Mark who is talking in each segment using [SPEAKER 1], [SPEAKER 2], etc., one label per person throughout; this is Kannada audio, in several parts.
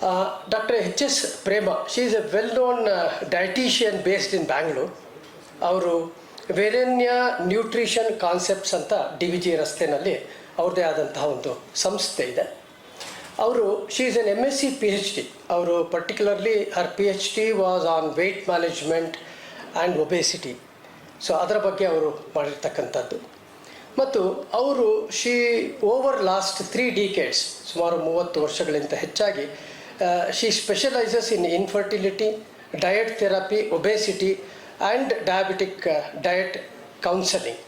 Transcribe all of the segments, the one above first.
[SPEAKER 1] Dr. H.S. Prema, she is a well-known dietitian based in Bangalore. ಅವರು ವೇರಣ್ಯ ನ್ಯೂಟ್ರಿಷನ್ ಕಾನ್ಸೆಪ್ಟ್ಸ್ ಅಂತ DVG ರಸ್ತೆಯಲ್ಲಿ ಅವ್ರದ್ದೇ ಆದಂತಹ ಒಂದು ಸಂಸ್ಥೆ ಇದೆ. ಅವರು she is an MSc PhD. ಅವರು particularly her PhD was on weight management and obesity. So ಅದರ ಬಗ್ಗೆ ಅವರು ಮಾಡಿರ್ತಕ್ಕಂಥದ್ದು. ಮತ್ತು ಅವರು ಓವರ್ ಲಾಸ್ಟ್ 3 decades, ಸುಮಾರು 30 ವರ್ಷಗಳಿಂದ ಹೆಚ್ಚಾಗಿ she specialises in infertility, diet therapy, obesity and diabetic diet counselling,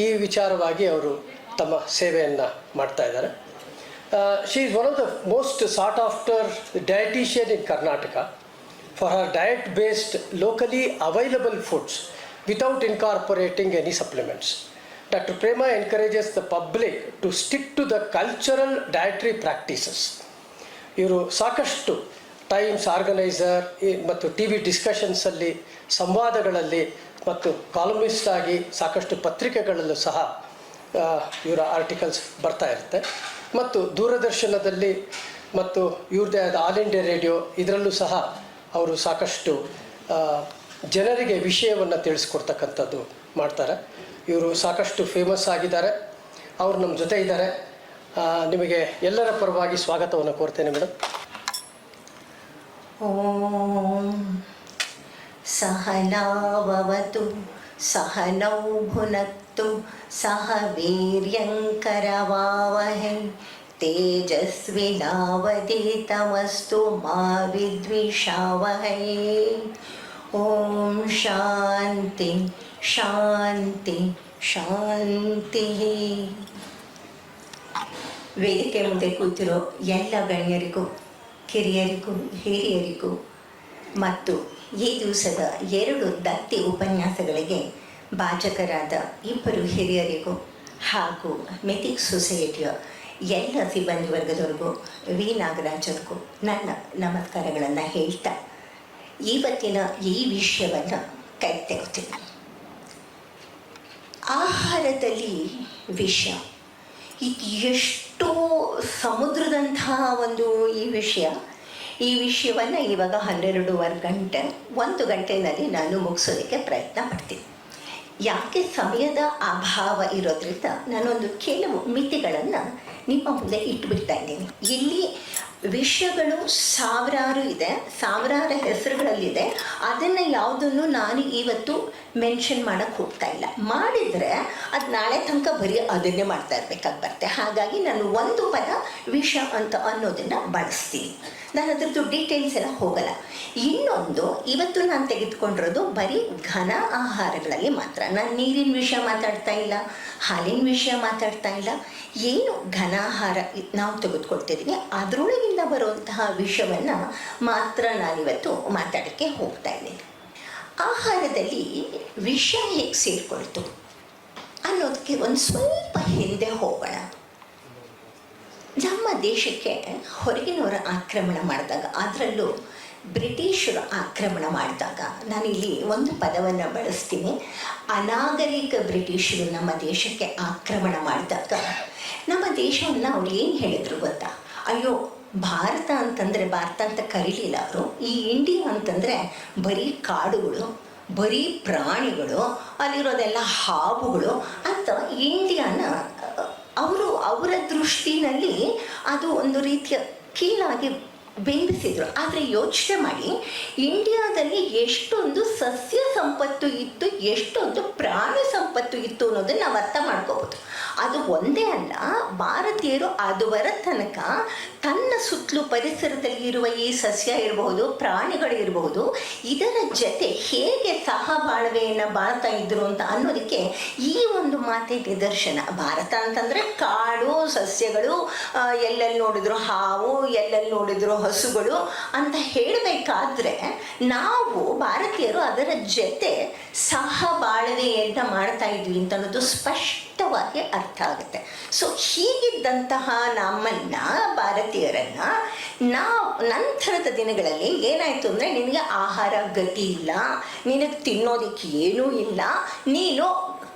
[SPEAKER 1] ಈ ವಿಚಾರವಾಗಿ ಅವರು ತಮ್ಮ ಸೇವೆಯನ್ನು ಮಾಡ್ತಾ ಇದ್ದಾರೆ. She is one of the most sought after dietitian in Karnataka for her diet based locally available foods without incorporating any supplements. Dr. Prema encourages the public to stick to the cultural dietary practices. ಇವರು ಸಾಕಷ್ಟು ಟೈಮ್ಸ್ ಆರ್ಗನೈಸರ್ ಮತ್ತು TV ಡಿಸ್ಕಷನ್ಸಲ್ಲಿ, ಸಂವಾದಗಳಲ್ಲಿ ಮತ್ತು ಕಾಲಮಿಸ್ಟ್ ಆಗಿ ಸಾಕಷ್ಟು ಪತ್ರಿಕೆಗಳಲ್ಲೂ ಸಹ ಇವರ ಆರ್ಟಿಕಲ್ಸ್ ಬರ್ತಾ ಇರುತ್ತೆ. ಮತ್ತು ದೂರದರ್ಶನದಲ್ಲಿ ಮತ್ತು ಇವ್ರದ್ದೇ ಆದ ಆಲ್ ಇಂಡಿಯಾ ರೇಡಿಯೋ ಇದರಲ್ಲೂ ಸಹ ಅವರು ಸಾಕಷ್ಟು ಜನರಿಗೆ ವಿಷಯವನ್ನು ತಿಳಿಸ್ಕೊಡ್ತಕ್ಕಂಥದ್ದು ಮಾಡ್ತಾರೆ. ಇವರು ಸಾಕಷ್ಟು ಫೇಮಸ್ ಆಗಿದ್ದಾರೆ. ಅವರು ನಮ್ಮ ಜೊತೆ ಇದ್ದಾರೆ. ನಿಮಗೆ ಎಲ್ಲರ ಪರವಾಗಿ ಸ್ವಾಗತವನ್ನು ಕೋರ್ತೇನೆ ಮೇಡಮ್.
[SPEAKER 2] ಓಂ ಸಹನಾವವತು ಸಹನೌ ಭುನಕ್ತು ಸಹ ವೀರ್ಯಂಕರವಾವಹೈ ತೇಜಸ್ವಿನಾವಧೀತಮಸ್ತು ಮಾ ವಿದ್ವಿಷಾವಹೈ. ಓಂ ಶಾಂತಿ ಶಾಂತಿ ಶಾಂತಿ. ವೇದಿಕೆ ಮುಂದೆ ಕೂತಿರೋ ಎಲ್ಲ ಗಣ್ಯರಿಗೂ, ಕಿರಿಯರಿಗೂ, ಹಿರಿಯರಿಗೂ ಮತ್ತು ಈ ದಿವಸದ 2 ದತ್ತಿ ಉಪನ್ಯಾಸಗಳಿಗೆ ಭಾಜಕರಾದ 2 ಹಿರಿಯರಿಗೂ ಹಾಗೂ ಮೆಥಿಕ್ ಸೊಸೈಟಿಯ ಎಲ್ಲ ಸಿಬ್ಬಂದಿ ವರ್ಗದವರಿಗೂ, ವಿ ನಾಗರಾಜರಿಗೂ ನನ್ನ ನಮಸ್ಕಾರಗಳನ್ನು ಹೇಳ್ತಾ ಇವತ್ತಿನ ಈ ವಿಷಯವನ್ನು ಕೈ ತೆಗೆತೀನಿ. ಆಹಾರದಲ್ಲಿ ವಿಷ, ಇದು ಎಷ್ಟೋ ಸಮುದ್ರದಂತಹ ಈ ವಿಷಯವನ್ನು ಇವಾಗ 12.5 ಗಂಟೆ 1 ಗಂಟೆಯಲ್ಲಿ ನಾನು ಮುಗಿಸೋದಕ್ಕೆ ಪ್ರಯತ್ನ ಪಡ್ತೀನಿ. ಯಾಕೆ ಸಮಯದ ಅಭಾವ ಇರೋದ್ರಿಂದ ನಾನೊಂದು ಕೆಲವು ಮಿತಿಗಳನ್ನು ನಿಮ್ಮ ಮುಂದೆ ಇಟ್ಬಿಡ್ತಾ ಇದ್ದೀನಿ. ಇಲ್ಲಿ ವಿಷಯಗಳು ಸಾವಿರಾರು ಇದೆ, ಸಾವಿರಾರು ಹೆಸರುಗಳಲ್ಲಿದೆ. ಅದನ್ನು ಯಾವುದನ್ನು ನಾನು ಇವತ್ತು ಮೆನ್ಷನ್ ಮಾಡೋಕ್ಕೆ ಹೋಗ್ತಾ ಇಲ್ಲ. ಮಾಡಿದರೆ ಅದು ನಾಳೆ ತನಕ ಬರೀ ಅದನ್ನೇ ಮಾಡ್ತಾ ಇರಬೇಕಾಗಿ ಬರುತ್ತೆ. ಹಾಗಾಗಿ ನಾನು ಒಂದು ಪದ ವಿಷ ಅಂತ ಅನ್ನೋದನ್ನು ಬಳಸ್ತೀನಿ. ನಾನು ಅದರದ್ದು ಡೀಟೇಲ್ಸ್ ಎಲ್ಲ ಹೋಗಲ್ಲ. ಇನ್ನೊಂದು, ಇವತ್ತು ನಾನು ತೆಗೆದುಕೊಂಡಿರೋದು ಬರೀ ಘನ ಆಹಾರಗಳಲ್ಲಿ ಮಾತ್ರ. ನಾನು ನೀರಿನ ವಿಷಯ ಮಾತಾಡ್ತಾ ಇಲ್ಲ, ಹಾಲಿನ ವಿಷಯ ಮಾತಾಡ್ತಾ ಇಲ್ಲ. ಏನು ಘನ ಆಹಾರ ನಾವು ತೆಗೆದುಕೊಳ್ತಿದ್ದೀವಿ ಅದರೊಳಗಿಂದ ಬರುವಂತಹ ವಿಷಯವನ್ನು ಮಾತ್ರ ನಾನಿವತ್ತು ಮಾತಾಡೋಕ್ಕೆ ಹೋಗ್ತಾ ಇದ್ದೀನಿ. ಆಹಾರದಲ್ಲಿ ವಿಷ ಹೇಗೆ ಸೇರಿಕೊಳ್ತು ಅನ್ನೋದಕ್ಕೆ ಒಂದು ಸ್ವಲ್ಪ ಹಿಂದೆ ಹೋಗೋಣ. ನಮ್ಮ ದೇಶಕ್ಕೆ ಹೊರಗಿನವರ ಆಕ್ರಮಣ ಮಾಡಿದಾಗ, ಅದರಲ್ಲೂ ಬ್ರಿಟಿಷರು ಆಕ್ರಮಣ ಮಾಡಿದಾಗ, ನಾನಿಲ್ಲಿ ಒಂದು ಪದವನ್ನು ಬಳಸ್ತೀನಿ. ಅನಾಗರಿಕ ಬ್ರಿಟಿಷರು ನಮ್ಮ ದೇಶಕ್ಕೆ ಆಕ್ರಮಣ ಮಾಡಿದಾಗ ನಮ್ಮ ದೇಶವನ್ನು ಅವ್ರು ಏನು ಹೇಳಿದ್ರು ಗೊತ್ತಾ? ಅಯ್ಯೋ, ಭಾರತ ಅಂತಂದರೆ ಭಾರತ ಅಂತ ಕರೀಲಿಲ್ಲ ಅವರು. ಈ ಇಂಡಿಯಾ ಅಂತಂದರೆ ಬರೀ ಕಾಡುಗಳು, ಬರೀ ಪ್ರಾಣಿಗಳು, ಅಲ್ಲಿರೋದೆಲ್ಲ ಹಾವುಗಳು ಅಂತ ಇಂಡಿಯಾನ ಅವರ ದೃಷ್ಟಿನಲ್ಲಿ ಅದು ಒಂದು ರೀತಿಯ ಕೀಳಾಗಿ ಬಿಂಬಿಸಿದರು. ಆದರೆ ಯೋಚನೆ ಮಾಡಿ, ಇಂಡಿಯಾದಲ್ಲಿ ಎಷ್ಟೊಂದು ಸಸ್ಯ ಸಂಪತ್ತು ಇತ್ತು, ಎಷ್ಟೊಂದು ಪ್ರಾಣಿ ಸಂಪತ್ತು ಇತ್ತು ಅನ್ನೋದನ್ನು ನಾವು ಅರ್ಥ ಮಾಡ್ಕೋಬೋದು. ಅದು ಒಂದೇ ಅಲ್ಲ, ಭಾರತೀಯರು ಅದುವರ ತನಕ ತನ್ನ ಸುತ್ತಲೂ ಪರಿಸರದಲ್ಲಿ ಇರುವ ಈ ಸಸ್ಯ ಇರಬಹುದು, ಪ್ರಾಣಿಗಳಿರಬಹುದು, ಇದರ ಜೊತೆ ಹೇಗೆ ಸಹಬಾಳ್ವೆಯನ್ನು ಬಾಳ್ತಾ ಇದ್ರು ಅಂತ ಅನ್ನೋದಕ್ಕೆ ಈ ಒಂದು ಮಾತೆ ನಿದರ್ಶನ. ಭಾರತ ಅಂತಂದರೆ ಕಾಡು, ಸಸ್ಯಗಳು, ಎಲ್ಲೆಲ್ಲಿ ನೋಡಿದ್ರು ಹಾವು, ಎಲ್ಲೆಲ್ಲಿ ನೋಡಿದ್ರು ಹಸುಗಳು ಅಂತ ಹೇಳಬೇಕಾದ್ರೆ ನಾವು ಭಾರತೀಯರು ಅದರ ಜೊತೆ ಸಹಬಾಳ್ವೆಯನ್ನು ಮಾಡ್ತಾ ಇದ್ವಿ ಅಂತ ಅನ್ನೋದು ಸ್ಪಷ್ಟವಾಗಿ ಅರ್ಥ ಆಗುತ್ತೆ. ಸೊ ಹೀಗಿದ್ದಂತಹ ನಮ್ಮನ್ನು ಭಾರತೀಯರನ್ನು ನಂತರದ ದಿನಗಳಲ್ಲಿ ಏನಾಯಿತು ಅಂದರೆ, ನಿನಗೆ ಆಹಾರ ಗತಿ ಇಲ್ಲ, ನಿನಗೆ ತಿನ್ನೋದಕ್ಕೆ ಏನೂ ಇಲ್ಲ, ನೀನು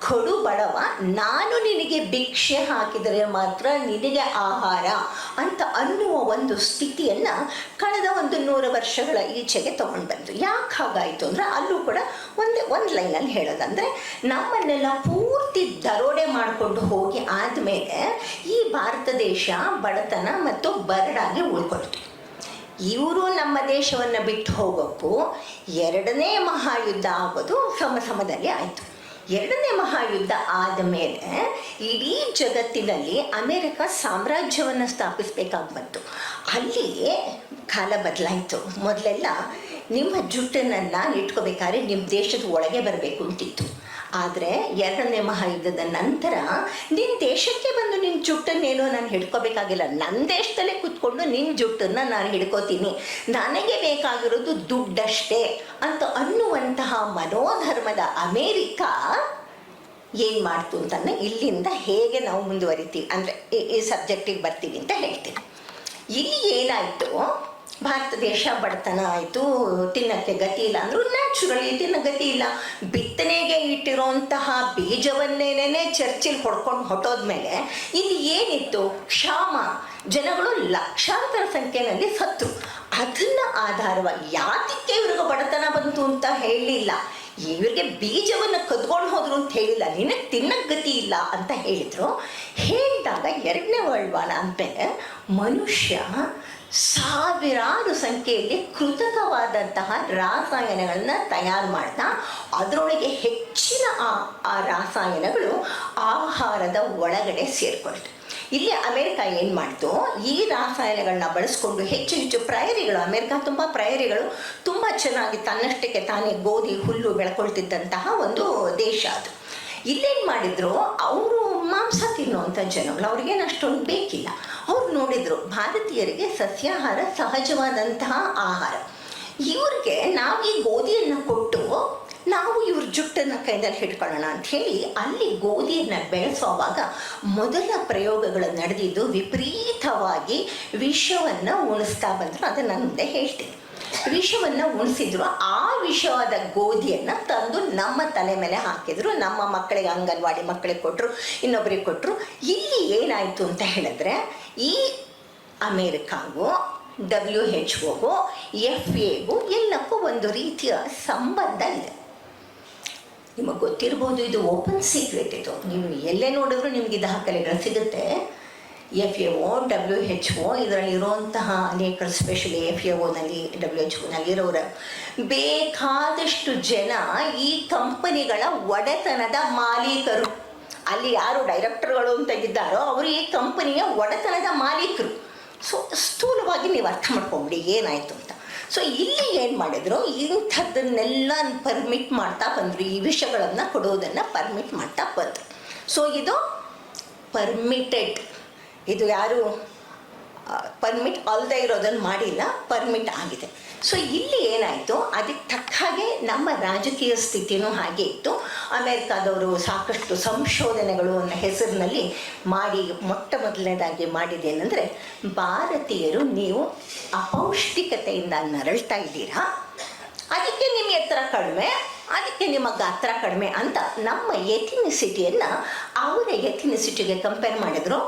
[SPEAKER 2] ಕಡು ಬಡವ, ನಾನು ನಿನಗೆ ಭಿಕ್ಷೆ ಹಾಕಿದರೆ ಮಾತ್ರ ನಿನಗೆ ಆಹಾರ ಅಂತ ಅನ್ನುವ ಒಂದು ಸ್ಥಿತಿಯನ್ನು ಕಳೆದ 100 ವರ್ಷಗಳ ಈಚೆಗೆ ತಗೊಂಡು ಬಂತು. ಯಾಕೆ ಹಾಗಾಯಿತು ಅಂದರೆ ಅಲ್ಲೂ ಕೂಡ ಒಂದು ಲೈನಲ್ಲಿ ಹೇಳೋದಂದರೆ, ನಮ್ಮನ್ನೆಲ್ಲ ಪೂರ್ತಿ ದರೋಡೆ ಮಾಡಿಕೊಂಡು ಹೋಗಿ ಆದಮೇಲೆ ಈ ಭಾರತ ದೇಶ ಬಡತನ ಮತ್ತು ಬರಡಾಗಿ ಉಳ್ಕೊಳ್ತು. ಇವರು ನಮ್ಮ ದೇಶವನ್ನು ಬಿಟ್ಟು ಹೋಗೋಕ್ಕೂ 2ನೇ ಮಹಾಯುದ್ಧ ಆಗೋದು ಸಮದಲ್ಲಿ ಆಯಿತು. 2ನೇ ಮಹಾಯುದ್ಧ ಆದ ಮೇಲೆ ಇಡೀ ಜಗತ್ತಿನಲ್ಲಿ ಅಮೇರಿಕ ಸಾಮ್ರಾಜ್ಯವನ್ನು ಸ್ಥಾಪಿಸಬೇಕಾಗಿ ಬಂತು. ಅಲ್ಲಿ ಕಾಲ ಬದಲಾಯಿತು. ಮೊದಲೆಲ್ಲ ನಿಮ್ಮ ಜುಟ್ಟನ್ನು ನಾನು ಇಟ್ಕೋಬೇಕಾದ್ರೆ ನಿಮ್ಮ ದೇಶದ ಒಳಗೆ ಬರಬೇಕು ಅಂತಿತ್ತು. ಆದರೆ 2ನೇ ಮಹಾಯುದ್ಧದ ನಂತರ ನಿನ್ನ ದೇಶಕ್ಕೆ ಬಂದು ನಿನ್ನ ಜುಟ್ಟನ್ನೇನೋ ನಾನು ಹಿಡ್ಕೋಬೇಕಾಗಿಲ್ಲ, ನನ್ನ ದೇಶದಲ್ಲೇ ಕೂತ್ಕೊಂಡು ನಿನ್ನ ಜುಟ್ಟನ್ನು ನಾನು ಹಿಡ್ಕೋತೀನಿ, ನನಗೆ ಬೇಕಾಗಿರೋದು ದುಡ್ಡಷ್ಟೇ ಅಂತ ಅನ್ನುವಂತಹ ಮನೋಧರ್ಮದ ಅಮೇರಿಕಾ ಏನು ಮಾಡ್ತು ಅಂತಂದರೆ, ಇಲ್ಲಿಂದ ಹೇಗೆ ನಾವು ಮುಂದುವರಿತೀವಿ ಅಂದರೆ ಈ ಸಬ್ಜೆಕ್ಟಿಗೆ ಬರ್ತೀವಿ ಅಂತ ಹೇಳ್ತೀನಿ. ಇಲ್ಲಿ ಏನಾಯಿತು, ಭಾರತ ದೇಶ ಬಡತನ ಆಯಿತು, ತಿನ್ನೋಕ್ಕೆ ಗತಿ ಇಲ್ಲ ಅಂದರೂ ನ್ಯಾಚುರಲಿ ತಿನ್ನೋ ಗತಿ ಇಲ್ಲ. ಬಿತ್ತನೆಗೆ ಇಟ್ಟಿರೋಂತಹ ಬೀಜವನ್ನೇನೇ ಚರ್ಚಿಲ್ ಹೊಡ್ಕೊಂಡು ಹೊಟ್ಟೋದ್ಮೇಲೆ ಇಲ್ಲಿ ಏನಿತ್ತು, ಕ್ಷಾಮ, ಜನಗಳು ಲಕ್ಷಾಂತರ ಸಂಖ್ಯೆಯಲ್ಲಿ ಸತ್ರು. ಅದನ್ನು ಆಧಾರವಾಗಿ ಯಾತಕ್ಕೆ ಇವ್ರಿಗೆ ಬಡತನ ಬಂತು ಅಂತ ಹೇಳಲಿಲ್ಲ, ಇವ್ರಿಗೆ ಬೀಜವನ್ನು ಕದ್ಕೊಂಡು ಹೋದ್ರು ಅಂತ ಹೇಳಿಲ್ಲ, ನಿನಗೆ ತಿನ್ನಕ್ಕೆ ಗತಿ ಇಲ್ಲ ಅಂತ ಹೇಳಿದರು. ಹೇಳಿದಾಗ 2ನೇ ವರ್ಲ್ಡ್ ವಾರ್ ಅಂದಮೇಲೆ ಮನುಷ್ಯ ಸಾವಿರಾರು ಸಂಖ್ಯೆಯಲ್ಲಿ ಕೃತಕವಾದಂತಹ ರಾಸಾಯನಗಳನ್ನ ತಯಾರು ಮಾಡ್ತಾ ಅದರೊಳಗೆ ಹೆಚ್ಚಿನ ಆ ರಾಸಾಯನಗಳು ಆಹಾರದ ಒಳಗಡೆ ಸೇರಿಕೊಳ್ತು. ಇಲ್ಲಿ ಅಮೇರಿಕ ಏನು ಮಾಡ್ತು, ಈ ರಾಸಾಯನಗಳನ್ನ ಬಳಸ್ಕೊಂಡು ಹೆಚ್ಚು ಪ್ರಯರಿಗಳು, ಅಮೇರಿಕ ತುಂಬ ಪ್ರಯರಿಗಳು ತುಂಬ ಚೆನ್ನಾಗಿ ತನ್ನಷ್ಟಕ್ಕೆ ತಾನೇ ಗೋಧಿ ಹುಲ್ಲು ಬೆಳ್ಕೊಳ್ತಿದ್ದಂತಹ ಒಂದು ದೇಶ ಅದು. ಇಲ್ಲೇನು ಮಾಡಿದ್ರು, ಅವರು ಮಾಂಸ ತಿನ್ನುವಂಥ ಜನಗಳು, ಅವ್ರಿಗೇನು ಅಷ್ಟೊಂದು ಬೇಕಿಲ್ಲ. ಅವ್ರು ನೋಡಿದರು ಭಾರತೀಯರಿಗೆ ಸಸ್ಯಾಹಾರ ಸಹಜವಾದಂತಹ ಆಹಾರ, ಇವ್ರಿಗೆ ನಾವು ಈ ಗೋಧಿಯನ್ನು ಕೊಟ್ಟು ನಾವು ಇವ್ರ ಜುಟ್ಟನ್ನು ಕೈದಲ್ಲಿ ಹಿಡ್ಕೊಳ್ಳೋಣ ಅಂಥೇಳಿ ಅಲ್ಲಿ ಗೋಧಿಯನ್ನು ಬೆಳೆಸೋವಾಗ ಮೊದಲ ಪ್ರಯೋಗಗಳು ನಡೆದಿದ್ದು ವಿಪರೀತವಾಗಿ ವಿಷವನ್ನು ಉಣಿಸ್ತಾ ಬಂದರು. ಅದನ್ನು ನಾನು ಮುಂದೆ ಹೇಳ್ತೀನಿ. ವಿಷವನ್ನು ಉಣಿಸಿದ್ರು. ಆ ವಿಷವಾದ ಗೋಧಿಯನ್ನು ತಂದು ನಮ್ಮ ತಲೆ ಮೇಲೆ ಹಾಕಿದ್ರು. ನಮ್ಮ ಮಕ್ಕಳಿಗೆ, ಅಂಗನವಾಡಿ ಮಕ್ಕಳಿಗೆ ಕೊಟ್ಟರು, ಇನ್ನೊಬ್ಬರಿಗೆ ಕೊಟ್ಟರು. ಇಲ್ಲಿ ಏನಾಯಿತು ಅಂತ ಹೇಳಿದ್ರೆ, ಈ ಅಮೇರಿಕಾಗೂ WHO FAಗೂ ಎಲ್ಲಕ್ಕೂ ಒಂದು ರೀತಿಯ ಸಂಬಂಧ ಇದೆ. ನಿಮಗೆ ಗೊತ್ತಿರ್ಬೋದು, ಇದು ಓಪನ್ ಸೀಕ್ರೆಟ್. ಇದು ನೀವು ಎಲ್ಲೇ ನೋಡಿದ್ರು ನಿಮ್ಗೆ ದಾಖಲೆಗಳು ಸಿಗುತ್ತೆ. FAO WHO ಇದರಲ್ಲಿರುವಂತಹ ಅನೇಕ, ಸ್ಪೆಷಲಿ FAOನಲ್ಲಿ WHO ಇರೋರ ಬೇಕಾದಷ್ಟು ಜನ ಈ ಕಂಪನಿಗಳ ಒಡೆತನದ ಮಾಲೀಕರು. ಅಲ್ಲಿ ಯಾರು ಡೈರೆಕ್ಟರ್ಗಳು ಅಂತ ಇದ್ದಾರೋ ಅವರು ಈ ಕಂಪನಿಯ ಒಡೆತನದ ಮಾಲೀಕರು. ಸೊ ಸ್ಥೂಲವಾಗಿ ನೀವು ಅರ್ಥ ಮಾಡ್ಕೊಂಬಿಡಿ ಏನಾಯಿತು ಅಂತ. ಸೊ ಇಲ್ಲಿ ಏನು ಮಾಡಿದ್ರು, ಇಂಥದ್ದನ್ನೆಲ್ಲ ಪರ್ಮಿಟ್ ಮಾಡ್ತಾ ಬಂದರು, ಈ ವಿಷಯಗಳನ್ನು ಕೊಡೋದನ್ನು ಪರ್ಮಿಟ್ ಮಾಡ್ತಾ ಬಂದರು. ಸೊ ಇದು ಪರ್ಮಿಟೆಡ್, ಇದು ಯಾರು ಪರ್ಮಿಟ್ ಅಲ್ಲದೆ ಇರೋದನ್ನು ಮಾಡಿಲ್ಲ, ಪರ್ಮಿಟ್ ಆಗಿದೆ. ಸೊ ಇಲ್ಲಿ ಏನಾಯಿತು, ಅದಕ್ಕೆ ತಕ್ಕ ಹಾಗೆ ನಮ್ಮ ರಾಜಕೀಯ ಸ್ಥಿತಿನೂ ಹಾಗೆ ಇತ್ತು. ಅಮೇರಿಕಾದವರು ಸಾಕಷ್ಟು ಸಂಶೋಧನೆಗಳು ಅನ್ನೋ ಹೆಸರಿನಲ್ಲಿ ಮಾಡಿ ಮೊಟ್ಟ ಮೊದಲನೇದಾಗಿ ಮಾಡಿದ್ದೇನೆಂದರೆ, ಭಾರತೀಯರು ನೀವು ಅಪೌಷ್ಟಿಕತೆಯಿಂದ ನರಳ್ತಾ ಇದ್ದೀರಾ, ಅದಕ್ಕೆ ನಿಮ್ಮ ಎತ್ತರ ಕಡಿಮೆ, ಅದಕ್ಕೆ ನಿಮ್ಮ ಗಾತ್ರ ಕಡಿಮೆ ಅಂತ ನಮ್ಮ ಎಥಿನಿಸಿಟಿಯನ್ನು ಅವರ ಎಥಿನಿಸಿಟಿಗೆ ಕಂಪೇರ್ ಮಾಡಿದ್ರು.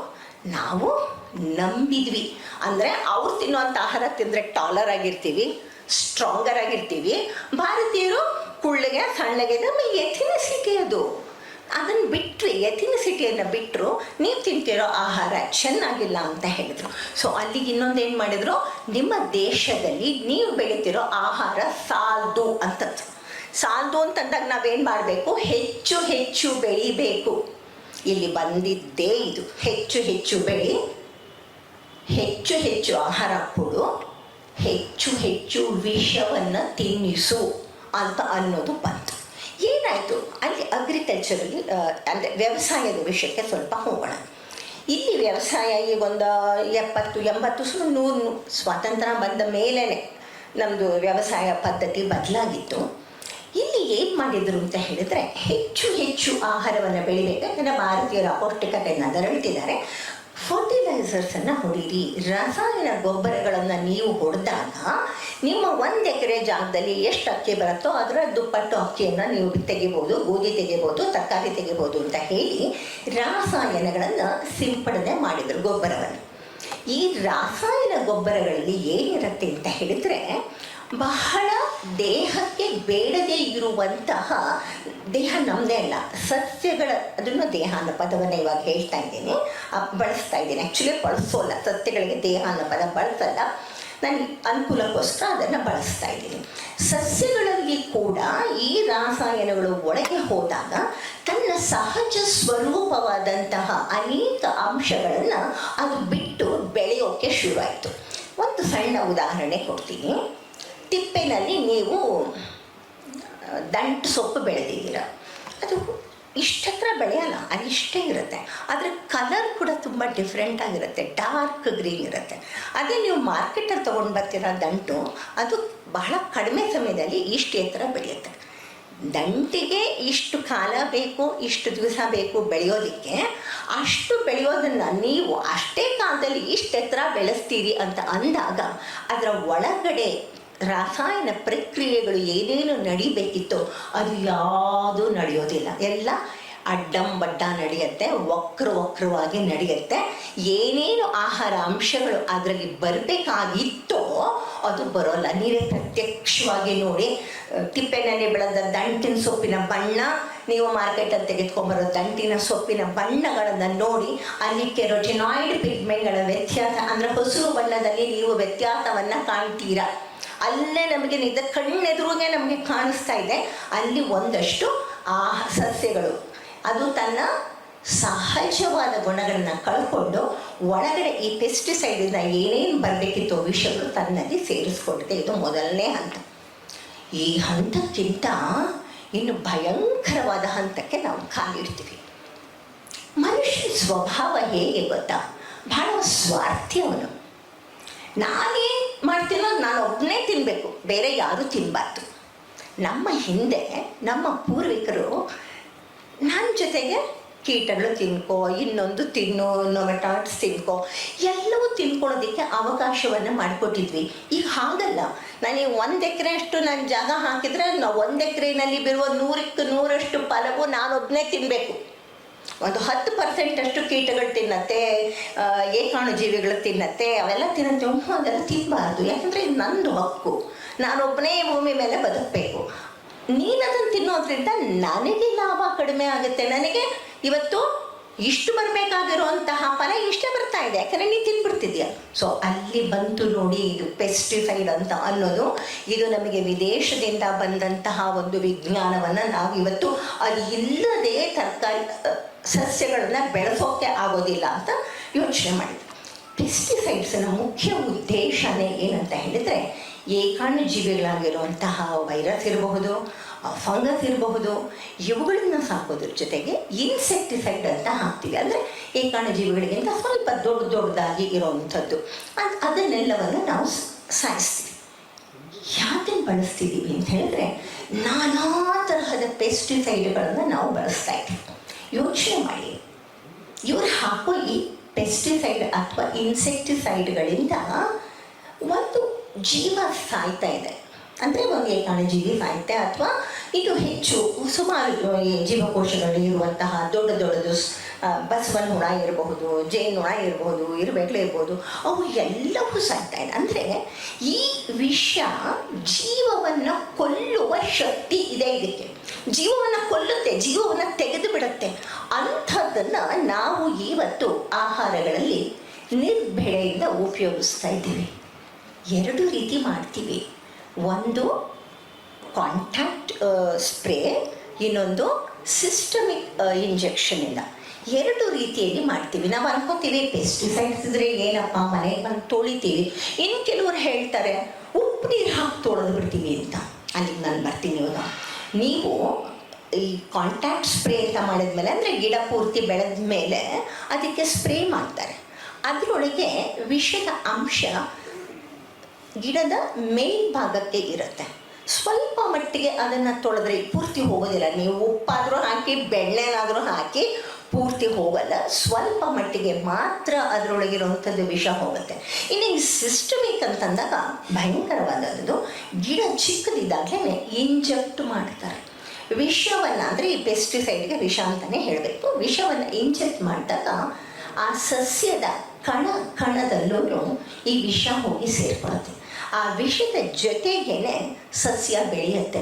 [SPEAKER 2] ನಾವು ನಂಬಿದ್ವಿ. ಅಂದರೆ ಅವ್ರು ತಿನ್ನುವಂಥ ಆಹಾರ ತಿಂದರೆ ಟಾಲರ್ ಆಗಿರ್ತೀವಿ, ಸ್ಟ್ರಾಂಗರ್ ಆಗಿರ್ತೀವಿ. ಭಾರತೀಯರು ಕುಳ್ಳಗೆ ಸಣ್ಣಗೆ, ನಮ್ಮ ಎಥಿನಿಸಿಟಿ ಅದು. ಅದನ್ನು ಬಿಟ್ಟರೆ, ಎಥಿನಿಸಿಟಿಯನ್ನು ಬಿಟ್ಟರು, ನೀವು ತಿಂತಿರೋ ಆಹಾರ ಚೆನ್ನಾಗಿಲ್ಲ ಅಂತ ಹೇಳಿದರು. ಸೊ ಅಲ್ಲಿಗೆ ಇನ್ನೊಂದೇನು ಮಾಡಿದರು, ನಿಮ್ಮ ದೇಶದಲ್ಲಿ ನೀವು ಬೆಳೀತಿರೋ ಆಹಾರ ಸಾಲದು ಅಂತಂದ್ರು. ಸಾಲದು ಅಂತಂದಾಗ ನಾವೇನು ಮಾಡಬೇಕು, ಹೆಚ್ಚು ಹೆಚ್ಚು ಬೆಳಿಬೇಕು. ಇಲ್ಲಿ ಬಂದಿದ್ದೇ ಇದು, ಹೆಚ್ಚು ಹೆಚ್ಚು ಬೆಳಿ, ಹೆಚ್ಚು ಹೆಚ್ಚು ಆಹಾರ ಕೊಡು, ಹೆಚ್ಚು ಹೆಚ್ಚು ವಿಷವನ್ನು ತಿನ್ನಿಸು ಅಂತ ಅನ್ನೋದು ಬಂತು. ಏನಾಯಿತು, ಅಲ್ಲಿ ಅಗ್ರಿಕಲ್ಚರಲ್ಲಿ ಅಂದರೆ ವ್ಯವಸಾಯದ ವಿಷಯಕ್ಕೆ ಸ್ವಲ್ಪ ಹೋಗೋಣ. ಇಲ್ಲಿ ವ್ಯವಸಾಯ ಈಗ ಒಂದು 70-80 100 ಸ್ವಾತಂತ್ರ್ಯ ಬಂದ ಮೇಲೇ ನಮ್ಮದು ವ್ಯವಸಾಯ ಪದ್ಧತಿ ಬದಲಾಗಿತ್ತು. ಇಲ್ಲಿ ಏನು ಮಾಡಿದರು ಅಂತ ಹೇಳಿದರೆ, ಹೆಚ್ಚು ಹೆಚ್ಚು ಆಹಾರವನ್ನು ಬೆಳಿಬೇಕಂದ್ರೆ ಭಾರತೀಯರು ಅಪೌಷ್ಟಿಕತೆಯನ್ನು ನರಳ್ತಿದ್ದಾರೆ. ಫರ್ಟಿಲೈಸರ್ ಫರ್ಟಿಲೈಸರ್ಸನ್ನು ಹೊಡೀರಿ. ರಾಸಾಯನಿಕ ಗೊಬ್ಬರಗಳನ್ನು ನೀವು ಹೊಡೆದಾಗ ನಿಮ್ಮ 1 ಎಕರೆ ಜಾಗದಲ್ಲಿ ಎಷ್ಟು ಅಕ್ಕಿ ಬರುತ್ತೋ ಅದರ ದುಪ್ಪಟ್ಟು ಅಕ್ಕಿಯನ್ನು ನೀವು ತೆಗಿಬೋದು, ಗೋಧಿ ತೆಗಿಬೋದು, ತರಕಾರಿ ತೆಗಿಬೋದು ಅಂತ ಹೇಳಿ ರಾಸಾಯನಗಳನ್ನು ಸಿಂಪಡಣೆ ಮಾಡಿದರು, ಗೊಬ್ಬರವನ್ನು. ಈ ರಾಸಾಯನ ಗೊಬ್ಬರಗಳಲ್ಲಿ ಏನಿರುತ್ತೆ ಅಂತ ಹೇಳಿದರೆ, ಬಹಳ ದೇಹಕ್ಕೆ ಬೇಡದೇ ಇರುವಂತಹ, ದೇಹ ನಮ್ಮದೇ ಅಲ್ಲ, ಸಸ್ಯಗಳ, ಅದನ್ನು ದೇಹ ಅನ್ನೋ ಪದವನ್ನು ಇವಾಗ ಹೇಳ್ತಾ ಇದ್ದೀನಿ, ಬಳಸ್ತಾ ಇದ್ದೀನಿ. ಆ್ಯಕ್ಚುಲಿ ಬಳಸೋಲ್ಲ, ಸಸ್ಯಗಳಿಗೆ ದೇಹ ಅನ್ನೋ ಪದ ಬಳಸಲ್ಲ, ನಾನು ಅನುಕೂಲಕ್ಕೋಸ್ಕರ ಅದನ್ನು ಬಳಸ್ತಾ ಇದ್ದೀನಿ. ಸಸ್ಯಗಳಲ್ಲಿ ಕೂಡ ಈ ರಾಸಾಯನಗಳು ಒಳಗೆ ಹೋದಾಗ ತನ್ನ ಸಹಜ ಸ್ವರೂಪವಾದಂತಹ ಅನೇಕ ಅಂಶಗಳನ್ನು ಅದು ಬಿಟ್ಟು ಬೆಳೆಯೋಕ್ಕೆ ಶುರುವಾಯಿತು. ಒಂದು ಸಣ್ಣ ಉದಾಹರಣೆ ಕೊಡ್ತೀನಿ. ತಿಪ್ಪೆನಲ್ಲಿ ನೀವು ದಂಟು ಸೊಪ್ಪು ಬೆಳೆದಿದ್ದೀರ, ಅದು ಇಷ್ಟತ್ರ ಬೆಳೆಯಲ್ಲ, ಅದಿಷ್ಟೇ ಇರುತ್ತೆ. ಆದರೆ ಕಲರ್ ಕೂಡ ತುಂಬ ಡಿಫ್ರೆಂಟ್ ಆಗಿರುತ್ತೆ, ಡಾರ್ಕ್ ಗ್ರೀನ್ ಇರುತ್ತೆ. ಅದೇ ನೀವು ಮಾರ್ಕೆಟಲ್ಲಿ ತೊಗೊಂಡು ಬರ್ತೀರ ದಂಟು, ಅದು ಬಹಳ ಕಡಿಮೆ ಸಮಯದಲ್ಲಿ ಇಷ್ಟು ಎತ್ತರ ಬೆಳೆಯುತ್ತೆ. ದಂಟಿಗೆ ಇಷ್ಟು ಕಾಲ ಬೇಕು, ಇಷ್ಟು ದಿವಸ ಬೇಕು ಬೆಳೆಯೋದಕ್ಕೆ. ಅಷ್ಟು ಬೆಳೆಯೋದನ್ನು ನೀವು ಅಷ್ಟೇ ಕಾಲದಲ್ಲಿ ಇಷ್ಟು ಎತ್ತರ ಬೆಳೆಸ್ತೀರಿ ಅಂತ ಅಂದಾಗ ಅದರ ಒಳಗಡೆ ರಾಸಾಯನ ಪ್ರಕ್ರಿಯೆಗಳು ಏನೇನು ನಡಿಬೇಕಿತ್ತೋ ಅದು ಯಾವುದೂ ನಡೆಯೋದಿಲ್ಲ. ಎಲ್ಲ ಅಡ್ಡಂಬಡ್ಡ ನಡೆಯುತ್ತೆ, ವಕ್ರವಾಗಿ ನಡೆಯುತ್ತೆ. ಏನೇನು ಆಹಾರ ಅಂಶಗಳು ಅದರಲ್ಲಿ ಬರಬೇಕಾಗಿತ್ತೋ ಅದು ಬರೋಲ್ಲ. ನೀವೇ ಪ್ರತ್ಯಕ್ಷವಾಗಿ ನೋಡಿ, ತಿಪ್ಪೆನಲ್ಲಿ ಬೆಳೆದ ದಂಟಿನ ಸೊಪ್ಪಿನ ಬಣ್ಣ, ನೀವು ಮಾರ್ಕೆಟಲ್ಲಿ ತೆಗೆದುಕೊಂಬರೋ ದಂಟಿನ ಸೊಪ್ಪಿನ ಬಣ್ಣಗಳನ್ನು ನೋಡಿ ಅಲ್ಲಿ ಕೆರೋಟಿನಾಯ್ಡ್ ಪಿಗ್ಮೆಂಟ್ಗಳ ವ್ಯತ್ಯಾಸ, ಅಂದರೆ ಹಸಿರು ಬಣ್ಣದಲ್ಲಿ ನೀವು ವ್ಯತ್ಯಾಸವನ್ನು ಕಾಣ್ತೀರಾ. ಅಲ್ಲೇ ನಮಗೆ ಕಣ್ಣೆದುರುಗೆ ನಮಗೆ ಕಾಣಿಸ್ತಾ ಇದೆ, ಅಲ್ಲಿ ಒಂದಷ್ಟು ಆ ಸಸ್ಯಗಳು ಅದು ತನ್ನ ಸಹಜವಾದ ಗುಣಗಳನ್ನು ಕಳ್ಕೊಂಡು ಒಳಗಡೆ ಈ ಪೆಸ್ಟಿಸೈಡಿಂದ ಏನೇನು ಬರಬೇಕಿತ್ತೋ ವಿಷಯಗಳು ತನ್ನಲ್ಲಿ ಸೇರಿಸ್ಕೊಂಡಿದೆ. ಇದು ಮೊದಲನೇ ಹಂತ. ಈ ಹಂತಕ್ಕಿಂತ ಇನ್ನು ಭಯಂಕರವಾದ ಹಂತಕ್ಕೆ ನಾವು ಕಾಲಿಡ್ತೀವಿ. ಮನುಷ್ಯನ ಸ್ವಭಾವ ಹೇಗೆ ಗೊತ್ತಾ? ಬಹಳ ಸ್ವಾರ್ಥಿ ಅವನು. ನಾನೇನು ಮಾಡ್ತೀನೋ ನಾನು ಒಬ್ಬನೇ ತಿನ್ನಬೇಕು, ಬೇರೆ ಯಾರೂ ತಿನ್ನಬಾರ್ದು. ನಮ್ಮ ಹಿಂದೆ ನಮ್ಮ ಪೂರ್ವಿಕರು ನನ್ನ ಜೊತೆಗೆ ಕೀಟಗಳು ತಿನ್ಕೋ, ಇನ್ನೊಂದು ತಿನ್ನು, ನೊಮೆಟಾಟ್ಸ್ ತಿನ್ಕೋ, ಎಲ್ಲವೂ ತಿನ್ಕೊಳ್ಳೋದಕ್ಕೆ ಅವಕಾಶವನ್ನು ಮಾಡಿಕೊಟ್ಟಿದ್ವಿ. ಈಗ ಹಾಗಲ್ಲ. ನನಗೆ 1 ಎಕರೆ ಅಷ್ಟು ನಾನು ಜಾಗ ಹಾಕಿದರೆ 1 ಎಕರೆನಲ್ಲಿ ಬಿರುವ 100ಕ್ಕೆ 100ರಷ್ಟು ಫಲವು ನಾನೊಬ್ಬನೇ ತಿನ್ನಬೇಕು. ಒಂದು 10% ಅಷ್ಟು ಕೀಟಗಳು ತಿನ್ನತ್ತೆ, ಏಕಾಣುಜೀವಿಗಳು ತಿನ್ನತ್ತೆ, ಅವೆಲ್ಲ ತಿನ್ನತ್ತೆ. ಅದೆಲ್ಲ ತಿನ್ನಬಾರ್ದು, ಯಾಕಂದರೆ ಇದು ನಂದು ಹಕ್ಕು. ನಾನೊಬ್ಬನೇ ಭೂಮಿ ಮೇಲೆ ಬದುಕಬೇಕು. ನೀನು ಅದನ್ನು ತಿನ್ನೋದ್ರಿಂದ ನನಗೆ ಲಾಭ ಕಡಿಮೆ ಆಗುತ್ತೆ. ನನಗೆ ಇವತ್ತು ಇಷ್ಟು ಬರಬೇಕಾಗಿರುವಂತಹ ಫಲ ಇಷ್ಟೇ ಬರ್ತಾ ಇದೆ, ಯಾಕಂದರೆ ನೀನು ತಿನ್ಬಿಡ್ತಿದ್ಯಾ. ಸೊ ಅಲ್ಲಿ ಬಂತು ನೋಡಿ, ಇದು ಪೆಸ್ಟಿಸೈಡ್ ಅಂತ ಅನ್ನೋದು. ಇದು ನಮಗೆ ವಿದೇಶದಿಂದ ಬಂದಂತಹ ಒಂದು ವಿಜ್ಞಾನವನ್ನು ನಾವು ಇವತ್ತು ಅದು ಇಲ್ಲದೆ ತರಕಾರಿ ಸಸ್ಯಗಳನ್ನು ಬೆಳೆಸೋಕ್ಕೆ ಆಗೋದಿಲ್ಲ ಅಂತ ಯೋಚನೆ ಮಾಡಿದ್ವಿ. ಪೆಸ್ಟಿಸೈಡ್ಸ್ನ ಮುಖ್ಯ ಉದ್ದೇಶನೇ ಏನಂತ ಹೇಳಿದರೆ, ಏಕಾಣುಜೀವಿಗಳಾಗಿರುವಂತಹ ವೈರಸ್ ಇರಬಹುದು, ಫಂಗಸ್ ಇರಬಹುದು, ಇವುಗಳನ್ನ ಸಾಕೋದ್ರ ಜೊತೆಗೆ ಇನ್ಸೆಕ್ಟಿಸೈಡ್ ಅಂತ ಹಾಕ್ತೀವಿ. ಅಂದರೆ ಏಕಾಣುಜೀವಿಗಳಿಗಿಂತ ಸ್ವಲ್ಪ ದೊಡ್ಡದಾಗಿ ಇರೋವಂಥದ್ದು. ಅದನ್ನೆಲ್ಲವನ್ನು ನಾವು ಸಾಯಿಸ್ತೀವಿ. ಯಾಕೆ ಬಳಸ್ತಿದ್ದೀವಿ ಅಂತ ಹೇಳಿದ್ರೆ, ನಾನಾ ತರಹದ ಪೆಸ್ಟಿಸೈಡ್ಗಳನ್ನು ನಾವು ಬಳಸ್ತಾ ಇದ್ದೀವಿ. ಯೋಚನೆ ಮಾಡಿ, ಇವರು ಹಾಕೋ ಈ ಪೆಸ್ಟಿಸೈಡ್ ಅಥವಾ ಇನ್ಸೆಕ್ಟಿಸೈಡ್ಗಳಿಂದ ಒಂದು ಜೀವ ಸಾಯ್ತಾ ಇದೆ. ಅಂದರೆ ಒಂದು ಏಕಾಣುಜೀವಿ ಸಾಯುತ್ತೆ, ಅಥವಾ ಇದು ಹೆಚ್ಚು ಸುಮಾರು ಜೀವಕೋಶಗಳು ಇರುವಂತಹ ದೊಡ್ಡದು ಬಸವನ ಹುಳ ಇರಬಹುದು, ಜೇನು ಹುಳ ಇರಬಹುದು, ಇರುವೆಗಳು ಇರ್ಬೋದು, ಅವು ಎಲ್ಲವೂ ಸಾಯ್ತಾ ಇದೆ. ಅಂದರೆ ಈ ವಿಷ ಜೀವವನ್ನು ಕೊಲ್ಲುವ ಶಕ್ತಿ ಇದೆ ಇದಕ್ಕೆ. ಜೀವವನ್ನು ಕೊಲ್ಲುತ್ತೆ, ಜೀವವನ್ನು ತೆಗೆದು ಬಿಡುತ್ತೆ. ಅಂಥದ್ದನ್ನು ನಾವು ಇವತ್ತು ಆಹಾರಗಳಲ್ಲಿ ನಿರ್ಭೆಳೆಯಿಂದ ಉಪಯೋಗಿಸ್ತಾ ಇದ್ದೀವಿ. 2 ರೀತಿ ಮಾಡ್ತೀವಿ. ಒಂದು ಕಾಂಟ್ಯಾಕ್ಟ್ ಸ್ಪ್ರೇ, ಇನ್ನೊಂದು ಸಿಸ್ಟಮಿಕ್ ಇಂಜೆಕ್ಷನಿಂದ. 2 ರೀತಿಯಲ್ಲಿ ಮಾಡ್ತೀವಿ. ನಾವು ಅನ್ಕೋತೀವಿ ಪೆಸ್ಟಿಸೈಡ್ಸ್ ಇದ್ರೆ ಏನಪ್ಪ, ಮನೆಗೆ ಬಂದು ತೊಳಿತೀವಿ. ಇನ್ನು ಕೆಲವರು ಹೇಳ್ತಾರೆ ಉಪ್ಪು ನೀರು ಹಾಕಿ ತೊಳೆದು ಬಿಡ್ತೀವಿ ಅಂತ. ಅಲ್ಲಿಗೆ ನಾನು ಬರ್ತೀನಿ. ಇವಾಗ ನೀವು ಈ ಕಾಂಟ್ಯಾಕ್ಟ್ ಸ್ಪ್ರೇ ಅಂತ ಮಾಡಿದ್ಮೇಲೆ, ಅಂದರೆ ಗಿಡ ಪೂರ್ತಿ ಬೆಳೆದ ಮೇಲೆ ಅದಕ್ಕೆ ಸ್ಪ್ರೇ ಮಾಡ್ತಾರೆ. ಅದರೊಳಗೆ ವಿಷದ ಅಂಶ ಗಿಡದ ಮೇಲ್ಭಾಗಕ್ಕೆ ಇರುತ್ತೆ. ಸ್ವಲ್ಪ ಮಟ್ಟಿಗೆ ಅದನ್ನು ತೊಳೆದ್ರೆ ಪೂರ್ತಿ ಹೋಗೋದಿಲ್ಲ. ನೀವು ಉಪ್ಪಾದರೂ ಹಾಕಿ, ಬೆಣ್ಣೆನಾದರೂ ಹಾಕಿ ಪೂರ್ತಿ ಹೋಗಲ್ಲ, ಸ್ವಲ್ಪ ಮಟ್ಟಿಗೆ ಮಾತ್ರ ಅದರೊಳಗಿರುವಂಥದ್ದು ವಿಷ ಹೋಗುತ್ತೆ. ಇನ್ನು ಈ ಸಿಸ್ಟಮಿಕ್ ಅಂತಂದಾಗ ಭಯಂಕರವಾದದ್ದು, ಗಿಡ ಚಿಕ್ಕದಿದ್ದಾಗಲೇ ಇಂಜೆಕ್ಟ್ ಮಾಡ್ತಾರೆ ವಿಷವನ್ನು. ಅಂದರೆ ಈ ಪೆಸ್ಟಿಸೈಡ್ಗೆ ವಿಷ ಅಂತಲೇ ಹೇಳಬೇಕು. ವಿಷವನ್ನು ಇಂಜೆಕ್ಟ್ ಮಾಡಿದಾಗ ಆ ಸಸ್ಯದ ಕಣದಲ್ಲೂ ಈ ವಿಷ ಹೋಗಿ ಸೇರ್ಕೊಳ್ಳುತ್ತೆ. ಆ ವಿಷದ ಜೊತೆಗೇನೆ ಸಸ್ಯ ಬೆಳೆಯುತ್ತೆ.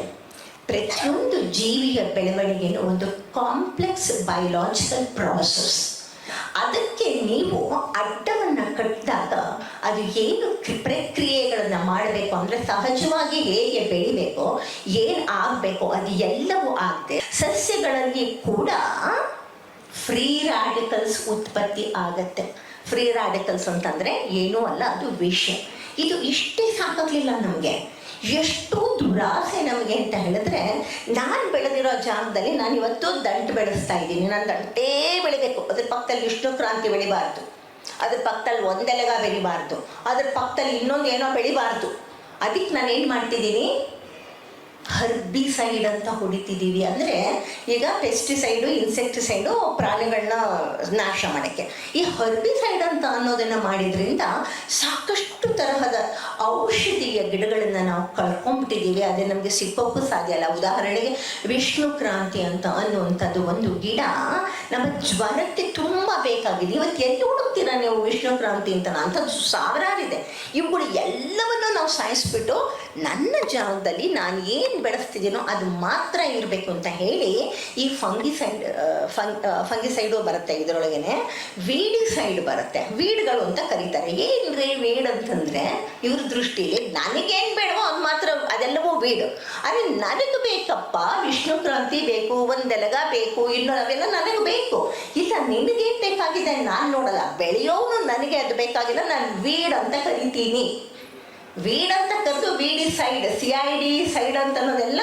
[SPEAKER 2] ಪ್ರತಿಯೊಂದು ಜೀವಿಯ ಬೆಳವಣಿಗೆನೂ ಒಂದು ಕಾಂಪ್ಲೆಕ್ಸ್ ಬಯೋಲಾಜಿಕಲ್ ಪ್ರಾಸೆಸ್. ಅದಕ್ಕೆ ನೀವು ಅಡ್ಡವನ್ನು ಕಟ್ಟಿದಾಗ ಅದು ಏನು ಪ್ರಕ್ರಿಯೆಗಳನ್ನು ಮಾಡಬೇಕು ಅಂದರೆ ಸಹಜವಾಗಿ ಹೇಗೆ ಬೆಳಿಬೇಕೋ, ಏನು ಆಗಬೇಕೋ ಅದು ಎಲ್ಲವೂ ಆಗದೆ ಸಸ್ಯಗಳಲ್ಲಿ ಕೂಡ ಫ್ರೀ ರಾಡಿಕಲ್ಸ್ ಉತ್ಪತ್ತಿ ಆಗತ್ತೆ. ಫ್ರೀ ರಾಡಿಕಲ್ಸ್ ಅಂತಂದರೆ ಏನೂ ಅಲ್ಲ, ಅದು ವಿಷ. ಇದು ಇಷ್ಟೇ ಸಾಕಾಗಲಿಲ್ಲ ನಮಗೆ, ಎಷ್ಟು ದುರಾಸೆ ನಮಗೆ ಅಂತ ಹೇಳಿದ್ರೆ, ನಾನು ಬೆಳೆದಿರೋ ಜಾಗದಲ್ಲಿ ನಾನು ಇವತ್ತು ದಂಟು ಬೆಳೆಸ್ತಾ ಇದ್ದೀನಿ. ನಾನು ದಂಟೇ ಬೆಳಿಬೇಕು, ಅದ್ರ ಪಕ್ಕದಲ್ಲಿ ವಿಷ್ಣು ಕ್ರಾಂತಿ ಬೆಳಿಬಾರ್ದು, ಅದ್ರ ಪಕ್ಕದಲ್ಲಿ ಒಂದೆಲಗ ಬೆಳಿಬಾರ್ದು, ಅದ್ರ ಪಕ್ಕದಲ್ಲಿ ಇನ್ನೊಂದು ಏನೋ ಬೆಳಿಬಾರ್ದು. ಅದಕ್ಕೆ ನಾನು ಏನು ಮಾಡ್ತಿದ್ದೀನಿ, ಹರ್ಬಿಸೈಡ್ ಅಂತ ಹೊಡಿತಿದ್ದೀವಿ. ಅಂದರೆ ಈಗ ಪೆಸ್ಟಿಸೈಡು, ಇನ್ಸೆಕ್ಟಿಸೈಡು ಪ್ರಾಣಿಗಳನ್ನ ನಾಶ ಮಾಡೋಕ್ಕೆ. ಈ ಹರ್ಬಿಸೈಡ್ ಅಂತ ಅನ್ನೋದನ್ನು ಮಾಡಿದ್ರಿಂದ ಸಾಕಷ್ಟು ತರಹದ ಔಷಧೀಯ ಗಿಡಗಳನ್ನು ನಾವು ಕಳ್ಕೊಂಡ್ಬಿಟ್ಟಿದ್ದೀವಿ. ಅದೇ ನಮಗೆ ಸಿಕ್ಕೋಕ್ಕೂ ಸಾಧ್ಯ ಅಲ್ಲ. ಉದಾಹರಣೆಗೆ ವಿಷ್ಣು ಕ್ರಾಂತಿ ಅಂತ ಅನ್ನುವಂಥದ್ದು ಒಂದು ಗಿಡ ನಮ್ಮ ಜ್ವರಕ್ಕೆ ತುಂಬ ಬೇಕಾಗಿದೆ. ಇವತ್ತು ಎಲ್ಲಿ ಹುಡುಕ್ತೀರಾ ನೀವು ವಿಷ್ಣು ಕ್ರಾಂತಿ ಅಂತ? ಅಂಥದ್ದು ಸಾವಿರಾರಿದೆ. ಇವುಗಳು ಎಲ್ಲವನ್ನೂ ನಾವು ಸಾಯಿಸ್ಬಿಟ್ಟು ನನ್ನ ಜಾಗದಲ್ಲಿ ನಾನು ಏನು ಬೆಳೆಸ್ತಿದ್ದೀನೋ ಅದು ಮಾತ್ರ ಇರಬೇಕು ಅಂತ ಹೇಳಿ ಈ ಫಂಗಿಸೈಡು ಬರುತ್ತೆ, ಇದರೊಳಗೇನೆ ವೀಡಿಸೈಡ್ ಬರುತ್ತೆ. ವೀಡ್ಗಳು ಅಂತ ಕರೀತಾರೆ. ಏನ್ರಿ ವೀಡ್ ಅಂತಂದರೆ ಇವ್ರ ದೃಷ್ಟಿಯಲ್ಲಿ ನನಗೇನು ಬೇಡವೋ ಅದು ಮಾತ್ರ, ಅದೆಲ್ಲವೂ ವೀಡು. ಆದರೆ ನನಗೆ ಬೇಕಪ್ಪ, ವಿಷ್ಣು ಕ್ರಾಂತಿ ಬೇಕು, ಒಂದೆಲಗ ಬೇಕು, ಇನ್ನು ಅವೆಲ್ಲ ನನಗೆ ಬೇಕು. ಇಲ್ಲ, ನಿನಗೇನು ಬೇಕಾಗಿದೆ ನಾನು ನೋಡಲ್ಲ, ಬೆಳೆಯೋನು ನನಗೆ ಅದು ಬೇಕಾಗಿಲ್ಲ, ನಾನು ವೀಡ್ ಅಂತ ಕರಿತೀನಿ. ವೀಡ್ ಅಂತ ಕರೆದು ವೀಡಿಸೈಡ್, CID ಸೈಡ್ ಅಂತ ಅನ್ನೋದೆಲ್ಲ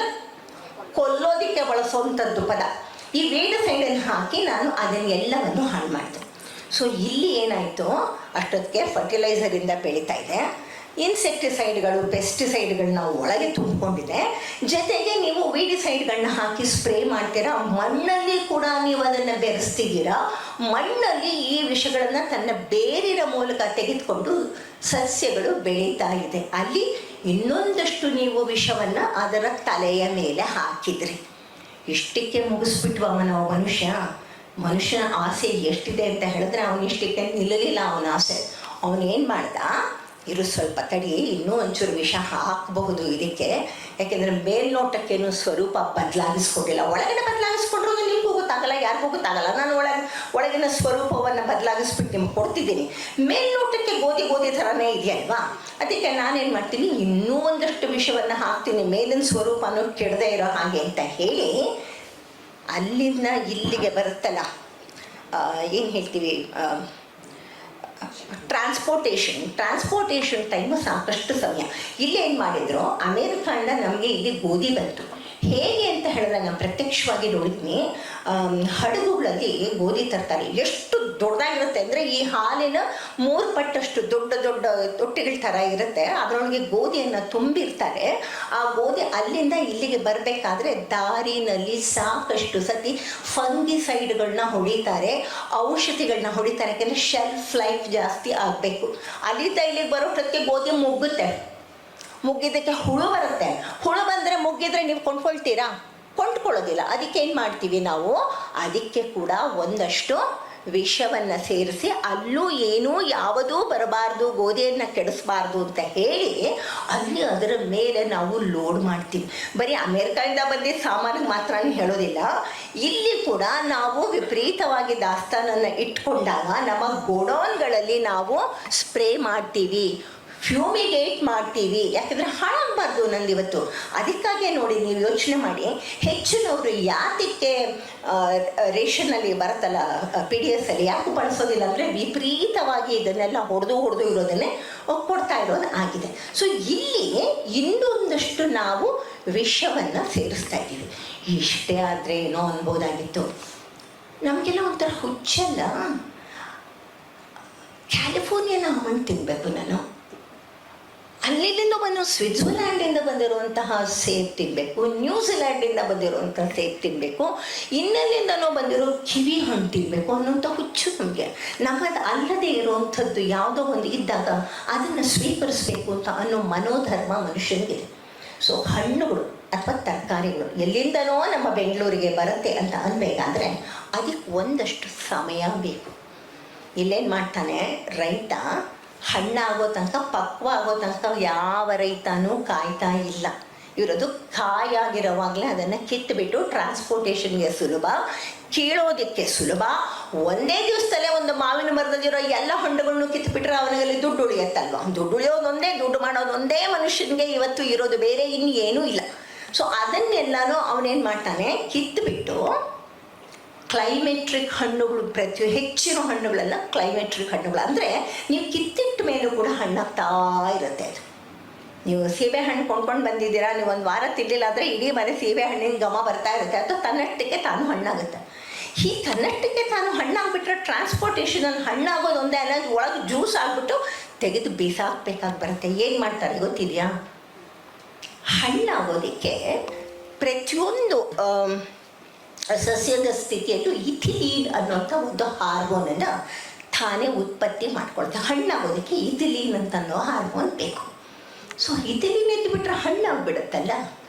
[SPEAKER 2] ಕೊಲ್ಲೋದಿಕ್ಕೆ ಬಳಸುವಂಥದ್ದು ಪದ. ಈ ವೀಡಿಸೈಡನ್ನು ಹಾಕಿ ನಾನು ಅದನ್ನೆಲ್ಲವನ್ನು ಹಾಳು ಮಾಡಿದೆ. ಸೊ ಇಲ್ಲಿ ಏನಾಯಿತು, ಅಷ್ಟೊತ್ತಿಗೆ ಫರ್ಟಿಲೈಸರಿಂದ ಬೆಳೀತಾ ಇದೆ, ಇನ್ಸೆಕ್ಟಿಸೈಡ್ಗಳು, ಪೆಸ್ಟಿಸೈಡ್ಗಳನ್ನ ಒಳಗೆ ತುಂಬಿಕೊಂಡಿದೆ. ಜೊತೆಗೆ ನೀವು ವೀಡಿಸೈಡ್ಗಳನ್ನ ಹಾಕಿ ಸ್ಪ್ರೇ ಮಾಡ್ತೀರಾ, ಮಣ್ಣಲ್ಲಿ ಕೂಡ ನೀವು ಅದನ್ನು ಬೆರೆಸ್ತಿದ್ದೀರಾ. ಮಣ್ಣಲ್ಲಿ ಈ ವಿಷಗಳನ್ನು ತನ್ನ ಬೇರಿನ ಮೂಲಕ ತೆಗೆದುಕೊಂಡು ಸಸ್ಯಗಳು ಬೆಳೀತಾ ಇದೆ. ಅಲ್ಲಿ ಇನ್ನೊಂದಷ್ಟು ನೀವು ವಿಷವನ್ನು ಅದರ ತಲೆಯ ಮೇಲೆ ಹಾಕಿದ್ರಿ. ಇಷ್ಟಕ್ಕೆ ಮುಗಿಸ್ಬಿಟ್ವವ ನಾವು ಮನುಷ್ಯನ ಆಸೆ ಎಷ್ಟಿದೆ ಅಂತ ಹೇಳಿದ್ರೆ ಅವನಿಷ್ಟಕ್ಕೆ ನಿಲ್ಲಲಿಲ್ಲ ಅವನ ಆಸೆ. ಅವನೇನು ಮಾಡ್ದ, ಇರು ಸ್ವಲ್ಪ ತಡಿ, ಇನ್ನೂ ಒಂಚೂರು ವಿಷ ಹಾಕಬಹುದು ಇದಕ್ಕೆ, ಯಾಕೆಂದರೆ ಮೇಲ್ನೋಟಕ್ಕೇನು ಸ್ವರೂಪ ಬದಲಾಗಿಸ್ಕೊಟ್ಟಿಲ್ಲ. ಒಳಗಡೆ ಬದಲಾಗಿಸ್ಕೊಂಡ್ರು ನಿಮ್ಗೆ ಗೊತ್ತಾಗಲ್ಲ, ಯಾರಿಗೂ ಗೊತ್ತಾಗಲ್ಲ. ನಾನು ಒಳಗಿನ ಸ್ವರೂಪವನ್ನು ಬದಲಾಗಿಸ್ಬಿಟ್ಟು ನಿಮ್ಗೆ ಕೊಡ್ತಿದ್ದೀನಿ. ಮೇಲ್ನೋಟಕ್ಕೆ ಗೋಧಿ ಥರನೇ ಇದೆಯಲ್ವಾ, ಅದಕ್ಕೆ ನಾನೇನು ಮಾಡ್ತೀನಿ, ಇನ್ನೂ ಒಂದಷ್ಟು ವಿಷವನ್ನು ಹಾಕ್ತೀನಿ, ಮೇಲಿನ ಸ್ವರೂಪನೂ ಕೆಡದೇ ಇರೋ ಹಾಗೆ ಅಂತ ಹೇಳಿ ಅಲ್ಲಿಂದ ಇಲ್ಲಿಗೆ ಬರುತ್ತಲ್ಲ, ಏನು ಹೇಳ್ತೀವಿ, ಟ್ರಾನ್ಸ್ಪೋರ್ಟೇಷನ್ ಟೈಮು ಸಾಕಷ್ಟು ಸಮಯ. ಇಲ್ಲಿ ಏನು ಮಾಡಿದ್ರು, ಅಮೇರಿಕಾಂಡ ನಮಗೆ ಇಲ್ಲಿ ಗೋಧಿ ಬಂತು. ಹೇಗೆ ಅಂತ ಹೇಳಿದ್ರೆ ನಾನು ಪ್ರತ್ಯಕ್ಷವಾಗಿ ನೋಡಿದ್ನಿ, ಹಡಗುಗಳಲ್ಲಿ ಗೋಧಿ ತರ್ತಾರೆ. ಎಷ್ಟು ದೊಡ್ಡದಾಗಿರುತ್ತೆ ಅಂದರೆ ಈ ಹಾಲಿನ 3 ಪಟ್ಟಷ್ಟು ದೊಡ್ಡ ತೊಟ್ಟಿಗಳ ಥರ ಇರುತ್ತೆ. ಅದರೊಳಗೆ ಗೋಧಿಯನ್ನು ತುಂಬಿರ್ತಾರೆ. ಆ ಗೋಧಿ ಅಲ್ಲಿಂದ ಇಲ್ಲಿಗೆ ಬರಬೇಕಾದ್ರೆ ದಾರಿನಲ್ಲಿ ಸಾಕಷ್ಟು ಸತಿ ಫಂಗಿಸೈಡ್ಗಳನ್ನ ಹೊಡಿತಾರೆ, ಔಷಧಿಗಳನ್ನ ಹೊಡಿತಾರೆ. ಯಾಕೆಂದರೆ ಶೆಲ್ಫ್ ಲೈಫ್ ಜಾಸ್ತಿ ಆಗಬೇಕು. ಅಲ್ಲಿಂದ ಇಲ್ಲಿಗೆ ಬರೋಷ್ಟಕ್ಕೆ ಗೋಧಿ ಮುಗ್ಗಿದ್ದಕ್ಕೆ ಹುಳು ಬರುತ್ತೆ. ಹುಳು ಬಂದರೆ ಮುಗ್ಗಿದ್ರೆ ನೀವು ಕೊಂಡ್ಕೊಳ್ತೀರಾ? ಕೊಂಡ್ಕೊಳ್ಳೋದಿಲ್ಲ. ಅದಕ್ಕೆ ಏನು ಮಾಡ್ತೀವಿ ನಾವು, ಅದಕ್ಕೆ ಕೂಡ ಒಂದಷ್ಟು ವಿಷವನ್ನು ಸೇರಿಸಿ ಅಲ್ಲೂ ಏನೂ ಯಾವುದೂ ಬರಬಾರ್ದು, ಗೋಧಿಯನ್ನು ಕೆಡಿಸ್ಬಾರ್ದು ಅಂತ ಹೇಳಿ ಅಲ್ಲಿ ಅದರ ಮೇಲೆ ನಾವು ಲೋಡ್ ಮಾಡ್ತೀವಿ. ಬರೀ ಅಮೇರಿಕಾದಿಂದ ಬಂದಿದ್ದ ಸಾಮಾನಿಗೆ ಮಾತ್ರ ಹೇಳೋದಿಲ್ಲ, ಇಲ್ಲಿ ಕೂಡ ನಾವು ವಿಪರೀತವಾಗಿ ದಾಸ್ತಾನನ್ನು ಇಟ್ಕೊಂಡಾಗ ನಮ್ಮ ಗೋಡೌನ್ಗಳಲ್ಲಿ ನಾವು ಸ್ಪ್ರೇ ಮಾಡ್ತೀವಿ, ಫ್ಯೂಮಿಗೇಟ್ ಮಾಡ್ತೀವಿ. ಯಾಕೆಂದರೆ ಹಾಳಾಗಬಾರ್ದು ನಂದಿವತ್ತು. ಅದಕ್ಕಾಗೆ ನೋಡಿ, ನೀವು ಯೋಚನೆ ಮಾಡಿ, ಹೆಚ್ಚಿನವರು ಯಾತಕ್ಕೆ ರೇಷನ್ನಲ್ಲಿ ಬರುತ್ತಲ್ಲ PDS ಅಲ್ಲಿ ಯಾಕೆ ಬಳಸೋದಿಲ್ಲ ಅಂದರೆ ವಿಪರೀತವಾಗಿ ಇದನ್ನೆಲ್ಲ ಹೊಡೆದು ಇರೋದನ್ನೇ ಕೊಡ್ತಾ ಇರೋದು ಆಗಿದೆ. ಸೊ ಇಲ್ಲಿ ಇನ್ನೊಂದಷ್ಟು ನಾವು ವಿಷವನ್ನು ಸೇರಿಸ್ತಾ ಇದ್ದೀವಿ. ಇಷ್ಟೇ ಆದರೆ ಏನೋ ಅನ್ಬೋದಾಗಿತ್ತು. ನಮಗೆಲ್ಲ ಒಂಥರ ಹುಚ್ಚಲ್ಲ, ಕ್ಯಾಲಿಫೋರ್ನಿಯಾನ ಹಣ್ಣು ತಿನ್ನಬೇಕು ನಾನು, ಅಲ್ಲಿಂದ ಎಲ್ಲವನ್ನು ಸ್ವಿಟ್ಜರ್ಲ್ಯಾಂಡಿಂದ ಬಂದಿರುವಂತಹ ಸೇಬ್ ತಿನ್ನಬೇಕು, ನ್ಯೂಜಿಲ್ಯಾಂಡಿಂದ ಬಂದಿರುವಂತಹ ಸೇಬ್ ತಿನ್ನಬೇಕು, ಇನ್ನೆಲ್ಲಿಂದನೋ ಬಂದಿರೋ ಕಿವಿ ಹಣ್ಣು ತಿನ್ನಬೇಕು ಅನ್ನೋಂಥ ಹುಚ್ಚು ನಮಗೆ. ನಮ್ಮದು ಅಲ್ಲದೆ ಇರುವಂಥದ್ದು ಯಾವುದೋ ಒಂದು ಇದ್ದಾಗ ಅದನ್ನು ಸ್ವೀಕರಿಸಬೇಕು ಅಂತ ಅನ್ನೋ ಮನೋಧರ್ಮ ಮನುಷ್ಯನಿಗಿದೆ. ಸೊ ಹಣ್ಣುಗಳು ಅಥವಾ ತರಕಾರಿಗಳು ಎಲ್ಲಿಂದನೋ ನಮ್ಮ ಬೆಂಗಳೂರಿಗೆ ಬರುತ್ತೆ ಅಂತ ಅನ್ಬೇಕಾದ್ರೆ ಅದಕ್ಕೆ ಒಂದಷ್ಟು ಸಮಯ ಬೇಕು. ಇಲ್ಲೇನು ಮಾಡ್ತಾನೆ ರೈತ, ಹಣ್ಣಾಗೋ ತನಕ, ಪಕ್ವ ಆಗೋ ತನಕ ಯಾವ ರೈತನೂ ಕಾಯ್ತಾ ಇಲ್ಲ. ಇವರದು ಕಾಯಾಗಿರೋವಾಗಲೇ ಅದನ್ನು ಕಿತ್ತುಬಿಟ್ಟು ಟ್ರಾನ್ಸ್ಪೋರ್ಟೇಷನ್ಗೆ ಸುಲಭ, ಕೀಳೋದಕ್ಕೆ ಸುಲಭ. ಒಂದೇ ದಿವಸದಲ್ಲೇ ಒಂದು ಮಾವಿನ ಮರದಲ್ಲಿರೋ ಎಲ್ಲ ಹಣ್ಣುಗಳನ್ನು ಕಿತ್ತುಬಿಟ್ರೆ ಅವನಿಗಲ್ಲಿ ದುಡ್ಡು ಉಳಿಯತ್ತಲ್ವ. ದುಡ್ಡು ಉಳಿಯೋದೊಂದೇ, ದುಡ್ಡು ಮಾಡೋದೊಂದೇ ಮನುಷ್ಯನಿಗೆ ಇವತ್ತು ಇರೋದು, ಬೇರೆ ಇನ್ನೇನೂ ಇಲ್ಲ. ಸೊ ಅದನ್ನೆಲ್ಲನೂ ಅವನೇನು ಮಾಡ್ತಾನೆ, ಕಿತ್ತುಬಿಟ್ಟು ಕ್ಲೈಮೆಟ್ರಿಕ್ ಹಣ್ಣುಗಳು, ಹೆಚ್ಚಿನ ಹಣ್ಣುಗಳೆಲ್ಲ ಕ್ಲೈಮೆಟ್ರಿಕ್ ಹಣ್ಣುಗಳು. ಅಂದರೆ ನೀವು ಕಿತ್ತಿಟ್ಟ ಮೇಲೂ ಕೂಡ ಹಣ್ಣಾಗ್ತಾ ಇರುತ್ತೆ ಅದು. ನೀವು ಸೀಬೆ ಹಣ್ಣು ಕೊಂಡ್ಕೊಂಡು ಬಂದಿದ್ದೀರಾ, ನೀವು ಒಂದು ವಾರ ತಿನ್ನಲಿಲ್ಲ ಅಂದರೆ ಇಡೀ ಮನೆ ಸೀಬೆ ಹಣ್ಣಿನ ಘಮ ಬರ್ತಾ ಇರುತ್ತೆ. ಅದು ತನ್ನಷ್ಟಕ್ಕೆ ತಾನು ಹಣ್ಣಾಗುತ್ತೆ. ಈ ತನ್ನಷ್ಟಕ್ಕೆ ತಾನು ಹಣ್ಣಾಗ್ಬಿಟ್ರೆ ಟ್ರಾನ್ಸ್ಪೋರ್ಟೇಷನಲ್ಲಿ ಹಣ್ಣಾಗೋದು ಒಂದೇ ಅಲ್ಲ, ಒಳಗೆ ಜ್ಯೂಸ್ ಆಗಿಬಿಟ್ಟು ತೆಗೆದು ಬೀಸಾಕ್ಬೇಕಾಗಿ ಬರುತ್ತೆ. ಏನು ಮಾಡ್ತಾರೆ ಗೊತ್ತಿದೆಯಾ? ಹಣ್ಣಾಗೋದಕ್ಕೆ ಪ್ರತಿಯೊಂದು ಸಸ್ಯದ ಸ್ಥಿತಿಯಲ್ಲೂ ಇಥಿಲೀನ್ ಅನ್ನೋಂಥ ಒಂದು ಹಾರ್ಮೋನನ್ನು ತಾನೇ ಉತ್ಪತ್ತಿ ಮಾಡ್ಕೊಳ್ತಾರೆ. ಹಣ್ಣಾಗೋದಕ್ಕೆ ಇಥಿಲೀನ್ ಅಂತ ಅನ್ನೋ ಹಾರ್ಮೋನ್ ಬೇಕು. ಸೊ ಇಥಿಲೀನ್ ಎದ್ದುಬಿಟ್ರೆ ಹಣ್ಣಾಗ್ಬಿಡುತ್ತಲ್ಲ,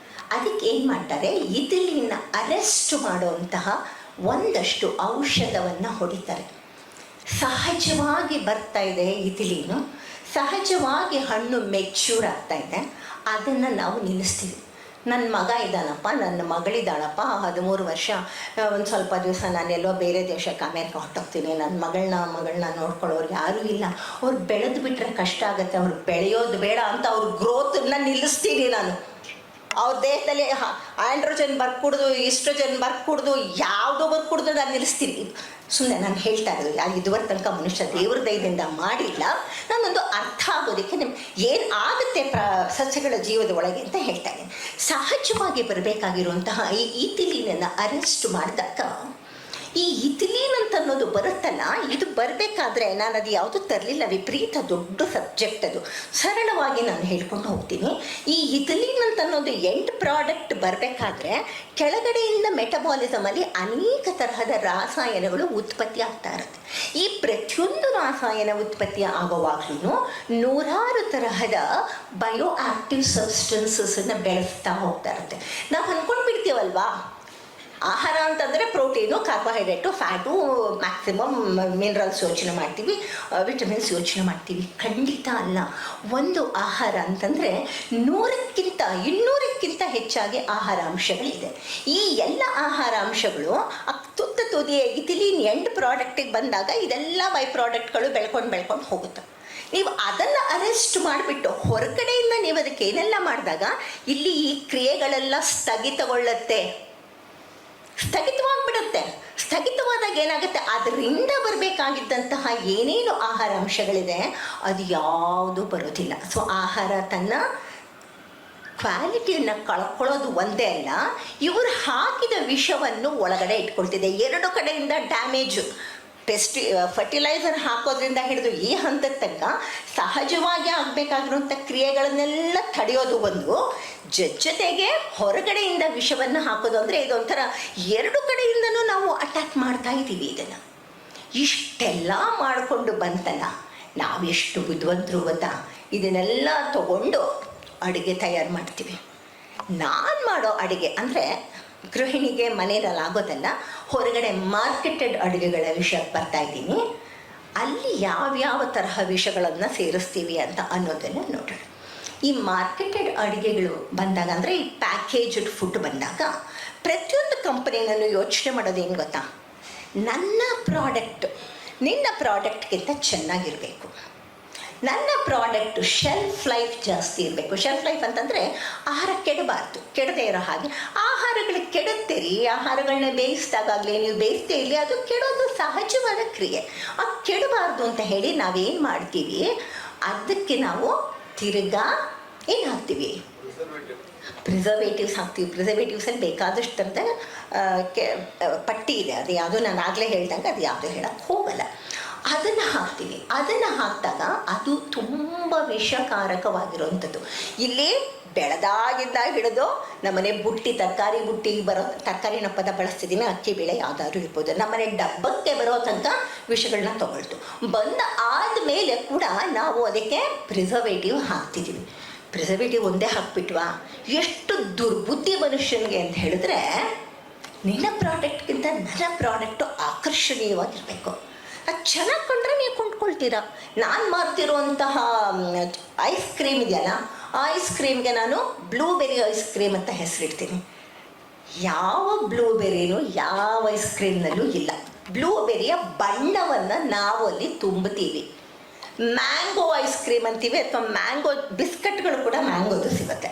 [SPEAKER 2] ಅದಕ್ಕೆ ಏನು ಮಾಡ್ತಾರೆ, ಇಥಿಲೀನ್ನ ಅರೆಸ್ಟ್ ಮಾಡುವಂತಹ ಒಂದಷ್ಟು ಔಷಧವನ್ನು ಹೊಡಿತಾರೆ. ಸಹಜವಾಗಿ ಬರ್ತಾ ಇದೆ ಇಥಿಲೀನು, ಸಹಜವಾಗಿ ಹಣ್ಣು ಮೆಚ್ಯೂರ್ ಆಗ್ತಾ ಇದೆ, ಅದನ್ನು ನಾವು ನಿಲ್ಲಿಸ್ತೀವಿ. ನನ್ನ ಮಗ ಇದ್ದಾನಪ್ಪ, ನನ್ನ ಮಗಳಿದ್ದಾಳಪ್ಪ, 13 ವರ್ಷ, ಒಂದು ಸ್ವಲ್ಪ ದಿವಸ ನಾನೆಲ್ಲೋ ಬೇರೆ ದೇಶಕ್ಕೆ ಅಮೇರಿಕ ಹೊಟ್ಟೋಗ್ತೀನಿ, ನನ್ನ ಮಗಳನ್ನ ನೋಡ್ಕೊಳ್ಳೋರು ಯಾರೂ ಇಲ್ಲ, ಅವ್ರು ಬೆಳೆದು ಬಿಟ್ಟರೆ ಕಷ್ಟ ಆಗುತ್ತೆ, ಅವ್ರು ಬೆಳೆಯೋದು ಬೇಡ ಅಂತ ಅವ್ರ ಗ್ರೋತನ್ನ ನಿಲ್ಲಿಸ್ತೀನಿ ನಾನು. ಅವ್ರ ದೇಹದಲ್ಲಿ ಆಂಡ್ರೋಜನ್ ಬರ್ಕೂಡ್ದು, ಈಸ್ಟ್ರೋಜನ್ ಬರ್ಕೂಡ್ದು, ಯಾವುದೋ ಬರ್ಕೂಡ್ದು ನಾನು ನಿಲ್ಲಿಸ್ತೀನಿ. ಸುಮ್ಮನೆ ನಾನು ಹೇಳ್ತಾ ಇರೋದು, ಯಾರು ಇದುವರೆ ತನಕ ಮನುಷ್ಯ ದೇವ್ರ ದಯದಿಂದ ಮಾಡಿಲ್ಲ. ನಾನೊಂದು ಅರ್ಥ ಆಗೋದಕ್ಕೆ ಏನು ಆಗುತ್ತೆ ಸಸ್ಯಗಳ ಜೀವದ ಒಳಗೆ ಅಂತ ಹೇಳ್ತಾ ಇದ್ದೀನಿ. ಸಹಜವಾಗಿ ಬರಬೇಕಾಗಿರುವಂತಹ ಈ ಇಥಿಲೀನನ್ನು ಅರೆಸ್ಟ್ ಮಾಡಿದಾಗ, ಈ ಇಥಿಲೀನ್ ಅಂತ ಅನ್ನೋದು ಬರುತ್ತಲ್ಲ, ಇದು ಬರಬೇಕಾದ್ರೆ ನಾನು ಅದು ಯಾವುದೂ ತರಲಿಲ್ಲ, ವಿಪರೀತ ದೊಡ್ಡ ಸಬ್ಜೆಕ್ಟ್ ಅದು. ಸರಳವಾಗಿ ನಾನು ಹೇಳ್ಕೊಂಡು ಹೋಗ್ತೀನಿ. ಈ ಇಥಿಲೀನ್ ಅಂತ ಅನ್ನೋದು ಎಂಡ್ ಪ್ರಾಡಕ್ಟ್ ಬರಬೇಕಾದ್ರೆ ಕೆಳಗಡೆಯಿಂದ ಮೆಟಬಾಲಿಸಮಲ್ಲಿ ಅನೇಕ ತರಹದ ರಾಸಾಯನಗಳು ಉತ್ಪತ್ತಿ ಆಗ್ತಾ ಇರುತ್ತೆ. ಈ ಪ್ರತಿಯೊಂದು ರಾಸಾಯನ ಉತ್ಪತ್ತಿ ಆಗುವಾಗಲೂ ನೂರಾರು ತರಹದ ಬಯೋ ಆಕ್ಟಿವ್ ಸಬ್ಸ್ಟೆನ್ಸಸ್ಸನ್ನು ಬೆಳೆಸ್ತಾ ಹೋಗ್ತಾ ಇರುತ್ತೆ. ನಾವು ಅಂದ್ಕೊಂಡ್ಬಿಡ್ತೀವಲ್ವಾ, ಆಹಾರ ಅಂತಂದರೆ protein, carbohydrate, fat, maximum minerals ಯೋಚನೆ ಮಾಡ್ತೀವಿ, ವಿಟಮಿನ್ಸ್ ಯೋಚನೆ ಮಾಡ್ತೀವಿ. ಖಂಡಿತ ಅಲ್ಲ. ಒಂದು ಆಹಾರ ಅಂತಂದರೆ 100ಕ್ಕಿಂತ 200ಕ್ಕಿಂತ ಹೆಚ್ಚಾಗಿ ಆಹಾರಾಂಶಗಳಿದೆ. ಈ ಎಲ್ಲ ಆಹಾರಾಂಶಗಳು ತುದಿಯ ಇಥಿಲೀನ್ ಎಂಡ್ ಪ್ರಾಡಕ್ಟಿಗೆ ಬಂದಾಗ ಇದೆಲ್ಲ ಬೈ ಪ್ರಾಡಕ್ಟ್ಗಳು ಬೆಳ್ಕೊಂಡು ಹೋಗುತ್ತೆ. ನೀವು ಅದನ್ನು ಅರೆಸ್ಟ್ ಮಾಡಿಬಿಟ್ಟು ಹೊರಗಡೆಯಿಂದ ನೀವು ಅದಕ್ಕೆ ಏನೆಲ್ಲ ಮಾಡಿದಾಗ ಇಲ್ಲಿ ಈ ಕ್ರಿಯೆಗಳೆಲ್ಲ ಸ್ಥಗಿತಗೊಳ್ಳುತ್ತೆ, ಸ್ಥಗಿತವಾಗಿಬಿಡುತ್ತೆ. ಸ್ಥಗಿತವಾದಾಗ ಏನಾಗುತ್ತೆ, ಅದರಿಂದ ಬರಬೇಕಾಗಿದ್ದಂತಹ ಏನೇನು ಆಹಾರಾಂಶಗಳಿದೆ ಅದು ಯಾವುದು ಬರೋದಿಲ್ಲ. ಸೊ ಆಹಾರ ತನ್ನ ಕ್ವಾಲಿಟಿಯನ್ನು ಕಳ್ಕೊಳ್ಳೋದು ಒಂದೇ ಅಲ್ಲ, ಇವರು ಹಾಕಿದ ವಿಷವನ್ನು ಒಳಗಡೆ ಇಟ್ಕೊಳ್ತಿದೆ. 2 ಕಡೆಯಿಂದ ಡ್ಯಾಮೇಜು. ಫರ್ಟಿಲೈಸರ್ ಹಾಕೋದ್ರಿಂದ ಹಿಡಿದು ಈ ಹಂತದ ತನಕ ಸಹಜವಾಗಿ ಆಗಬೇಕಾಗಿರುವಂಥ ಕ್ರಿಯೆಗಳನ್ನೆಲ್ಲ ತಡೆಯೋದು ಒಂದು, ಜೊತೆಗೆ ಹೊರಗಡೆಯಿಂದ ವಿಷವನ್ನು ಹಾಕೋದು. ಅಂದರೆ ಇದೊಂಥರ 2 ಕಡೆಯಿಂದನೂ ನಾವು ಅಟ್ಯಾಕ್ ಮಾಡ್ತಾ ಇದ್ದೀವಿ. ಇದನ್ನು ಇಷ್ಟೆಲ್ಲ ಮಾಡಿಕೊಂಡು ಬಂತಲ್ಲ, ನಾವೆಷ್ಟು ಬುದ್ಧಿವಂತರು ಗೊತ್ತಾ? ಇದನ್ನೆಲ್ಲ ತಗೊಂಡು ಅಡುಗೆ ತಯಾರು ಮಾಡ್ತೀವಿ. ನಾನು ಮಾಡೋ ಅಡುಗೆ ಅಂದರೆ ಗೃಹಿಣಿಗೆ ಮನೆಯಲ್ಲಿ ಆಗೋದಲ್ಲ, ಹೊರಗಡೆ ಮಾರ್ಕೆಟೆಡ್ ಅಡುಗೆಗಳ ವಿಷಯಕ್ಕೆ ಬರ್ತಾ ಇದ್ದೀನಿ. ಅಲ್ಲಿ ಯಾವ್ಯಾವ ತರಹ ವಿಷಗಳನ್ನು ಸೇರಿಸ್ತೀವಿ ಅಂತ ಅನ್ನೋದನ್ನು ನೋಡೋಣ. ಈ ಮಾರ್ಕೆಟೆಡ್ ಅಡುಗೆಗಳು ಬಂದಾಗ, ಅಂದರೆ ಈ ಪ್ಯಾಕೇಜ್ಡ್ ಫುಡ್ ಬಂದಾಗ, ಪ್ರತಿಯೊಂದು ಕಂಪನಿನಲ್ಲೂ ಯೋಚನೆ ಮಾಡೋದೇನು ಗೊತ್ತಾ, ನನ್ನ ಪ್ರಾಡಕ್ಟ್ ನಿನ್ನ ಪ್ರಾಡಕ್ಟ್ಗಿಂತ ಚೆನ್ನಾಗಿರಬೇಕು, ನನ್ನ ಪ್ರಾಡಕ್ಟು ಶೆಲ್ಫ್ ಲೈಫ್ ಜಾಸ್ತಿ ಇರಬೇಕು. ಶೆಲ್ಫ್ ಲೈಫ್ ಅಂತಂದರೆ ಆಹಾರ ಕೆಡಬಾರ್ದು, ಕೆಡದೇ ಇರೋ ಹಾಗೆ. ಆಹಾರಗಳು ಕೆಡುತ್ತೀರಿ, ಆಹಾರಗಳನ್ನ ಬೇಯಿಸಿದಾಗಲೇ ನೀವು ಬೇಯಿಸ್ತೇ ಇಲ್ಲಿ, ಅದು ಕೆಡೋದು ಸಹಜವಾದ ಕ್ರಿಯೆ. ಅದು ಕೆಡಬಾರ್ದು ಅಂತ ಹೇಳಿ ನಾವೇನು ಮಾಡ್ತೀವಿ, ಅದಕ್ಕೆ ನಾವು ತಿರ್ಗಾ ಏನು ಹಾಕ್ತೀವಿ, ಪ್ರಿಸರ್ವೇಟಿವ್ಸ್ ಹಾಕ್ತೀವಿ. ಪ್ರಿಸರ್ವೇಟಿವ್ಸಲ್ಲಿ ಬೇಕಾದಷ್ಟು ಥರದ ಪಟ್ಟಿ ಇದೆ. ಅದು ಯಾವುದೋ ನಾನು ಆಗಲೇ ಹೇಳ್ದಂಗೆ ಅದು ಯಾವುದೋ ಹೇಳೋಕ್ಕೆ ಹೋಗಲ್ಲ. ಅದನ್ನು ಹಾಕ್ತೀವಿ. ಅದನ್ನು ಹಾಕಿದಾಗ ಅದು ತುಂಬ ವಿಷಕಾರಕವಾಗಿರುವಂಥದ್ದು. ಇಲ್ಲಿ ಬೆಳೆದಾಗಿಂದ ಹಿಡಿದು ನಮ್ಮನೆ ಬುಟ್ಟಿ, ತರಕಾರಿ ಬುಟ್ಟಿಗೆ ಬರೋ ತರಕಾರಿನ ಪದ ಬಳಸ್ತಿದ್ದೀನಿ, ಅಕ್ಕಿ ಬೇಳೆ ಯಾವುದಾದ್ರೂ ಇರ್ಬೋದು, ನಮ್ಮನೆ ಡಬ್ಬಕ್ಕೆ ಬರೋ ತನಕ ವಿಷಗಳನ್ನ ತಗೊಳ್ತು. ಬಂದ ಆದಮೇಲೆ ಕೂಡ ನಾವು ಅದಕ್ಕೆ ಪ್ರಿಸರ್ವೇಟಿವ್ ಹಾಕ್ತಿದ್ದೀವಿ. ಪ್ರಿಸರ್ವೇಟಿವ್ ಒಂದೇ ಹಾಕ್ಬಿಟ್ವಾ? ಎಷ್ಟು ದುರ್ಬುದ್ಧಿ ಮನುಷ್ಯನಿಗೆ ಅಂತ ಹೇಳಿದ್ರೆ, ನಿನ್ನ ಪ್ರಾಡಕ್ಟ್ಗಿಂತ ನನ್ನ ಪ್ರಾಡಕ್ಟು ಆಕರ್ಷಣೀಯವಾಗಿರಬೇಕು. ಅದು ಚೆನ್ನಾಗಿ ಕೊಂಡ್ರೆ ನೀವು ಕೊಂಡ್ಕೊಳ್ತೀರಾ. ನಾನು ಮಾರ್ತಿರುವಂತಹ ಐಸ್ ಕ್ರೀಮ್ ಇದೆಯಲ್ಲ, ಆ ಐಸ್ ಕ್ರೀಮ್ಗೆ ನಾನು ಬ್ಲೂಬೆರಿ ಐಸ್ ಕ್ರೀಮ್ ಅಂತ ಹೆಸರಿಡ್ತೀನಿ. ಯಾವ ಬ್ಲೂಬೆರಿನೂ ಯಾವ ಐಸ್ ಕ್ರೀಮ್ನಲ್ಲೂ ಇಲ್ಲ. ಬ್ಲೂಬೆರಿಯ ಬಣ್ಣವನ್ನು ನಾವು ಅಲ್ಲಿ ತುಂಬುತ್ತೀವಿ. ಮ್ಯಾಂಗೋ ಐಸ್ ಕ್ರೀಮ್ ಅಂತೀವಿ, ಅಥವಾ ಮ್ಯಾಂಗೋ ಬಿಸ್ಕಟ್ಗಳು ಕೂಡ ಮ್ಯಾಂಗೋದು ಸಿಗುತ್ತೆ.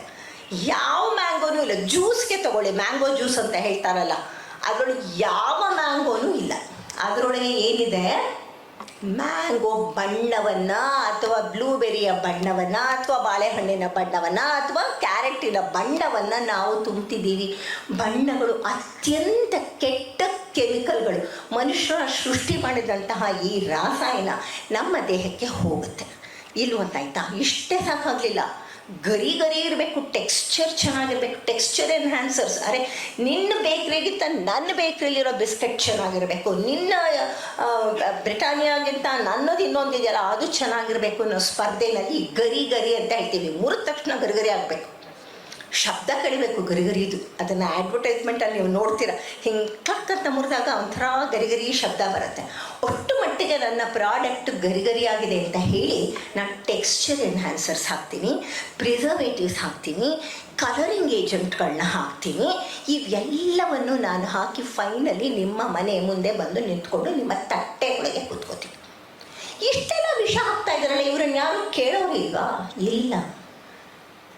[SPEAKER 2] ಯಾವ ಮ್ಯಾಂಗೋನೂ ಇಲ್ಲ. ಜ್ಯೂಸ್ಗೆ ತಗೊಳ್ಳಿ, ಮ್ಯಾಂಗೋ ಜ್ಯೂಸ್ ಅಂತ ಹೇಳ್ತಾರಲ್ಲ, ಅದರೊಳಗೆ ಯಾವ ಮ್ಯಾಂಗೋನೂ ಇಲ್ಲ. ಅದರೊಳಗೆ ಏನಿದೆ? ಮ್ಯಾಂಗೋ ಬಣ್ಣವನ್ನು, ಅಥವಾ ಬ್ಲೂಬೆರಿಯ ಬಣ್ಣವನ್ನು, ಅಥವಾ ಬಾಳೆಹಣ್ಣಿನ ಬಣ್ಣವನ್ನು, ಅಥವಾ ಕ್ಯಾರೆಟಿನ ಬಣ್ಣವನ್ನು ನಾವು ತುಂಬ್ತಿದ್ದೀವಿ. ಬಣ್ಣಗಳು ಅತ್ಯಂತ ಕೆಟ್ಟ ಕೆಮಿಕಲ್ಗಳು. ಮನುಷ್ಯನ ಸೃಷ್ಟಿ ಮಾಡಿದಂತಹ ಈ ರಾಸಾಯನ ನಮ್ಮ ದೇಹಕ್ಕೆ ಹೋಗುತ್ತೆ. ಇಲ್ವಂತಾಯ್ತಾ? ಇಷ್ಟೇ ಸಾಕಾಗಲಿಲ್ಲ, ಗರಿ ಗರಿ ಇರಬೇಕು, ಟೆಕ್ಸ್ಚರ್ ಚೆನ್ನಾಗಿರ್ಬೇಕು, ಟೆಕ್ಸ್ಚರ್ ಎನ್ಹ್ಯಾನ್ಸರ್ಸ್. ಅರೆ, ನಿನ್ನ ಬೇಕ್ರಿಗಿಂತ ನನ್ನ ಬೇಕ್ರಿಲಿರೋ ಬಿಸ್ಕೆಟ್ ಚೆನ್ನಾಗಿರಬೇಕು, ನಿನ್ನ ಬ್ರಿಟಾನಿಯಾಗಿಂತ ನನ್ನದು ಇನ್ನೊಂದಿದೆಯಲ್ಲ ಅದು ಚೆನ್ನಾಗಿರಬೇಕು ಅನ್ನೋ ಸ್ಪರ್ಧೆನಲ್ಲಿ ಗರಿ ಗರಿ ಅಂತ ಹೇಳ್ತೀವಿ. ಮುರಿದ ತಕ್ಷಣ ಗರಿಗರಿ ಆಗಬೇಕು, ಶಬ್ದ ಕಳಿಬೇಕು ಗರಿಗರಿದು. ಅದನ್ನು ಅಡ್ವರ್ಟೈಸ್ಮೆಂಟಲ್ಲಿ ನೀವು ನೋಡ್ತೀರ, ಹಿಂಗೆ ಕ್ಲಕ್ ಅಂತ ಮುರಿದಾಗ ಒಂಥರ ಗರಿಗರಿ ಶಬ್ದ ಬರುತ್ತೆ. ಒಟ್ಟು ಮಟ್ಟಿಗೆ ನನ್ನ ಪ್ರಾಡಕ್ಟ್ ಗರಿಗರಿಯಾಗಿದೆ ಅಂತ ಹೇಳಿ ನಾನು ಟೆಕ್ಸ್ಚರ್ ಎನ್ಹ್ಯಾನ್ಸರ್ಸ್ ಹಾಕ್ತೀನಿ, ಪ್ರಿಸರ್ವೇಟಿವ್ಸ್ ಹಾಕ್ತೀನಿ, ಕಲರಿಂಗ್ ಏಜೆಂಟ್ಗಳನ್ನ ಹಾಕ್ತೀನಿ. ಇವೆಲ್ಲವನ್ನು ನಾನು ಹಾಕಿ ಫೈನಲಿ ನಿಮ್ಮ ಮನೆ ಮುಂದೆ ಬಂದು ನಿಂತ್ಕೊಂಡು ನಿಮ್ಮ ತಟ್ಟೆಗಳಿಗೆ ಕೂತ್ಕೋತೀನಿ. ಇಷ್ಟೆಲ್ಲ ವಿಷ ಹಾಕ್ತಾ ಇದ್ದಾರಲ್ಲ, ಇವ್ರನ್ನ ಯಾರು ಕೇಳೋರು ಇಲ್ವಾ? ಇಲ್ಲ.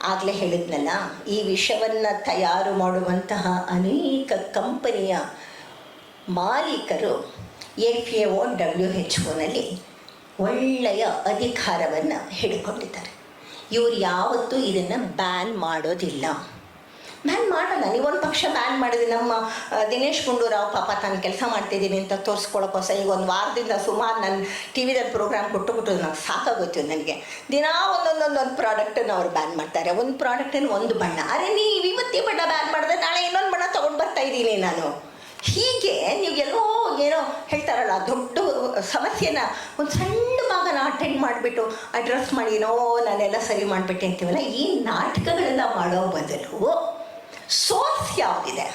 [SPEAKER 2] ಆಗಲೇ ಹೇಳಿದ್ನಲ್ಲ, ಈ ವಿಷವನ್ನು ತಯಾರು ಮಾಡುವಂತಹ ಅನೇಕ ಕಂಪನಿಯ ಮಾಲೀಕರು FAO WHO ಒಳ್ಳೆಯ ಅಧಿಕಾರವನ್ನು ಹಿಡ್ಕೊಂಡಿದ್ದಾರೆ. ಇವರು ಯಾವತ್ತೂ ಇದನ್ನು ಬ್ಯಾನ್ ಮಾಡೋದಿಲ್ಲ. ಬ್ಯಾನ್ ಮಾಡಲ್ಲ. ನೀವೊಂದು ಪಕ್ಷ ಬ್ಯಾನ್ ಮಾಡಿದ್ರಿ. ನಮ್ಮ ದಿನೇಶ್ ಗುಂಡೂರಾವ್ ಪಾಪ ತಾನು ಕೆಲಸ ಮಾಡ್ತಿದ್ದೀನಿ ಅಂತ ತೋರಿಸ್ಕೊಳ್ಳೋಕ್ಕೋಸ್ಕರ ಈಗ ಒಂದು ವಾರದಿಂದ ಸುಮಾರು ನಾನು TV ದಲ್ಲಿ ಪ್ರೋಗ್ರಾಮ್ ಕೊಟ್ಟು ನನಗೆ ಸಾಕಾಗೋಯ್ತು. ನನಗೆ ದಿನಾ ಒಂದೊಂದು ಪ್ರಾಡಕ್ಟನ್ನು ಅವ್ರು ಬ್ಯಾನ್ ಮಾಡ್ತಾರೆ. ಒಂದು ಪ್ರಾಡಕ್ಟನ್ನು ಒಂದು ಬಣ್ಣ. ಅರೆ, ನೀವು ಇವತ್ತೇ ಬಣ್ಣ ಬ್ಯಾನ್ ಮಾಡಿದ್ರೆ ನಾಳೆ ಇನ್ನೊಂದು ಬಣ್ಣ ತೊಗೊಂಡು ಬರ್ತಾ ಇದ್ದೀನಿ ನಾನು. ಹೀಗೆ ನೀವು ಎಲ್ಲೋ ಏನೋ ಹೇಳ್ತಾರಲ್ಲ, ದೊಡ್ಡ ಸಮಸ್ಯೆನ ಒಂದು ಸಣ್ಣ ಭಾಗನ ಅಟೆಂಡ್ ಮಾಡಿಬಿಟ್ಟು ಅಡ್ರೆಸ್ ಮಾಡಿ ನಾನೆಲ್ಲ ಸರಿ ಮಾಡಿಬಿಟ್ಟೆ ಅಂತೀವಲ್ಲ, ಈ ನಾಟಕಗಳೆಲ್ಲ ಮಾಡೋ ಬದಲು ಸೋರ್ಸ್ ಯಾವುದಿದೆ,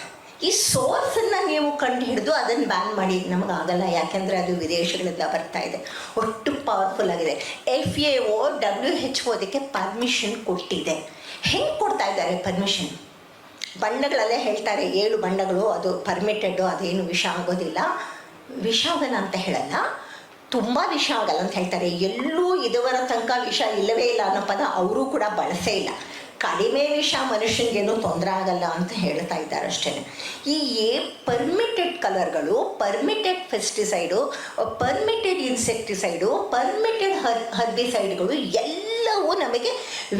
[SPEAKER 2] ಈ ಸೋರ್ಸನ್ನು ನೀವು ಕಂಡು ಹಿಡಿದು ಅದನ್ನು ಬ್ಯಾನ್ ಮಾಡಿ. ನಮಗಾಗಲ್ಲ, ಯಾಕೆಂದರೆ ಅದು ವಿದೇಶಗಳಿಂದ ಬರ್ತಾ ಇದೆ, ಒಟ್ಟು ಪವರ್ಫುಲ್ ಆಗಿದೆ. FAO WHO ಅದಕ್ಕೆ ಪರ್ಮಿಷನ್ ಕೊಟ್ಟಿದೆ. ಹೆಂಗೆ ಕೊಡ್ತಾ ಇದ್ದಾರೆ ಪರ್ಮಿಷನ್? ಬಣ್ಣಗಳಲ್ಲೇ ಹೇಳ್ತಾರೆ 7 ಬಣ್ಣಗಳು, ಅದು ಪರ್ಮಿಟೆಡ್ಡು, ಅದೇನು ವಿಷ ಆಗೋದಿಲ್ಲ. ವಿಷ ಆಗಲ್ಲ ಅಂತ ಹೇಳಲ್ಲ, ತುಂಬ ವಿಷ ಆಗಲ್ಲ ಅಂತ ಹೇಳ್ತಾರೆ. ಎಲ್ಲೂ ಇದುವರ ತನಕ ವಿಷ ಇಲ್ಲವೇ ಇಲ್ಲ ಅನ್ನೋ ಪದ ಅವರು ಕೂಡ ಬಳಸೇ ಇಲ್ಲ. ಕಡಿಮೆ ವಿಷ ಮನುಷ್ಯನಿಗೇನು ತೊಂದರೆ ಆಗಲ್ಲ ಅಂತ ಹೇಳ್ತಾ ಇದ್ದಾರೆ ಅಷ್ಟೇ. ಈ ಪರ್ಮಿಟೆಡ್ ಕಲರ್ಗಳು, permitted pesticide, permitted insecticide, permitted ಹರ್ಬಿಸೈಡ್ಗಳು ಎಲ್ಲವೂ ನಮಗೆ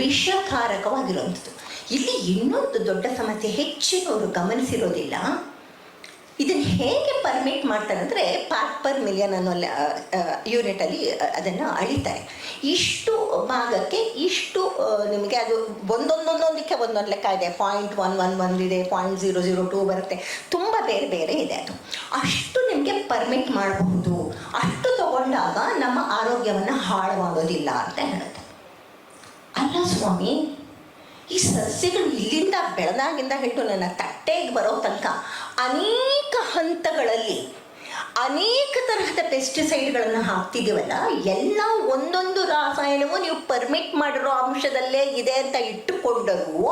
[SPEAKER 2] ವಿಷಕಾರಕವಾಗಿರುವಂಥದ್ದು. ಇಲ್ಲಿ ಇನ್ನೊಂದು ದೊಡ್ಡ ಸಮಸ್ಯೆ ಹೆಚ್ಚಿನವರು ಗಮನಿಸಿರೋದಿಲ್ಲ. ಇದನ್ನು ಹೇಗೆ ಪರ್ಮಿಟ್ ಮಾಡ್ತಾರೆ ಅಂದರೆ, ಪಾರ್ಟ್ ಪರ್ ಮಿಲಿಯನ್ ಅನ್ನೋ ಯೂನಿಟಲ್ಲಿ ಅದನ್ನು ಅಳಿತಾರೆ. ಇಷ್ಟು ಭಾಗಕ್ಕೆ ಇಷ್ಟು ನಿಮಗೆ ಅದು ಒಂದೊಂದೊಂದೊಂದಕ್ಕೆ ಒಂದೊಂದು ಲೆಕ್ಕ ಇದೆ. 0.111 ಇದೆ, 0.002 ಬರುತ್ತೆ, ತುಂಬ ಬೇರೆ ಬೇರೆ ಇದೆ. ಅದು ಅಷ್ಟು ನಿಮಗೆ ಪರ್ಮಿಟ್ ಮಾಡಬಹುದು. ಅಷ್ಟು ತಗೊಂಡಾಗ ನಮ್ಮ ಆರೋಗ್ಯವನ್ನು ಹಾಳು ಮಾಡೋದಿಲ್ಲ ಅಂತ ಹೇಳುತ್ತೆ. ಅಲ್ಲ ಸ್ವಾಮಿ, ಈ ಸಸ್ಯಗಳು ಇಲ್ಲಿಂದ ಬೆಳೆದಾಗಿಂದ ಹಿಡಿದು ನನ್ನ ತಟ್ಟೆಗೆ ಬರೋ ತನಕ ಅನೇಕ ಹಂತಗಳಲ್ಲಿ ಅನೇಕ ತರಹದ ಪೆಸ್ಟಿಸೈಡ್ಗಳನ್ನು ಹಾಕ್ತಿದ್ದೀವಲ್ಲ, ಎಲ್ಲ ಒಂದೊಂದು ರಾಸಾಯನವೂ ನೀವು ಪರ್ಮಿಟ್ ಮಾಡಿರೋ ಅಂಶದಲ್ಲೇ ಇದೆ ಅಂತ ಇಟ್ಟುಕೊಂಡರೂ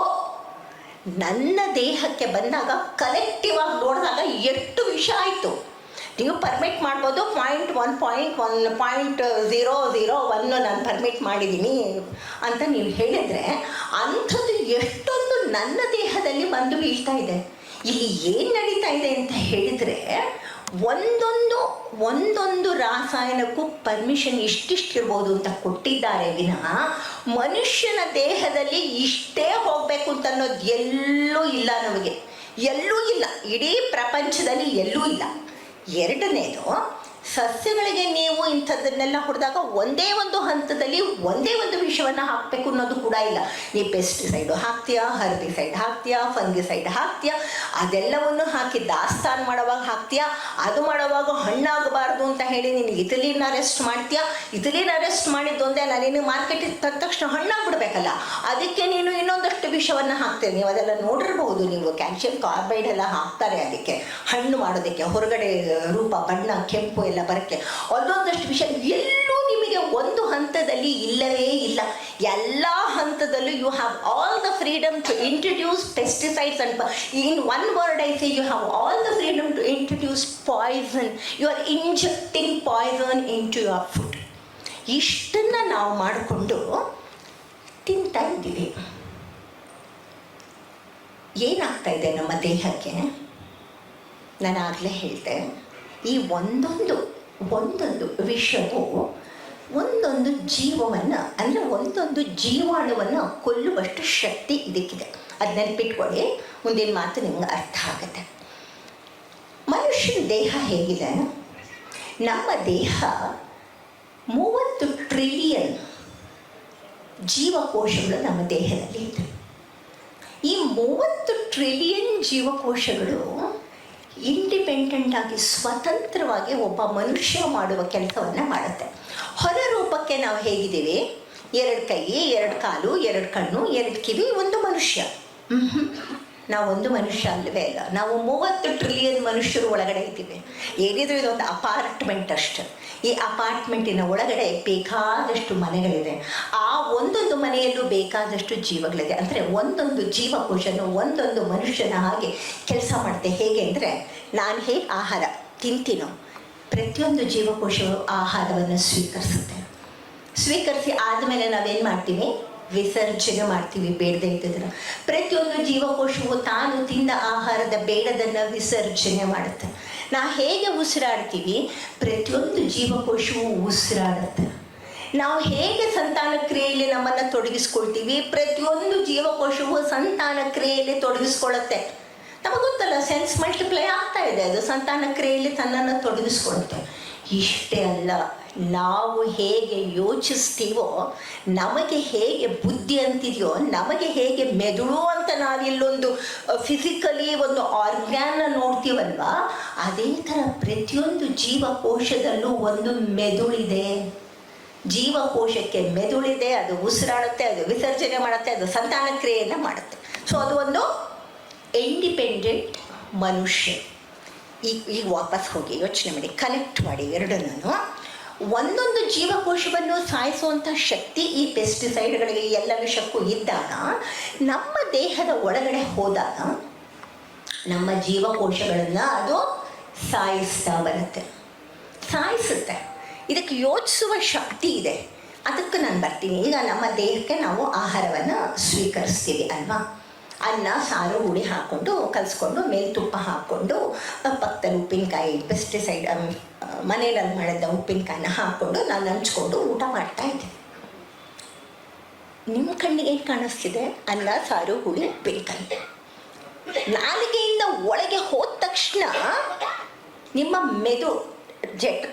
[SPEAKER 2] ನನ್ನ ದೇಹಕ್ಕೆ ಬಂದಾಗ ಕಲೆಕ್ಟಿವ್ ಆಗಿ ನೋಡಿದಾಗ ಎಷ್ಟು ವಿಷ ಆಯಿತು. ನೀವು ಪರ್ಮಿಟ್ ಮಾಡ್ಬೋದು 0.01 ನಾನು ಪರ್ಮಿಟ್ ಮಾಡಿದ್ದೀನಿ ಅಂತ ನೀವು ಹೇಳಿದರೆ, ಅಂಥದ್ದು ಎಷ್ಟೊಂದು ನನ್ನ ದೇಹದಲ್ಲಿ ಬಂದು ಬೀಳ್ತಾ ಇದೆ. ಇಲ್ಲಿ ಏನು ನಡೀತಾ ಇದೆ ಅಂತ ಹೇಳಿದರೆ, ಒಂದೊಂದು ರಾಸಾಯನಕ್ಕೂ ಪರ್ಮಿಷನ್ ಇಷ್ಟಿರ್ಬೋದು ಅಂತ ಕೊಟ್ಟಿದ್ದಾರೆ ವಿನಃ ಮನುಷ್ಯನ ದೇಹದಲ್ಲಿ ಇಷ್ಟೇ ಹೋಗಬೇಕು ಅಂತ ಅನ್ನೋದು ಎಲ್ಲೂ ಇಲ್ಲ. ನಮಗೆ ಎಲ್ಲೂ ಇಲ್ಲ, ಇಡೀ ಪ್ರಪಂಚದಲ್ಲಿ ಎಲ್ಲೂ ಇಲ್ಲ. ಎರಡನೇದು, ಸಸ್ಯಗಳಿಗೆ ನೀವು ಇಂಥದ್ದನ್ನೆಲ್ಲ ಹೊಡೆದಾಗ ಒಂದೇ ಒಂದು ಹಂತದಲ್ಲಿ ಒಂದೇ ಒಂದು ವಿಷವನ್ನು ಹಾಕಬೇಕು ಅನ್ನೋದು ಕೂಡ ಇಲ್ಲ. ನೀ ಪೆಸ್ಟಿಸೈಡು ಹಾಕ್ತೀಯಾ, ಹರ್ಬಿಸೈಡ್ ಹಾಕ್ತೀಯಾ, ಫಂಗಿಸೈಡ್ ಹಾಕ್ತೀಯಾ, ಅದೆಲ್ಲವನ್ನು ಹಾಕಿ ದಾಸ್ತಾನು ಮಾಡುವಾಗ ಹಾಕ್ತೀಯಾ, ಅದು ಮಾಡುವಾಗ ಹಣ್ಣಾಗಬಾರ್ದು ಅಂತ ಹೇಳಿ ನೀನು ಇಥಿಲೀನ್ ಅರೆಸ್ಟ್ ಮಾಡ್ತೀಯಾ, ಇಥಿಲೀನ್ ಅರೆಸ್ಟ್ ಮಾಡಿದ್ದು ಒಂದೇ ಅಲ್ಲ, ನೀನು ಮಾರ್ಕೆಟಿಗೆ ತಂದ ತಕ್ಷಣ ಹಣ್ಣಾಗ್ಬಿಡ್ಬೇಕಲ್ಲ, ಅದಕ್ಕೆ ನೀನು ಇನ್ನೊಂದಷ್ಟು ವಿಷವನ್ನು ಹಾಕ್ತೇವೆ. ನೀವು ಅದೆಲ್ಲ ನೋಡಿರ್ಬಹುದು, ನೀವು ಕ್ಯಾಲ್ಸಿಯಂ ಕಾರ್ಬೈಡ್ ಎಲ್ಲ ಹಾಕ್ತಾರೆ ಅದಕ್ಕೆ ಹಣ್ಣು ಮಾಡೋದಕ್ಕೆ, ಹೊರಗಡೆ ರೂಪ ಬಣ್ಣ ಕೆಂಪು ಎಲ್ಲ ಬರಕ್ಕೆ ಅದೊಂದಷ್ಟು ವಿಷಯ ಎಲ್ಲೂ ನಿಮಗೆ ಒಂದು ಹಂತದಲ್ಲಿ ಇಲ್ಲವೇ ಇಲ್ಲ. ಎಲ್ಲ ಹಂತದಲ್ಲೂ you have all the freedom to introduce pesticides and in one word I say you have all the freedom to introduce poison. You are injecting poison into your food. ಇಷ್ಟನ್ನು ನಾವು ಮಾಡಿಕೊಂಡು ತಿಂತಾ ಇದ್ದೀವಿ. ಏನಾಗ್ತಾ ಇದೆ ನಮ್ಮ ದೇಹಕ್ಕೆ? ನಾನು ಆಗಲೇ ಹೇಳಿದೆ, ಈ ಒಂದೊಂದು ವಿಷವು ಒಂದೊಂದು ಜೀವವನ್ನು ಅಂದರೆ ಒಂದೊಂದು ಜೀವಾಣುವನ್ನು ಕೊಲ್ಲುವಷ್ಟು ಶಕ್ತಿ ಇದಕ್ಕಿದೆ. ಅದು ನೆನಪಿಟ್ಕೊಳ್ಳಿ, ಮುಂದಿನ ಮಾತು ನಿಮ್ಗೆ ಅರ್ಥ ಆಗುತ್ತೆ. ಮನುಷ್ಯನ ದೇಹ ಹೇಗಿದೆ? ನಮ್ಮ ದೇಹ 30 ಟ್ರಿಲಿಯನ್ ಜೀವಕೋಶಗಳು ನಮ್ಮ ದೇಹದಲ್ಲಿ ಇದೆ. ಈ 30 ಟ್ರಿಲಿಯನ್ ಜೀವಕೋಶಗಳು ಇಂಡಿಪೆಂಡೆಂಟ್ ಆಗಿ ಸ್ವತಂತ್ರವಾಗಿ ಒಬ್ಬ ಮನುಷ್ಯ ಮಾಡುವ ಕೆಲಸವನ್ನು ಮಾಡುತ್ತೆ. ಹೊರ ರೂಪಕ್ಕೆ ನಾವು ಹೇಗಿದ್ದೀವಿ? 2 ಕೈ, 2 ಕಾಲು, 2 ಕಣ್ಣು, 2 ಕಿವಿ, ಒಂದು ಮನುಷ್ಯ. ನಾವು ಒಂದು ಮನುಷ್ಯ ಅಲ್ಲವೇ ಅಲ್ಲ, ನಾವು 30 ಟ್ರಿಲಿಯನ್ ಮನುಷ್ಯರು ಒಳಗಡೆ ಇದ್ದೀವಿ. ಏನಿದ್ರು ಇದೊಂದು ಅಪಾರ್ಟ್ಮೆಂಟ್ ಅಷ್ಟು. ಈ ಅಪಾರ್ಟ್ಮೆಂಟಿನ ಒಳಗಡೆ ಬೇಕಾದಷ್ಟು ಮನೆಗಳಿದೆ. ಆ ಒಂದೊಂದು ಮನೆಯಲ್ಲೂ ಬೇಕಾದಷ್ಟು ಜೀವಗಳಿದೆ. ಅಂದರೆ ಒಂದೊಂದು ಜೀವಕೋಶನು ಒಂದೊಂದು ಮನುಷ್ಯನ ಹಾಗೆ ಕೆಲಸ ಮಾಡುತ್ತೆ. ಹೇಗೆ ಅಂದರೆ, ನಾನು ಹೇಗೆ ಆಹಾರ ತಿಂತೀನೋ ಪ್ರತಿಯೊಂದು ಜೀವಕೋಶವು ಆಹಾರವನ್ನು ಸ್ವೀಕರಿಸಿ ಆದಮೇಲೆ ನಾವೇನು ಮಾಡ್ತೀವಿ? ವಿಸರ್ಜನೆ ಮಾಡ್ತೀವಿ, ಬೇಡದೇ ಇದ್ದದನ್ನು. ಪ್ರತಿಯೊಂದು ಜೀವಕೋಶವು ತಾನು ತಿಂದ ಆಹಾರದ ಬೇಡದನ್ನು ವಿಸರ್ಜನೆ ಮಾಡುತ್ತೆ. ನಾವು ಹೇಗೆ ಉಸಿರಾಡ್ತೀವಿ? ಪ್ರತಿಯೊಂದು ಜೀವಕೋಶವು ಉಸಿರಾಡುತ್ತೆ. ನಾವು ಹೇಗೆ ಸಂತಾನ ಕ್ರಿಯೆಯಲ್ಲಿ ನಮ್ಮನ್ನು ತೊಡಗಿಸ್ಕೊಳ್ತೀವಿ? ಪ್ರತಿಯೊಂದು ಜೀವಕೋಶವು ಸಂತಾನ ಕ್ರಿಯೆಯಲ್ಲಿ ತೊಡಗಿಸ್ಕೊಳ್ಳುತ್ತೆ. ನಮಗೆ ಗೊತ್ತಲ್ಲ, ಸೆನ್ಸ್ ಮಲ್ಟಿಪ್ಲೈ ಆಗ್ತಾ ಇದೆ, ಅದು ಸಂತಾನ ಕ್ರಿಯೆಯಲ್ಲಿ ತನ್ನನ್ನು ತೊಡಗಿಸ್ಕೊಳ್ಳುತ್ತೆ. ಇಷ್ಟೇ ಅಲ್ಲ, ನಾವು ಹೇಗೆ ಯೋಚಿಸ್ತೀವೋ, ನಮಗೆ ಹೇಗೆ ಬುದ್ಧಿ ಅಂತಿದೆಯೋ, ನಮಗೆ ಹೇಗೆ ಮೆದುಳು ಅಂತ ನಾವಿಲ್ಲೊಂದು ಫಿಸಿಕಲಿ ಒಂದು ಆರ್ಗ್ಯಾನ್ನ ನೋಡ್ತೀವಲ್ವ, ಅದೇ ಥರ ಪ್ರತಿಯೊಂದು ಜೀವಕೋಶದಲ್ಲೂ ಒಂದು ಮೆದುಳಿದೆ. ಜೀವಕೋಶಕ್ಕೆ ಮೆದುಳಿದೆ, ಅದು ಉಸಿರಾಡುತ್ತೆ, ಅದು ವಿಸರ್ಜನೆ ಮಾಡುತ್ತೆ, ಅದು ಸಂತಾನ ಕ್ರಿಯೆಯನ್ನು ಮಾಡುತ್ತೆ. ಸೊ ಅದು ಒಂದು ಇಂಡಿಪೆಂಡೆಂಟ್ ಮನುಷ್ಯ. ಈಗ ವಾಪಸ್ ಹೋಗಿ ಯೋಚನೆ ಮಾಡಿ, ಕನೆಕ್ಟ್ ಮಾಡಿ ಎರಡನ್ನೂ. ಒಂದೊಂದು ಜೀವಕೋಶವನ್ನು ಸಾಯಿಸುವಂಥ ಶಕ್ತಿ ಈ ಪೆಸ್ಟಿಸೈಡ್ಗಳಿಗೆ ಎಲ್ಲ ವಿಷಕ್ಕೂ ಇದ್ದಾಗ, ನಮ್ಮ ದೇಹದ ಒಳಗಡೆ ಹೋದಾಗ ನಮ್ಮ ಜೀವಕೋಶಗಳನ್ನು ಅದು ಸಾಯಿಸುತ್ತೆ. ಇದಕ್ಕೆ ಯೋಚಿಸುವ ಶಕ್ತಿ ಇದೆ. ಅದಕ್ಕೆ ನಾನು ಬರ್ತೀನಿ. ಈಗ ನಮ್ಮ ದೇಹಕ್ಕೆ ನಾವು ಆಹಾರವನ್ನು ಸ್ವೀಕರಿಸ್ತೀವಿ ಅಲ್ವಾ? ಅನ್ನ, ಸಾರು, ಹುಳಿ ಹಾಕ್ಕೊಂಡು ಕಲಿಸ್ಕೊಂಡು ಮೇಲೆ ತುಪ್ಪ ಹಾಕ್ಕೊಂಡು ಪಕ್ಕದಲ್ಲಿ ಉಪ್ಪಿನಕಾಯಿ, ಪೆಸ್ಟಿಸೈಡ್ ಮನೇಲಿ ಮಾಡಿದ ಉಪ್ಪಿನಕಾಯಿನ ಹಾಕ್ಕೊಂಡು ನಾನು ಹಂಚ್ಕೊಂಡು ಊಟ ಮಾಡ್ತಾ ಇದ್ದೆ. ನಿಮ್ಮ ಕಣ್ಣಿಗೆ ಏನು ಕಾಣಿಸ್ತಿದೆ? ಅನ್ನ, ಸಾರು, ಹುಳಿ, ಉಪ್ಪಿನಕಾಯಿ. ನಾಲಿಗೆಯಿಂದ ಒಳಗೆ ಹೋದ ತಕ್ಷಣ ನಿಮ್ಮ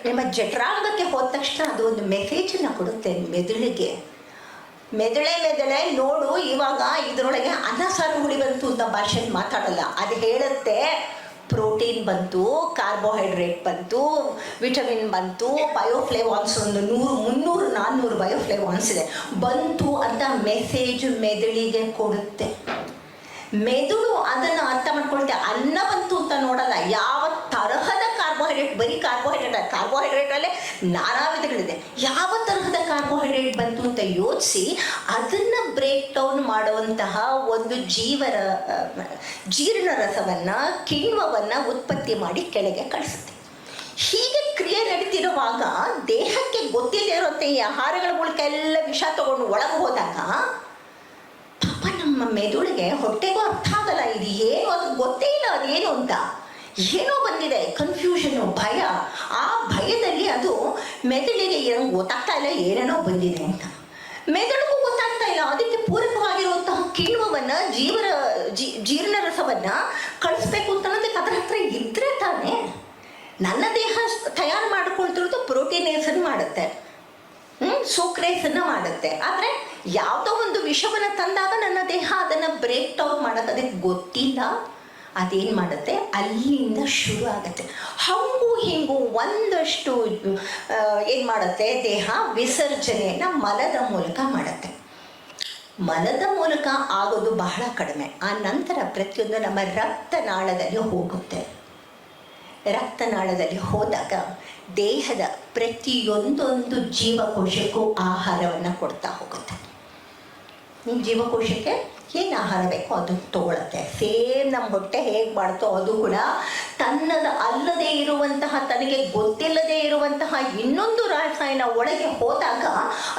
[SPEAKER 2] ನಿಮ್ಮ ಜಠರಾಂಗಕ್ಕೆ ಹೋದ ತಕ್ಷಣ ಅದು ಒಂದು ಮೆಸೇಜನ್ನು ಕೊಡುತ್ತೆ ಮೆದುಳಿಗೆ. ಮೆದುಳೆ ನೋಡು, ಇವಾಗ ಇದರೊಳಗೆ ಅನ್ನ, ಸಾರು, ಹುಳಿ ಬಂತು ಅಂತ ಭಾಷೆಯಲ್ಲಿ ಮಾತಾಡಲ್ಲ. ಅದು ಹೇಳುತ್ತೆ ಪ್ರೋಟೀನ್ ಬಂತು, ಕಾರ್ಬೋಹೈಡ್ರೇಟ್ ಬಂತು, ವಿಟಮಿನ್ ಬಂತು, ಬಯೋಫ್ಲೇವಾನ್ಸ್ ಒಂದು 100, 300, 400 ಬಯೋಫ್ಲೇವಾನ್ಸ್ ಇದೆ ಬಂತು ಅಂತ ಮೆಸೇಜ್ ಮೆದುಳಿಗೆ ಕೊಡುತ್ತೆ. ಮೆದುಳು ಅದನ್ನು ಅರ್ಥ ಮಾಡ್ಕೊಳುತ್ತೆ. ಅನ್ನ ಬಂತು ಅಂತ ನೋಡಲ್ಲ, ಯಾವ ತರಹದ ಕಾರ್ಬೋಹೈಡ್ರೇಟ್, ಬರೀ ಕಾರ್ಬೋಹೈಡ್ರೇಟಲ್ಲೇ ನಾನಾ ವಿಧಗಳಿದೆ, ಯಾವ ತರಹದ ಕಾರ್ಬೋಹೈಡ್ರೇಟ್ ಬಂತು ಅಂತ ಯೋಚಿಸಿ ಅದನ್ನು ಬ್ರೇಕ್ ಡೌನ್ ಮಾಡುವಂತಹ ಒಂದು ಜೀರ್ಣ ರಸವನ್ನು, ಕಿಣ್ವವನ್ನು ಉತ್ಪತ್ತಿ ಮಾಡಿ ಕೆಳಗೆ ಕಳಿಸುತ್ತೆ. ಹೀಗೆ ಕ್ರಿಯೆ ನಡೀತಿರುವಾಗ ದೇಹಕ್ಕೆ ಗೊತ್ತಿಲ್ಲದೆ ಇರುವಂಥ ಈ ಆಹಾರಗಳ ಮೂಲಕ ಎಲ್ಲ ವಿಷ ತಗೊಂಡು ಒಳಗೆ ಹೋದಾಗ ಪಾಪ ನಮ್ಮ ಮೆದುಳಿಗೆ ಹೊಟ್ಟೆಗೂ ಅರ್ಥ ಆಗಲ್ಲ, ಇದು ಏನು, ಅದು ಗೊತ್ತೇ ಇಲ್ಲ ಅದೇನು ಅಂತ. ಏನೋ ಬಂದಿದೆ, ಕನ್ಫ್ಯೂಷನು, ಭಯ. ಆ ಭಯದಲ್ಲಿ ಅದು ಮೆದುಳಿಗೆ ಏನೋ ಗೊತ್ತಾಗ್ತಾ ಇಲ್ಲ, ಏನೇನೋ ಬಂದಿದೆ ಅಂತ. ಮೆದುಳಿಗೂ ಗೊತ್ತಾಗ್ತಾ ಇಲ್ಲ. ಅದಕ್ಕೆ ಪೂರಕವಾಗಿರುವಂತಹ ಕಿಣ್ವವನ್ನು, ಜೀರ್ಣ ರಸವನ್ನು ಕಳಿಸ್ಬೇಕು ಅಂತ ಅನ್ನೋದಕ್ಕೆ ಅದರ ಹತ್ರ ಇದ್ರೆ ತಾನೇ. ನನ್ನ ದೇಹ ತಯಾರು ಮಾಡ್ಕೊಳ್ತಿರೋದು ಪ್ರೋಟೀನೇಸನ್ನು ಮಾಡುತ್ತೆ, ಸೂಕ್ರೇಸನ್ನು ಮಾಡುತ್ತೆ. ಆದರೆ ಯಾವುದೋ ಒಂದು ವಿಷವನ್ನು ತಂದಾಗ ನನ್ನ ದೇಹ ಅದನ್ನು ಬ್ರೇಕ್ ಡೌನ್ ಮಾಡೋದು ಅದಕ್ಕೆ ಗೊತ್ತಿಲ್ಲ. ಅದೇನು ಮಾಡುತ್ತೆ, ಅಲ್ಲಿಂದ ಶುರು ಆಗುತ್ತೆ. ಹಂಗೂ ಹಿಂಗೂ ಒಂದಷ್ಟು ಏನು ಮಾಡುತ್ತೆ, ದೇಹ ವಿಸರ್ಜನೆಯನ್ನು ಮಲದ ಮೂಲಕ ಮಾಡುತ್ತೆ. ಮಲದ ಮೂಲಕ ಆಗೋದು ಬಹಳ ಕಡಿಮೆ. ಆ ನಂತರ ಪ್ರತಿಯೊಂದು ನಮ್ಮ ರಕ್ತನಾಳದಲ್ಲಿ ಹೋಗುತ್ತೆ. ರಕ್ತನಾಳದಲ್ಲಿ ಹೋದಾಗ ದೇಹದ ಪ್ರತಿಯೊಂದೊಂದು ಜೀವಕೋಶಕ್ಕೂ ಆಹಾರವನ್ನು ಕೊಡ್ತಾ ಹೋಗುತ್ತೆ. ನಿಮ್ಮ ಜೀವಕೋಶಕ್ಕೆ ಏನು ಆಹಾರ ಬೇಕೋ ಅದು ತಗೊಳುತ್ತೆ. ಸೇಮ್ ನಮ್ಮ ಹೊಟ್ಟೆ ಹೇಗೆ ಮಾಡ್ತೋ ಅದು ಕೂಡ ತನ್ನದ ಅಲ್ಲದೆ ಇರುವಂತಹ, ತನಗೆ ಗೊತ್ತಿಲ್ಲದೆ ಇರುವಂತಹ ಇನ್ನೊಂದು ರಾಸಾಯನ ಒಳಗೆ ಹೋದಾಗ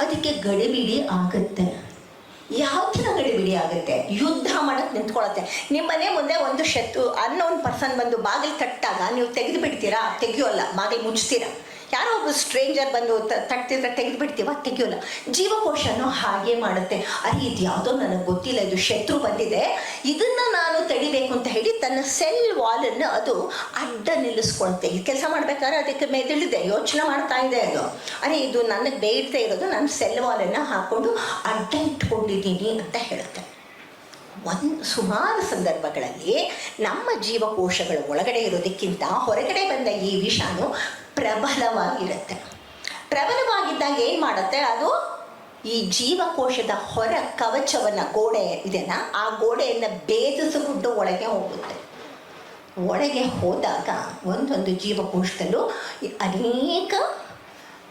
[SPEAKER 2] ಅದಕ್ಕೆ ಗಡಿಬಿಡಿ ಆಗುತ್ತೆ. ಯಾವ ಥರ ಗಡಿಬಿಡಿ ಆಗುತ್ತೆ, ಯುದ್ಧ ಮಾಡೋಕ್ಕೆ ನಿಂತ್ಕೊಳ್ಳುತ್ತೆ. ನಿಮ್ಮ ಮನೆ ಮುಂದೆ ಒಂದು ಅನ್ನೋನ್ ಪರ್ಸನ್ ಬಂದು ಬಾಗಿಲು ತಟ್ಟಾಗ ನೀವು ತೆಗೆದು ಬಿಡ್ತೀರಾ? ತೆಗಿಯೋಲ್ಲ. ಬಾಗಿಲು ಮುಚ್ತೀರಾ? ಯಾರೋ ಒಬ್ಬ ಸ್ಟ್ರೇಂಜರ್ ಬಂದು ತಟ್ತಿದ್ರೆ ತೆಗೆದು ಬಿಡ್ತೀವ? ತೆಗಿಯೋಲ್ಲ. ಜೀವಕೋಶನೂ ಹಾಗೆ ಮಾಡುತ್ತೆ. ಅರೆ ಇದು ಯಾವುದೋ ನನಗೆ ಗೊತ್ತಿಲ್ಲ, ಇದು ಶತ್ರು ಬಂದಿದೆ, ಇದನ್ನು ನಾನು ತಡಿಬೇಕು ಅಂತ ಹೇಳಿ ತನ್ನ ಸೆಲ್ ವಾಲನ್ನು ಅದು ಅಡ್ಡ ನಿಲ್ಲಿಸ್ಕೊಳುತ್ತೆ. ಈ ಕೆಲಸ ಮಾಡಬೇಕಾದ್ರೆ ಅದಕ್ಕೆ ಮೆದುಳಿದೆ, ಯೋಚನೆ ಮಾಡ್ತಾ ಇದೆ ಅದು. ಅರೆ ಇದು ನನಗೆ ಬೇಡದೇ ಇರೋದು, ನಾನು ಸೆಲ್ ವಾಲನ್ನು ಹಾಕ್ಕೊಂಡು ಅಡ್ಡ ಇಟ್ಕೊಂಡಿದ್ದೀನಿ ಅಂತ ಹೇಳುತ್ತೆ. ಸುಮಾರು ಸಂದರ್ಭಗಳಲ್ಲಿ ನಮ್ಮ ಜೀವಕೋಶಗಳ ಒಳಗಡೆ ಇರೋದಕ್ಕಿಂತ ಹೊರಗಡೆ ಬಂದ ಈ ವಿಷಾಣು ಪ್ರಬಲವಾಗಿರುತ್ತೆ. ಪ್ರಬಲವಾಗಿದ್ದಾಗ ಏನು ಮಾಡುತ್ತೆ, ಅದು ಈ ಜೀವಕೋಶದ ಹೊರ ಕವಚವನ್ನು, ಗೋಡೆ ಇದೆಯಲ್ಲ, ಆ ಗೋಡೆಯನ್ನು ಭೇದಿಸಿಕೊಂಡು ಒಳಗೆ ಹೋಗುತ್ತೆ. ಒಳಗೆ ಹೋದಾಗ ಒಂದೊಂದು ಜೀವಕೋಶದಲ್ಲೂ ಅನೇಕ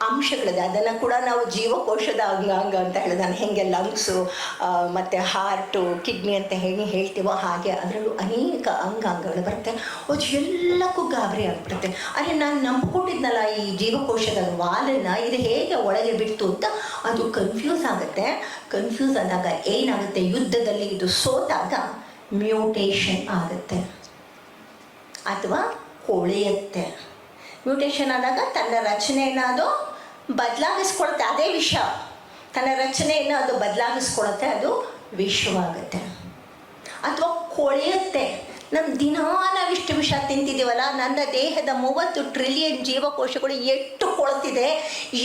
[SPEAKER 2] ಅಂಶಗಳಿದೆ. ಅದನ್ನು ಕೂಡ ನಾವು ಜೀವಕೋಶದ ಅಂಗಾಂಗ ಅಂತ ಹೇಳಿದ, ನಾನು ಹೆಂಗೆ ಲಂಗ್ಸು ಮತ್ತು ಹಾರ್ಟು, ಕಿಡ್ನಿ ಅಂತ ಹೇಳ್ತೀವೋ ಹಾಗೆ ಅದರಲ್ಲೂ ಅನೇಕ ಅಂಗಾಂಗಗಳು ಬರುತ್ತೆ. ಅದು ಎಲ್ಲಕ್ಕೂ ಗಾಬರಿ ಆಗಿಬಿಡುತ್ತೆ. ಅರೆ ನಾನು ನಂಬ್ಕೊಂಡಿದ್ನಲ್ಲ ಈ ಜೀವಕೋಶದ ವಾಲನ್ನು, ಇದು ಹೇಗೆ ಒಳಗೆ ಬಿಡ್ತು ಅಂತ ಅದು ಕನ್ಫ್ಯೂಸ್ ಆಗುತ್ತೆ. ಕನ್ಫ್ಯೂಸ್ ಆದಾಗ ಏನಾಗುತ್ತೆ, ಯುದ್ಧದಲ್ಲಿ ಇದು ಸೋತಾಗ ಮ್ಯೂಟೇಷನ್ ಆಗುತ್ತೆ ಅಥವಾ ಕೊಳೆಯುತ್ತೆ. ಮ್ಯೂಟೇಷನ್ ಆದಾಗ ತನ್ನ ರಚನೆಯನ್ನು ಅದು ಬದಲಾಗಿಸ್ಕೊಳುತ್ತೆ. ಅದೇ ವಿಷ ತನ್ನ ರಚನೆಯನ್ನು ಅದು ಬದಲಾಗಿಸ್ಕೊಳುತ್ತೆ, ಅದು ವಿಷವಾಗುತ್ತೆ ಅಥವಾ ಕೊಳೆಯುತ್ತೆ. ನಮ್ಮ ದಿನಾ ನಾವಿಷ್ಟು ವಿಷ ತಿಂತಿದ್ದೀವಲ್ಲ, ನನ್ನ ದೇಹದ 30 ಟ್ರಿಲಿಯನ್ ಜೀವಕೋಶಗಳು ಎಷ್ಟು ಕೊಳ್ತಿದೆ,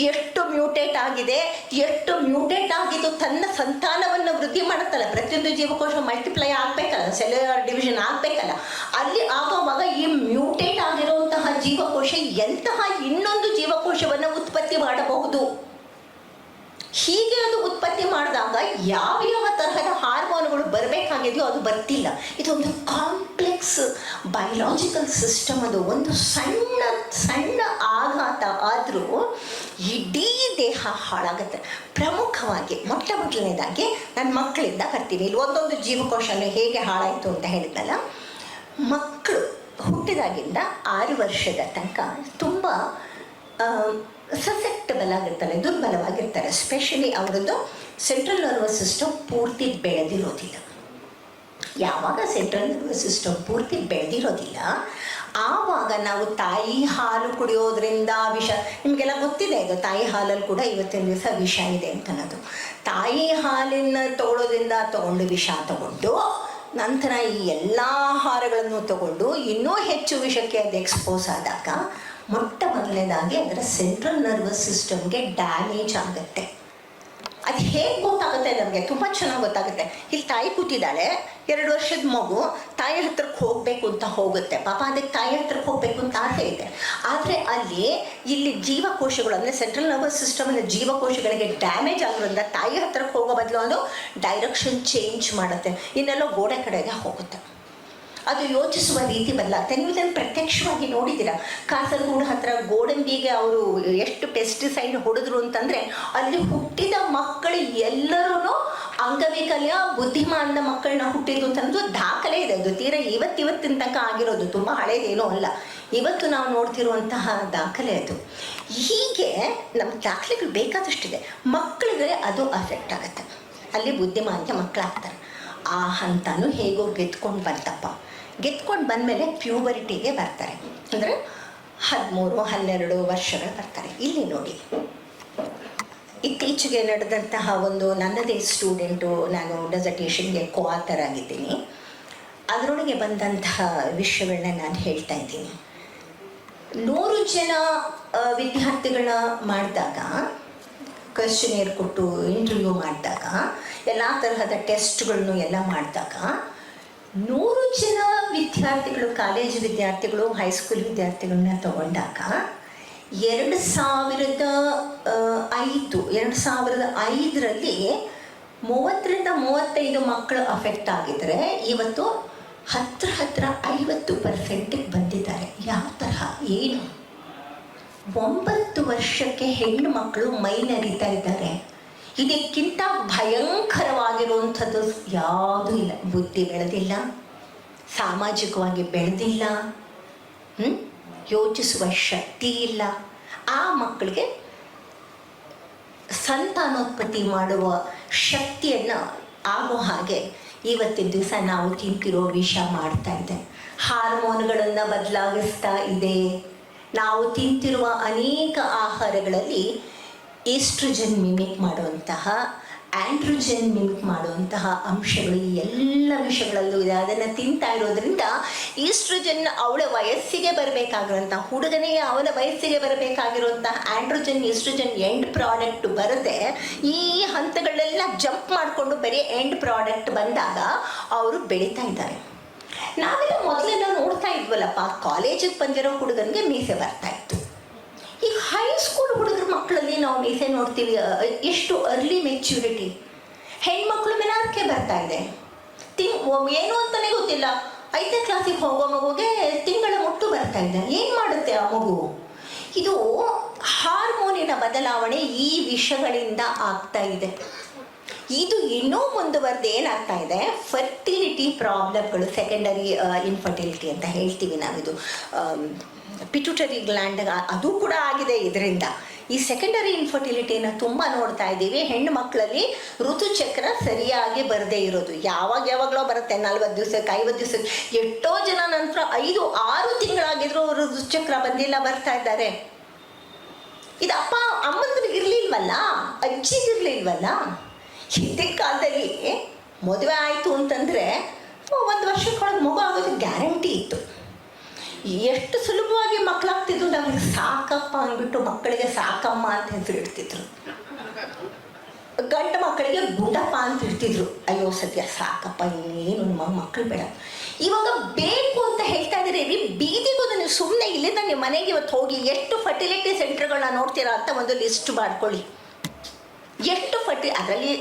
[SPEAKER 2] ಎಷ್ಟು ಮ್ಯೂಟೇಟ್ ಆಗಿದೆ, ಎಷ್ಟು ಮ್ಯೂಟೇಟ್ ಆಗಿದ್ದು ತನ್ನ ಸಂತಾನವನ್ನು ವೃದ್ಧಿ ಮಾಡುತ್ತಲ್ಲ. ಪ್ರತಿಯೊಂದು ಜೀವಕೋಶ ಮಲ್ಟಿಪ್ಲೈ ಆಗಬೇಕಲ್ಲ, ಸೆಲ್ಯುಲರ್ ಡಿವಿಷನ್ ಆಗಬೇಕಲ್ಲ. ಅಲ್ಲಿ ಆಗುವಾಗ ಈ ಮ್ಯೂಟೇಟ್ ಆಗಿರುವಂತಹ ಜೀವಕೋಶ ಎಂತಹ ಇನ್ನೊಂದು ಜೀವಕೋಶವನ್ನು ಉತ್ಪತ್ತಿ ಮಾಡಬಹುದು. ಹೀಗೆ ಅದು ಉತ್ಪತ್ತಿ ಮಾಡಿದಾಗ ಯಾವ ತರಹದ ಹಾರ್ಮೋನ್ಗಳು ಬರಬೇಕಾಗಿದೆಯೋ ಅದು ಬರ್ತಿಲ್ಲ. ಇದೊಂದು ಕಾಂಪ್ಲೆಕ್ಸ್ ಬಯೋಲಾಜಿಕಲ್ ಸಿಸ್ಟಮ್. ಅದು ಒಂದು ಸಣ್ಣ ಸಣ್ಣ ಆಘಾತ ಆದರೂ ಇಡೀ ದೇಹ ಹಾಳಾಗುತ್ತೆ. ಪ್ರಮುಖವಾಗಿ ಮೊದಲನೇದಾಗಿ ನನ್ನ ಮಕ್ಕಳಿಂದ ಬರ್ತೀವಿ. ಇಲ್ಲಿ ಒಂದೊಂದು ಜೀವಕೋಶನು ಹೇಗೆ ಹಾಳಾಯಿತು ಅಂತ ಹೇಳಿದ್ನಲ್ಲ, ಮಕ್ಕಳು ಹುಟ್ಟಿದಾಗಿಂದ 6 ವರ್ಷದ ತನಕ ತುಂಬ ಸಸೆಪ್ಟಬಲ್ ಆಗಿರ್ತಾರೆ, ದುರ್ಬಲವಾಗಿರ್ತಾರೆ. ಸ್ಪೆಷಲಿ ಅವರದ್ದು ಸೆಂಟ್ರಲ್ ನರ್ವಸ್ ಸಿಸ್ಟಮ್ ಪೂರ್ತಿ ಬೆಳೆದಿರೋದಿಲ್ಲ. ಯಾವಾಗ ಸೆಂಟ್ರಲ್ ನರ್ವಸ್ ಸಿಸ್ಟಮ್ ಪೂರ್ತಿ ಬೆಳೆದಿರೋದಿಲ್ಲ ಆವಾಗ ನಾವು ತಾಯಿ ಹಾಲು ಕುಡಿಯೋದ್ರಿಂದ ವಿಷ, ನಿಮಗೆಲ್ಲ ಗೊತ್ತಿದೆ ಇದು, ತಾಯಿ ಹಾಲಲ್ಲಿ ಕೂಡ ಇವತ್ತಿನ ದಿವಸ ವಿಷ ಇದೆ ಅಂತ ಅನ್ನೋದು. ತಾಯಿ ಹಾಲಿನ ತಗೊಳ್ಳೋದ್ರಿಂದ ತಗೊಂಡು ವಿಷ ತಗೊಂಡು ನಂತರ ಈ ಎಲ್ಲ ಆಹಾರಗಳನ್ನು ತಗೊಂಡು ಇನ್ನೂ ಹೆಚ್ಚು ವಿಷಕ್ಕೆ ಅದು ಎಕ್ಸ್ಪೋಸ್ ಆದಾಗ ಮೊದಲನೇದಾಗಿ ಅದರ ಸೆಂಟ್ರಲ್ ನರ್ವಸ್ ಸಿಸ್ಟಮ್ಗೆ ಡ್ಯಾಮೇಜ್ ಆಗುತ್ತೆ. ಅದು ಹೇಗೆ ಗೊತ್ತಾಗುತ್ತೆ ನಮಗೆ? ತುಂಬ ಚೆನ್ನಾಗಿ ಗೊತ್ತಾಗುತ್ತೆ. ಇಲ್ಲಿ ತಾಯಿ ಕೂತಿದ್ದಾಳೆ, 2 ವರ್ಷದ ಮಗು ತಾಯಿ ಹತ್ರಕ್ಕೆ ಹೋಗಬೇಕು ಅಂತ ಹೋಗುತ್ತೆ. ಪಾಪ ಅದಕ್ಕೆ ತಾಯಿ ಹತ್ರಕ್ಕೆ ಹೋಗಬೇಕು ಅಂತ ಆಸೆ ಇದೆ. ಆದರೆ ಇಲ್ಲಿ ಜೀವಕೋಶಗಳು ಅಂದರೆ ಸೆಂಟ್ರಲ್ ನರ್ವಸ್ ಸಿಸ್ಟಮ್ನ ಜೀವಕೋಶಗಳಿಗೆ ಡ್ಯಾಮೇಜ್ ಆಗಿರೋದ್ರಿಂದ ತಾಯಿ ಹತ್ರಕ್ಕೆ ಹೋಗೋ ಬದಲು ಅದು ಡೈರೆಕ್ಷನ್ ಚೇಂಜ್ ಮಾಡುತ್ತೆ, ಇನ್ನೆಲ್ಲೋ ಗೋಡೆ ಕಡೆಗೆ ಹೋಗುತ್ತೆ. ಅದು ಯೋಚಿಸುವ ರೀತಿ ಬದಲಾಗುತ್ತೆ. ನೀವು ಇದನ್ನು ಪ್ರತ್ಯಕ್ಷವಾಗಿ ನೋಡಿದ್ದೀರಾ. ಕಾಸರಗೋಡು ಹತ್ರ ಗೋಡಂಬಿಗೆ ಅವರು ಎಷ್ಟು ಪೆಸ್ಟಿಸೈಡ್ ಹೊಡೆದ್ರು ಅಂತಂದರೆ ಅಲ್ಲಿ ಹುಟ್ಟಿದ ಮಕ್ಕಳು ಎಲ್ಲರೂ ಅಂಗವೈಕಲ್ಯ, ಬುದ್ಧಿಮಾಂದ ಮಕ್ಕಳನ್ನ ಹುಟ್ಟಿದ್ದು ಅಂತಂದು ದಾಖಲೆ ಇದೆ. ಅದು ತೀರಾ ಇವತ್ತಿನ ತನಕ ಆಗಿರೋದು, ತುಂಬ ಹಳೇದೇನೂ ಅಲ್ಲ. ಇವತ್ತು ನಾವು ನೋಡ್ತಿರುವಂತಹ ದಾಖಲೆ ಅದು. ಹೀಗೆ ನಮ್ಮ ದಾಖಲೆಗಳು ಬೇಕಾದಷ್ಟಿದೆ. ಮಕ್ಕಳಿಗೆ ಅದು ಅಫೆಕ್ಟ್ ಆಗುತ್ತೆ. ಅಲ್ಲಿ ಬುದ್ಧಿಮಾಂದ್ಯ ಮಕ್ಕಳಾಗ್ತಾರೆ. ಆ ಹಂತನೂ ಹೇಗೋ ಗೆದ್ಕೊಂಡು ಬಂದಮೇಲೆ ಪ್ಯೂಬರಿಟಿಗೆ ಬರ್ತಾರೆ. ಅಂದರೆ 13-12 ವರ್ಷಗಳು ಬರ್ತಾರೆ. ಇಲ್ಲಿ ನೋಡಿ, ಇತ್ತೀಚೆಗೆ ನಡೆದಂತಹ ಒಂದು ನನ್ನದೇ ಸ್ಟೂಡೆಂಟು, ನಾನು ಡೆಸರ್ಟೇಷನ್ಗೆ ಕೋಆಥರ್ ಆಗಿದ್ದೀನಿ, ಅದರೊಳಗೆ ಬಂದಂತಹ ವಿಷಯಗಳನ್ನ ನಾನು ಹೇಳ್ತಾ ಇದ್ದೀನಿ. 100 ಜನ ವಿದ್ಯಾರ್ಥಿಗಳನ್ನ ಮಾಡಿದಾಗ, ಕ್ವೆಶ್ಚನೇರ್ ಕೊಟ್ಟು ಇಂಟರ್ವ್ಯೂ ಮಾಡಿದಾಗ, ಎಲ್ಲ ತರಹದ ಟೆಸ್ಟ್ಗಳನ್ನು ಎಲ್ಲ ಮಾಡಿದಾಗ 100 ಜನ ವಿದ್ಯಾರ್ಥಿಗಳು, ಕಾಲೇಜು ವಿದ್ಯಾರ್ಥಿಗಳು, ಹೈಸ್ಕೂಲ್ ವಿದ್ಯಾರ್ಥಿಗಳನ್ನ ತಗೊಂಡಾಗ 2005ರಲ್ಲಿ 30-35 ಮಕ್ಕಳು ಅಫೆಕ್ಟ್ ಆಗಿದ್ರೆ ಇವತ್ತು ಹತ್ರ 50%ಗೆ ಬಂದಿದ್ದಾರೆ. ಯಾವ ತರಹ, ಏನು? 9 ವರ್ಷಕ್ಕೆ ಹೆಣ್ಣು ಮಕ್ಕಳು ಮೈನರಿತಾ ಇದ್ದಾರೆ. ಇದಕ್ಕಿಂತ ಭಯಂಕರವಾಗಿರುವಂಥದ್ದು ಯಾವುದೂ ಇಲ್ಲ. ಬುದ್ಧಿ ಬೆಳೆದಿಲ್ಲ, ಸಾಮಾಜಿಕವಾಗಿ ಬೆಳೆದಿಲ್ಲ, ಯೋಚಿಸುವ ಶಕ್ತಿ ಇಲ್ಲ. ಆ ಮಕ್ಕಳಿಗೆ ಸಂತಾನೋತ್ಪತ್ತಿ ಮಾಡುವ ಶಕ್ತಿಯನ್ನು ಆಗೋ ಹಾಗೆ ಇವತ್ತಿನ ದಿವಸ ನಾವು ತಿಂತಿರೋ ವಿಷ ಮಾಡ್ತಾ ಇದೆ. ಹಾರ್ಮೋನ್ಗಳನ್ನು ಬದಲಾಗಿಸ್ತಾ ಇದೆ. ನಾವು ತಿಂತಿರುವ ಅನೇಕ ಆಹಾರಗಳಲ್ಲಿ ಈಸ್ಟ್ರೋಜನ್ ಮಿಮಿಕ್ ಮಾಡುವಂತಹ, ಆಂಡ್ರೋಜನ್ ಮಿಮಿಕ್ ಮಾಡುವಂತಹ ಅಂಶಗಳು ಈ ಎಲ್ಲ ವಿಷಯಗಳಲ್ಲೂ ಇದೆ. ಅದನ್ನು ತಿಂತಾ ಇರೋದ್ರಿಂದ ಈಸ್ಟ್ರೋಜನ್ ಅವಳ ವಯಸ್ಸಿಗೆ ಬರಬೇಕಾಗಿರುವಂಥ, ಹುಡುಗನಿಗೆ ಅವನ ವಯಸ್ಸಿಗೆ ಬರಬೇಕಾಗಿರುವಂತಹ ಆಂಡ್ರೋಜನ್ ಈಸ್ಟ್ರೋಜನ್ ಎಂಡ್ ಪ್ರಾಡಕ್ಟ್ ಬರದೆ ಈ ಹಂತಗಳೆಲ್ಲ ಜಂಪ್ ಮಾಡಿಕೊಂಡು ಬರೀ ಎಂಡ್ ಪ್ರಾಡಕ್ಟ್ ಬಂದಾಗ ಅವರು ಬೆಳೀತಾ ಇದ್ದಾರೆ. ನಾವೆಲ್ಲ ಮೊದಲೆಲ್ಲ ನೋಡ್ತಾ ಇದ್ವಲ್ಲಪ್ಪ, ಕಾಲೇಜಿಗೆ ಬಂದಿರೋ ಹುಡುಗನಿಗೆ ಮೀಸೆ ಬರ್ತಾ ಇತ್ತು. ಈಗ ಹೈಸ್ಕೂಲ್ ಹುಡುಗರ ಮಕ್ಕಳಲ್ಲಿ ನಾವು ಮೀಸೆ ನೋಡ್ತೀವಿ, ಎಷ್ಟು ಅರ್ಲಿ ಮೆಚ್ಯೂರಿಟಿ. ಹೆಣ್ಮಕ್ಳು ಮೆನಾರ್ಕೆ ಬರ್ತಾ ಇದೆ. ಏನು ಅಂತಲೇ ಗೊತ್ತಿಲ್ಲ, 5ನೇ ಕ್ಲಾಸಿಗೆ ಹೋಗೋ ಮಗುಗೆ ತಿಂಗಳ ಮುಟ್ಟು ಬರ್ತಾ ಇದೆ. ಏನು ಮಾಡುತ್ತೆ ಆ ಮಗು? ಇದು ಹಾರ್ಮೋನಿನ ಬದಲಾವಣೆ ಈ ವಿಷಯಗಳಿಂದ ಆಗ್ತಾ ಇದೆ. ಇದು ಇನ್ನೂ ಮುಂದುವರೆದು ಏನಾಗ್ತಾ ಇದೆ, ಫರ್ಟಿಲಿಟಿ ಪ್ರಾಬ್ಲಮ್ಗಳು, ಸೆಕೆಂಡರಿ ಇನ್ಫರ್ಟಿಲಿಟಿ ಅಂತ ಹೇಳ್ತೀವಿ ನಾವಿದು. ಪಿಟ್ಯೂಟರಿ ಗ್ಲ್ಯಾಂಡ್ ಅದು ಕೂಡ ಆಗಿದೆ ಇದರಿಂದ. ಈ ಸೆಕೆಂಡರಿ ಇನ್ಫರ್ಟಿಲಿಟಿನ ತುಂಬ ನೋಡ್ತಾ ಇದ್ದೀವಿ. ಹೆಣ್ಣು ಮಕ್ಕಳಲ್ಲಿ ಋತುಚಕ್ರ ಸರಿಯಾಗಿ ಬರದೇ ಇರೋದು. ಯಾವಾಗಲೋ ಬರುತ್ತೆ, 40 ದಿವಸಕ್ಕೆ, 50 ದಿವಸಕ್ಕೆ. ಎಷ್ಟೋ ಜನ ನಂತರ 5-6 ತಿಂಗಳಾಗಿದ್ರು ಋತುಚಕ್ರ ಬಂದಿಲ್ಲ, ಬರ್ತಾ ಇದ್ದಾರೆ. ಇದು ಅಪ್ಪ ಅಮ್ಮಂದ್ರಿಗೆ ಇರಲಿಲ್ವಲ್ಲ, ಅಜ್ಜಿಗಿರ್ಲಿಲ್ವಲ್ಲ. ಹಿಂದಿನ ಕಾಲದಲ್ಲಿ ಮದುವೆ ಆಯಿತು ಅಂತಂದರೆ 1 ವರ್ಷಕ್ಕೊಳಗೆ ಮಗು ಆಗೋದು ಗ್ಯಾರಂಟಿ ಇತ್ತು. ಎಷ್ಟು ಸುಲಭವಾಗಿ ಮಕ್ಕಳಾಗ್ತಿದ್ರು. ನಮಗೆ ಸಾಕಪ್ಪ ಅಂದ್ಬಿಟ್ಟು ಮಕ್ಕಳಿಗೆ ಸಾಕಮ್ಮ ಅಂತ ಹೆಸರು ಇಡ್ತಿದ್ರು. ಗಂಡು ಮಕ್ಕಳಿಗೆ ಗುಂಡಪ್ಪ ಅಂತ ಇಡ್ತಿದ್ರು. ಅಯ್ಯೋ ಸದ್ಯ ಸಾಕಪ್ಪ, ಇನ್ನೇನು ಮಕ್ಕಳು ಬೇಡ. ಇವಾಗ ಬೇಕು ಅಂತ ಹೇಳ್ತಾ ಇದ್ದೀರಿ. ಬೀದಿಗೂ ನೀವು ಸುಮ್ಮನೆ ಇಲ್ಲಿಂದ ನಿಮ್ಮ ಮನೆಗೆ ಇವತ್ತು ಹೋಗಿ ಎಷ್ಟು ಫರ್ಟಿಲಿಟಿ ಸೆಂಟರ್ಗಳನ್ನ ನೋಡ್ತೀರಾ ಅಂತ ಒಂದು ಲಿಸ್ಟ್ ಮಾಡ್ಕೊಳ್ಳಿ. ಎಷ್ಟು ಅದರಲ್ಲಿ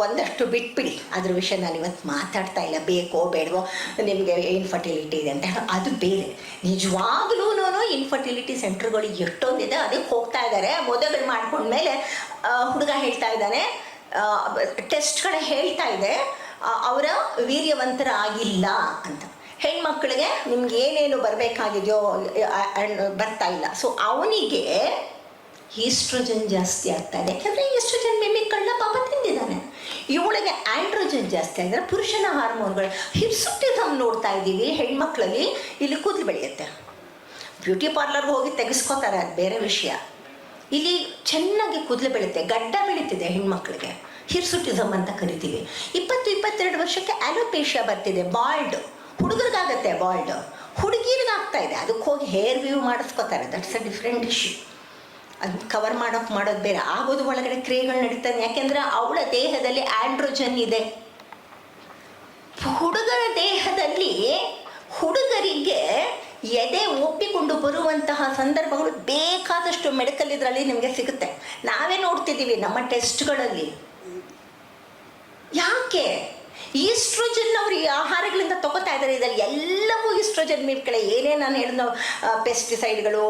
[SPEAKER 2] ಒಂದಷ್ಟು ಬಿಟ್ಬಿಡಿ, ಅದ್ರ ವಿಷಯ ನಾನು ಇವತ್ತು ಮಾತಾಡ್ತಾ ಇಲ್ಲ. ಬೇಕೋ ಬೇಡವೋ, ನಿಮಗೆ ಇನ್ಫರ್ಟಿಲಿಟಿ ಇದೆ ಅಂತ ಹೇಳಿ ಅದು ಬೇರೆ. ನಿಜವಾಗ್ಲೂ ಇನ್ಫರ್ಟಿಲಿಟಿ ಸೆಂಟರ್ಗಳು ಎಷ್ಟೊಂದಿದೆ, ಅದಕ್ಕೆ ಹೋಗ್ತಾ ಇದ್ದಾರೆ. ಮದುವೆಗಳು ಮಾಡ್ಕೊಂಡ್ಮೇಲೆ ಹುಡುಗ ಹೇಳ್ತಾ ಇದ್ದಾನೆ, ಟೆಸ್ಟ್ಗಳ ಹೇಳ್ತಾ ಇದೆ ಅವರ ವೀರ್ಯವಂತರಾಗಿಲ್ಲ ಅಂತ. ಹೆಣ್ಮಕ್ಳಿಗೆ ನಿಮ್ಗೆ ಏನೇನು ಬರಬೇಕಾಗಿದೆಯೋ ಬರ್ತಾ ಇಲ್ಲ. ಸೊ ಅವನಿಗೆ ಈಸ್ಟ್ರೋಜನ್ ಜಾಸ್ತಿ ಆಗ್ತಾ ಇದೆ. ಯಾಕೆಂದರೆ ಈಸ್ಟ್ರೋಜನ್ ಮಿಮಿಕ್ಗಳನ್ನ ಪಾಪ ತಿಂದಿದ್ದಾನೆ. ಇವಳಿಗೆ ಆಂಡ್ರೋಜನ್ ಜಾಸ್ತಿ ಆಗಿದ್ರೆ ಪುರುಷನ ಹಾರ್ಮೋನ್ಗಳು. ಹಿಪ್ಸುಟಿಸಮ್ ನೋಡ್ತಾ ಇದ್ದೀವಿ ಹೆಣ್ಮಕ್ಳಲ್ಲಿ. ಇಲ್ಲಿ ಕೂದಲು ಬೆಳೆಯುತ್ತೆ, ಬ್ಯೂಟಿ ಪಾರ್ಲರ್ಗೆ ಹೋಗಿ ತೆಗೆಸ್ಕೋತಾರೆ, ಅದು ಬೇರೆ ವಿಷಯ. ಇಲ್ಲಿ ಚೆನ್ನಾಗಿ ಕೂದಲು ಬೆಳೆಯುತ್ತೆ, ಗಡ್ಡ ಬೆಳೀತಿದೆ ಹೆಣ್ಮಕ್ಳಿಗೆ. ಹಿರ್ಸುಟಿಸಮ್ ಅಂತ ಕರಿತೀವಿ. 20-22 ವರ್ಷಕ್ಕೆ ಆಲೋಪೇಶಿಯಾ ಬರ್ತಿದೆ, ಬಾಲ್ಡ್. ಹುಡುಗರಿಗಾಗತ್ತೆ ಬಾಲ್ಡ್, ಹುಡುಗಿರಿಗಾಗ್ತಾ ಇದೆ. ಅದಕ್ಕೆ ಹೋಗಿ ಹೇರ್ ವ್ಯೂ ಮಾಡಿಸ್ಕೋತಾರೆ, ದಟ್ಸ್ ಅ ಡಿಫ್ರೆಂಟ್ ಇಶ್ಯೂ. ಅದು ಕವರ್ ಮಾಡೋದು ಬೇರೆ. ಆಗೋದು ಒಳಗಡೆ ಕ್ರಿಯೆಗಳು ನಡೀತಾನೆ. ಯಾಕೆಂದರೆ ಅವಳ ದೇಹದಲ್ಲಿ ಆಂಡ್ರೋಜನ್ ಇದೆ. ಹುಡುಗರ ದೇಹದಲ್ಲಿ ಹುಡುಗರಿಗೆ ಎದೆ ಒಪ್ಪಿಕೊಂಡು ಬರುವಂತಹ ಸಂದರ್ಭಗಳು ಬೇಕಾದಷ್ಟು ಮೆಡಿಕಲ್ ಇದರಲ್ಲಿ ನಿಮಗೆ ಸಿಗುತ್ತೆ. ನಾವೇ ನೋಡ್ತಿದ್ದೀವಿ ನಮ್ಮ ಟೆಸ್ಟ್ಗಳಲ್ಲಿ. ಯಾಕೆ ಈಸ್ಟ್ರೋಜನ್ ಅವರು ಈ ಆಹಾರಗಳಿಂದ ತಗೋತಾ ಇದ್ದಾರೆ. ಇದರಲ್ಲಿ ಎಲ್ಲವೂ ಈಸ್ಟ್ರೋಜನ್ ಮಿಮಿಕ್ಗಳೇ. ಏನೇ ನಾನು ಹೇಳಿದ ಪೆಸ್ಟಿಸೈಡ್ಗಳು,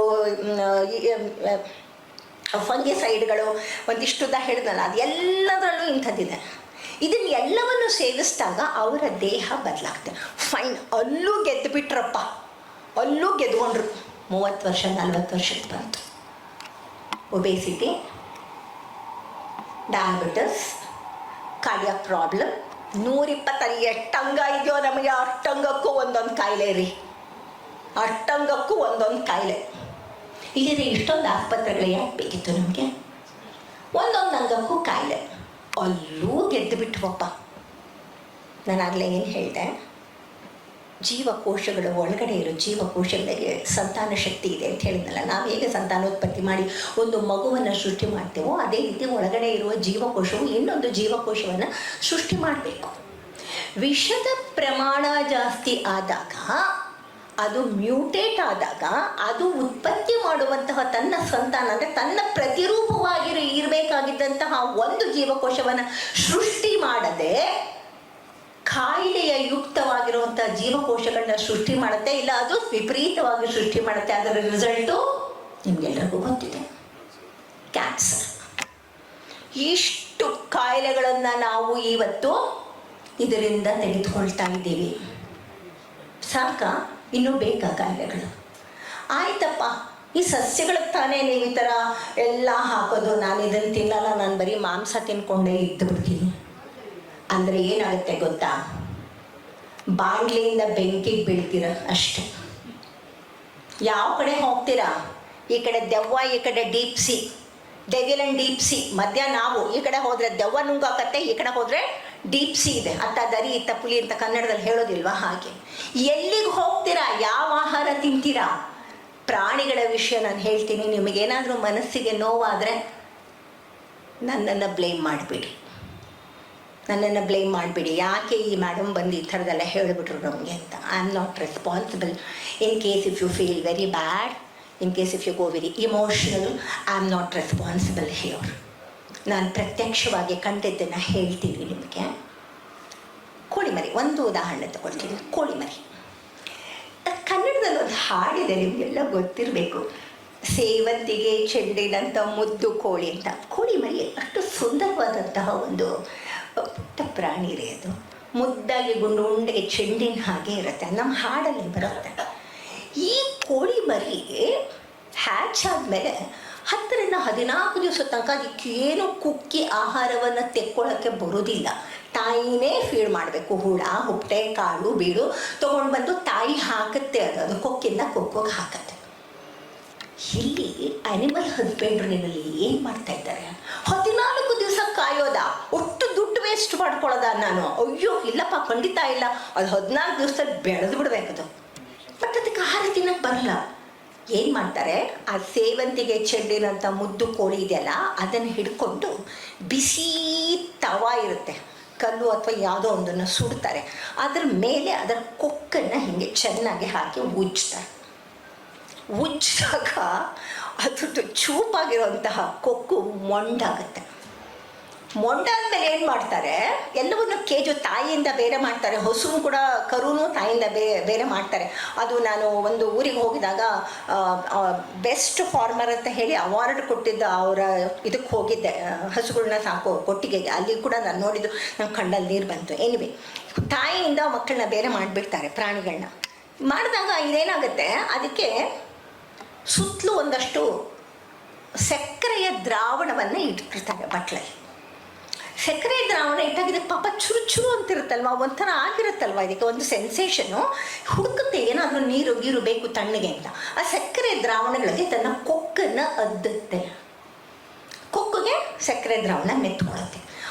[SPEAKER 2] ಫಂಗಿಸೈಡ್ಗಳು, ಒಂದಿಷ್ಟುದ ಹೇಳಿದ್ನಲ್ಲ, ಅದು ಎಲ್ಲದರಲ್ಲೂ ಇಂಥದ್ದಿದೆ. ಇದನ್ನು ಎಲ್ಲವನ್ನು ಸೇವಿಸಿದಾಗ ಅವರ ದೇಹ ಬದಲಾಗ್ತದೆ. ಫೈನ್, ಅಲ್ಲೂ ಗೆದ್ದು ಬಿಟ್ರಪ್ಪ, ಅಲ್ಲೂ ಗೆದ್ಕೊಂಡ್ರು. 30 ವರ್ಷ 40 ವರ್ಷಕ್ಕೆ ಬಂತು. Obesity, diabetes, cardiac problem. 120 ಎಷ್ಟಂಗ ಇದೆಯೋ ನಮಗೆ, ಅಷ್ಟಂಗಕ್ಕೂ ಒಂದೊಂದು ಕಾಯಿಲೆ ರೀ, ಅಷ್ಟಂಗಕ್ಕೂ ಒಂದೊಂದು ಕಾಯಿಲೆ. ಇಲ್ಲಿದೆ ಇಷ್ಟೊಂದು ಆಸ್ಪತ್ರೆಗಳು ಯಾಕೆ ಬೇಕಿತ್ತು ನಮಗೆ? ಒಂದೊಂದು ಅಂಗಕ್ಕೂ ಕಾಯಿಲೆ. ಅಲ್ಲೂ ಗೆದ್ದು ಬಿಟ್ಟುವಪ್ಪ. ನಾನಾಗಲೇ ಏನು ಹೇಳಿದೆ, ಜೀವಕೋಶಗಳ ಒಳಗಡೆ ಇರೋ ಜೀವಕೋಶಗಳಿಗೆ ಸಂತಾನ ಶಕ್ತಿ ಇದೆ ಅಂತ ಹೇಳಿದ್ನಲ್ಲ. ನಾವು ಹೇಗೆ ಸಂತಾನೋತ್ಪತ್ತಿ ಮಾಡಿ ಒಂದು ಮಗುವನ್ನು ಸೃಷ್ಟಿ ಮಾಡ್ತೇವೋ ಅದೇ ರೀತಿ ಒಳಗಡೆ ಇರುವ ಜೀವಕೋಶವು ಇನ್ನೊಂದು ಜೀವಕೋಶವನ್ನು ಸೃಷ್ಟಿ ಮಾಡಬೇಕು. ವಿಷದ ಪ್ರಮಾಣ ಜಾಸ್ತಿ ಆದಾಗ, ಅದು ಮ್ಯೂಟೇಟ್ ಆದಾಗ, ಅದು ಉತ್ಪತ್ತಿ ಮಾಡುವಂತಹ ತನ್ನ ಸಂತಾನ ಅಂದರೆ ತನ್ನ ಪ್ರತಿರೂಪವಾಗಿ ಇರಬೇಕಾಗಿದ್ದಂತಹ ಒಂದು ಜೀವಕೋಶವನ್ನು ಸೃಷ್ಟಿ ಮಾಡದೆ ಕಾಯಿಲೆಯ ಯುಕ್ತವಾಗಿರುವಂಥ ಜೀವಕೋಶಗಳನ್ನ ಸೃಷ್ಟಿ ಮಾಡುತ್ತೆ, ಇಲ್ಲ ಅದು ವಿಪರೀತವಾಗಿ ಸೃಷ್ಟಿ ಮಾಡುತ್ತೆ. ಅದರ ರಿಸಲ್ಟು ನಿಮಗೆಲ್ಲರಿಗೂ ಗೊತ್ತಿದೆ, ಕ್ಯಾನ್ಸರ್. ಇಷ್ಟು ಕಾಯಿಲೆಗಳನ್ನು ನಾವು ಇವತ್ತು ಇದರಿಂದ ತೆಗೆದುಕೊಳ್ತಾ ಇದ್ದೀವಿ. ಸಾಕ? ಇನ್ನೂ ಬೇಕಾ ಕಾಯಿಲೆಗಳು? ಆಯ್ತಪ್ಪ, ಈ ಸಸ್ಯಗಳಿಗೆ ತಾನೇ ನೀವು ಈ ಥರ ಎಲ್ಲ ಹಾಕೋದು, ನಾನು ಇದನ್ನು ತಿನ್ನಲ್ಲ, ನಾನು ಬರೀ ಮಾಂಸ ತಿನ್ಕೊಂಡೇ ಇದ್ದು ಬಿಡ್ತೀನಿ ಅಂದರೆ ಏನಾಗುತ್ತೆ ಗೊತ್ತಾ? ಬಾಣಲೆಯಿಂದ ಬೆಂಕಿಗೆ ಬೀಳ್ತೀರ ಅಷ್ಟೆ. ಯಾವ ಕಡೆ ಹೋಗ್ತೀರಾ? ಈ ಕಡೆ ದೆವ್ವ, ಈ ಕಡೆ deep C, devil and deep C ಮಧ್ಯ ನಾವು. ಈ ಕಡೆ ಹೋದರೆ ದೆವ್ವ ನುಂಗಾಕತ್ತೆ, ಈ ಕಡೆ ಹೋದರೆ ಡೀಪ್ ಸಿ ಇದೆ. ಅತ್ತ ದರಿ ಇತ್ತ ಪುಲಿ ಅಂತ ಕನ್ನಡದಲ್ಲಿ ಹೇಳೋದಿಲ್ವಾ? ಹಾಗೆ ಎಲ್ಲಿಗೆ ಹೋಗ್ತೀರಾ? ಯಾವ ಆಹಾರ ತಿಂತೀರಾ? ಪ್ರಾಣಿಗಳ ವಿಷಯ ನಾನು ಹೇಳ್ತೀನಿ. ನಿಮಗೇನಾದರೂ ಮನಸ್ಸಿಗೆ ನೋವಾದರೆ ನನ್ನನ್ನು ಬ್ಲೇಮ್ ಮಾಡಿಬಿಡಿ, ನನ್ನನ್ನು ಬ್ಲೇಮ್ ಮಾಡಿಬಿಡಿ. ಯಾಕೆ ಈ ಮೇಡಮ್ ಬಂದು ಈ ಥರದೆಲ್ಲ ಹೇಳಿಬಿಟ್ರು ನಮಗೆ ಅಂತ. I am not responsible. In case if you feel very bad, in case if you go very emotional, I am not responsible here. ನಾನು ಪ್ರತ್ಯಕ್ಷವಾಗಿ ಕಂಡಿದ್ದನ್ನು ಹೇಳ್ತೀನಿ ನಿಮಗೆ. ಕೋಳಿಮರಿ ಒಂದು ಉದಾಹರಣೆ ತಗೊಳ್ತೀನಿ. ಕೋಳಿಮರಿ ಕನ್ನಡದಲ್ಲಿ ಒಂದು ಹಾಡಿದೆ, ನಿಮಗೆಲ್ಲ ಗೊತ್ತಿರಬೇಕು. ಸೇವಂತಿಗೆ ಚೆಂಡಿನಂಥ ಮುದ್ದು ಕೋಳಿ ಅಂತ. ಕೋಳಿಮರಿ ಅಷ್ಟು ಸುಂದರವಾದಂತಹ ಒಂದು ಪುಟ್ಟ ಪ್ರಾಣಿ ರೀ. ಅದು ಮುದ್ದಾಗಿ ಗುಂಡು ಉಂಡೆಗೆ ಚೆಂಡಿನ ಹಾಗೆ ಇರುತ್ತೆ. ನಮ್ಮ ಹಾಡಲ್ಲಿ ಬರುತ್ತೆ. ಈ ಕೋಳಿ ಮರಿ ಹ್ಯಾಚ್ ಆದಮೇಲೆ 10ರಿಂದ 14 ದಿವಸ ತನಕ ಅದಕ್ಕೆ ಏನು ಕುಕ್ಕಿ ಆಹಾರವನ್ನು ತೆಕ್ಕೊಳ್ಳೋಕ್ಕೆ ಬರೋದಿಲ್ಲ. ತಾಯಿನೇ ಫೀಡ್ ಮಾಡಬೇಕು. ಹುಳ, ಹುಪ್ಪಟೆ, ಕಾಳು, ಬೀಳು ತೊಗೊಂಡು ಬಂದು ತಾಯಿ ಹಾಕುತ್ತೆ. ಅದು ಕೊಕ್ಕಿಂದ ಕೊಕ್ಕೋಗಿ ಹಾಕತ್ತೆ. ಇಲ್ಲಿ ಅನಿಮಲ್ ಹಸ್ಬೆಂಡ್ರಿನಲ್ಲಿ ಏನು ಮಾಡ್ತಾ ಇದ್ದಾರೆ? 14 ದಿವಸ ಕಾಯೋದ, ಒಟ್ಟು ದುಡ್ಡು ವೇಸ್ಟ್ ಮಾಡ್ಕೊಳ್ಳೋದ ನಾನು? ಅಯ್ಯೋ ಇಲ್ಲಪ್ಪ, ಖಂಡಿತ ಇಲ್ಲ. ಅದು 14 ದಿವಸದಲ್ಲಿ ಬೆಳೆದು ಬಿಡ್ಬೇಕದು. ಬಟ್ ಅದಕ್ಕೆ ಆಹಾರ ತಿನ್ನಕ್ಕೆ ಬರಲ್ಲ. ಏನು ಮಾಡ್ತಾರೆ? ಆ ಸೇವಂತಿಗೆ ಚೆಂಡಿನಂಥ ಮುದ್ದು ಕೋಳಿ ಇದೆಯಲ್ಲ, ಅದನ್ನು ಹಿಡ್ಕೊಂಡು ಬಿಸಿ ತವಾ ಇರುತ್ತೆ, ಕಲ್ಲು ಅಥವಾ ಯಾವುದೋ ಒಂದನ್ನು ಸುಡ್ತಾರೆ. ಅದ್ರ ಮೇಲೆ ಅದರ ಕೊಕ್ಕನ್ನು ಹೀಗೆ ಚೆನ್ನಾಗಿ ಹಾಕಿ ಉಜ್ತಾರೆ. ಉಜ್ಜಿದಾಗ ಅದ್ರದ್ದು ಚೂಪಾಗಿರುವಂತಹ ಕೊಕ್ಕು ಮೊಂಡಾಗುತ್ತೆ. ಮೊಂಡಾದ್ಮೇಲೆ ಏನು ಮಾಡ್ತಾರೆ? ಎಲ್ಲವನ್ನು ಕೇಜು ತಾಯಿಯಿಂದ ಬೇರೆ ಮಾಡ್ತಾರೆ. ಹಸುನು ಕೂಡ, ಕರುನು ತಾಯಿಯಿಂದ ಬೇರೆ ಮಾಡ್ತಾರೆ. ಅದು ನಾನು ಒಂದು ಊರಿಗೆ ಹೋಗಿದಾಗ ಬೆಸ್ಟ್ ಫಾರ್ಮರ್ ಅಂತ ಹೇಳಿ ಅವಾರ್ಡ್ ಕೊಟ್ಟಿದ್ದ ಅವರ ಇದಕ್ಕೆ ಹೋಗಿದ್ದೆ, ಹಸುಗಳನ್ನ ಸಾಕೋ ಕೊಟ್ಟಿಗೆಗೆ. ಅಲ್ಲಿ ಕೂಡ ನಾನು ನೋಡಿದ್ದು, ನನ್ನ ಕಣ್ಣಲ್ಲಿ ನೀರು ಬಂತು. ಎನಿವೆ, ತಾಯಿಯಿಂದ ಮಕ್ಕಳನ್ನ ಬೇರೆ ಮಾಡಿಬಿಡ್ತಾರೆ, ಪ್ರಾಣಿಗಳನ್ನ. ಮಾಡಿದಾಗ ಇದೇನಾಗುತ್ತೆ, ಅದಕ್ಕೆ ಸುತ್ತಲೂ ಒಂದಷ್ಟು ಸಕ್ಕರೆಯ ದ್ರಾವಣವನ್ನು ಇಟ್ಟಿರ್ತಾರೆ ಬಟ್ಲಲ್ಲಿ. ಸಕ್ಕರೆ ದ್ರಾವಣ ಇಟ್ಟಾಗ ಇದಕ್ಕೆ ಪಾಪ ಚುರು ಚುರು ಅಂತಿರುತ್ತಲ್ವ, ಒಂಥರ ಆಗಿರುತ್ತಲ್ವ, ಇದಕ್ಕೆ ಒಂದು ಸೆನ್ಸೇಷನು. ಹುಡುಕುತ್ತೆ ಏನಾದರೂ ನೀರು ಗೀರು ಬೇಕು ತಣ್ಣಗೆ ಅಂತ. ಆ ಸಕ್ಕರೆ ದ್ರಾವಣಗಳಿಗೆ ತನ್ನ ಕೊಕ್ಕನ್ನು ಅದ್ದುತ್ತೆ. ಕೊಕ್ಕಿಗೆ ಸಕ್ಕರೆ ದ್ರಾವಣ ಮೆತ್ಕೊಳ್ಳುತ್ತೆ.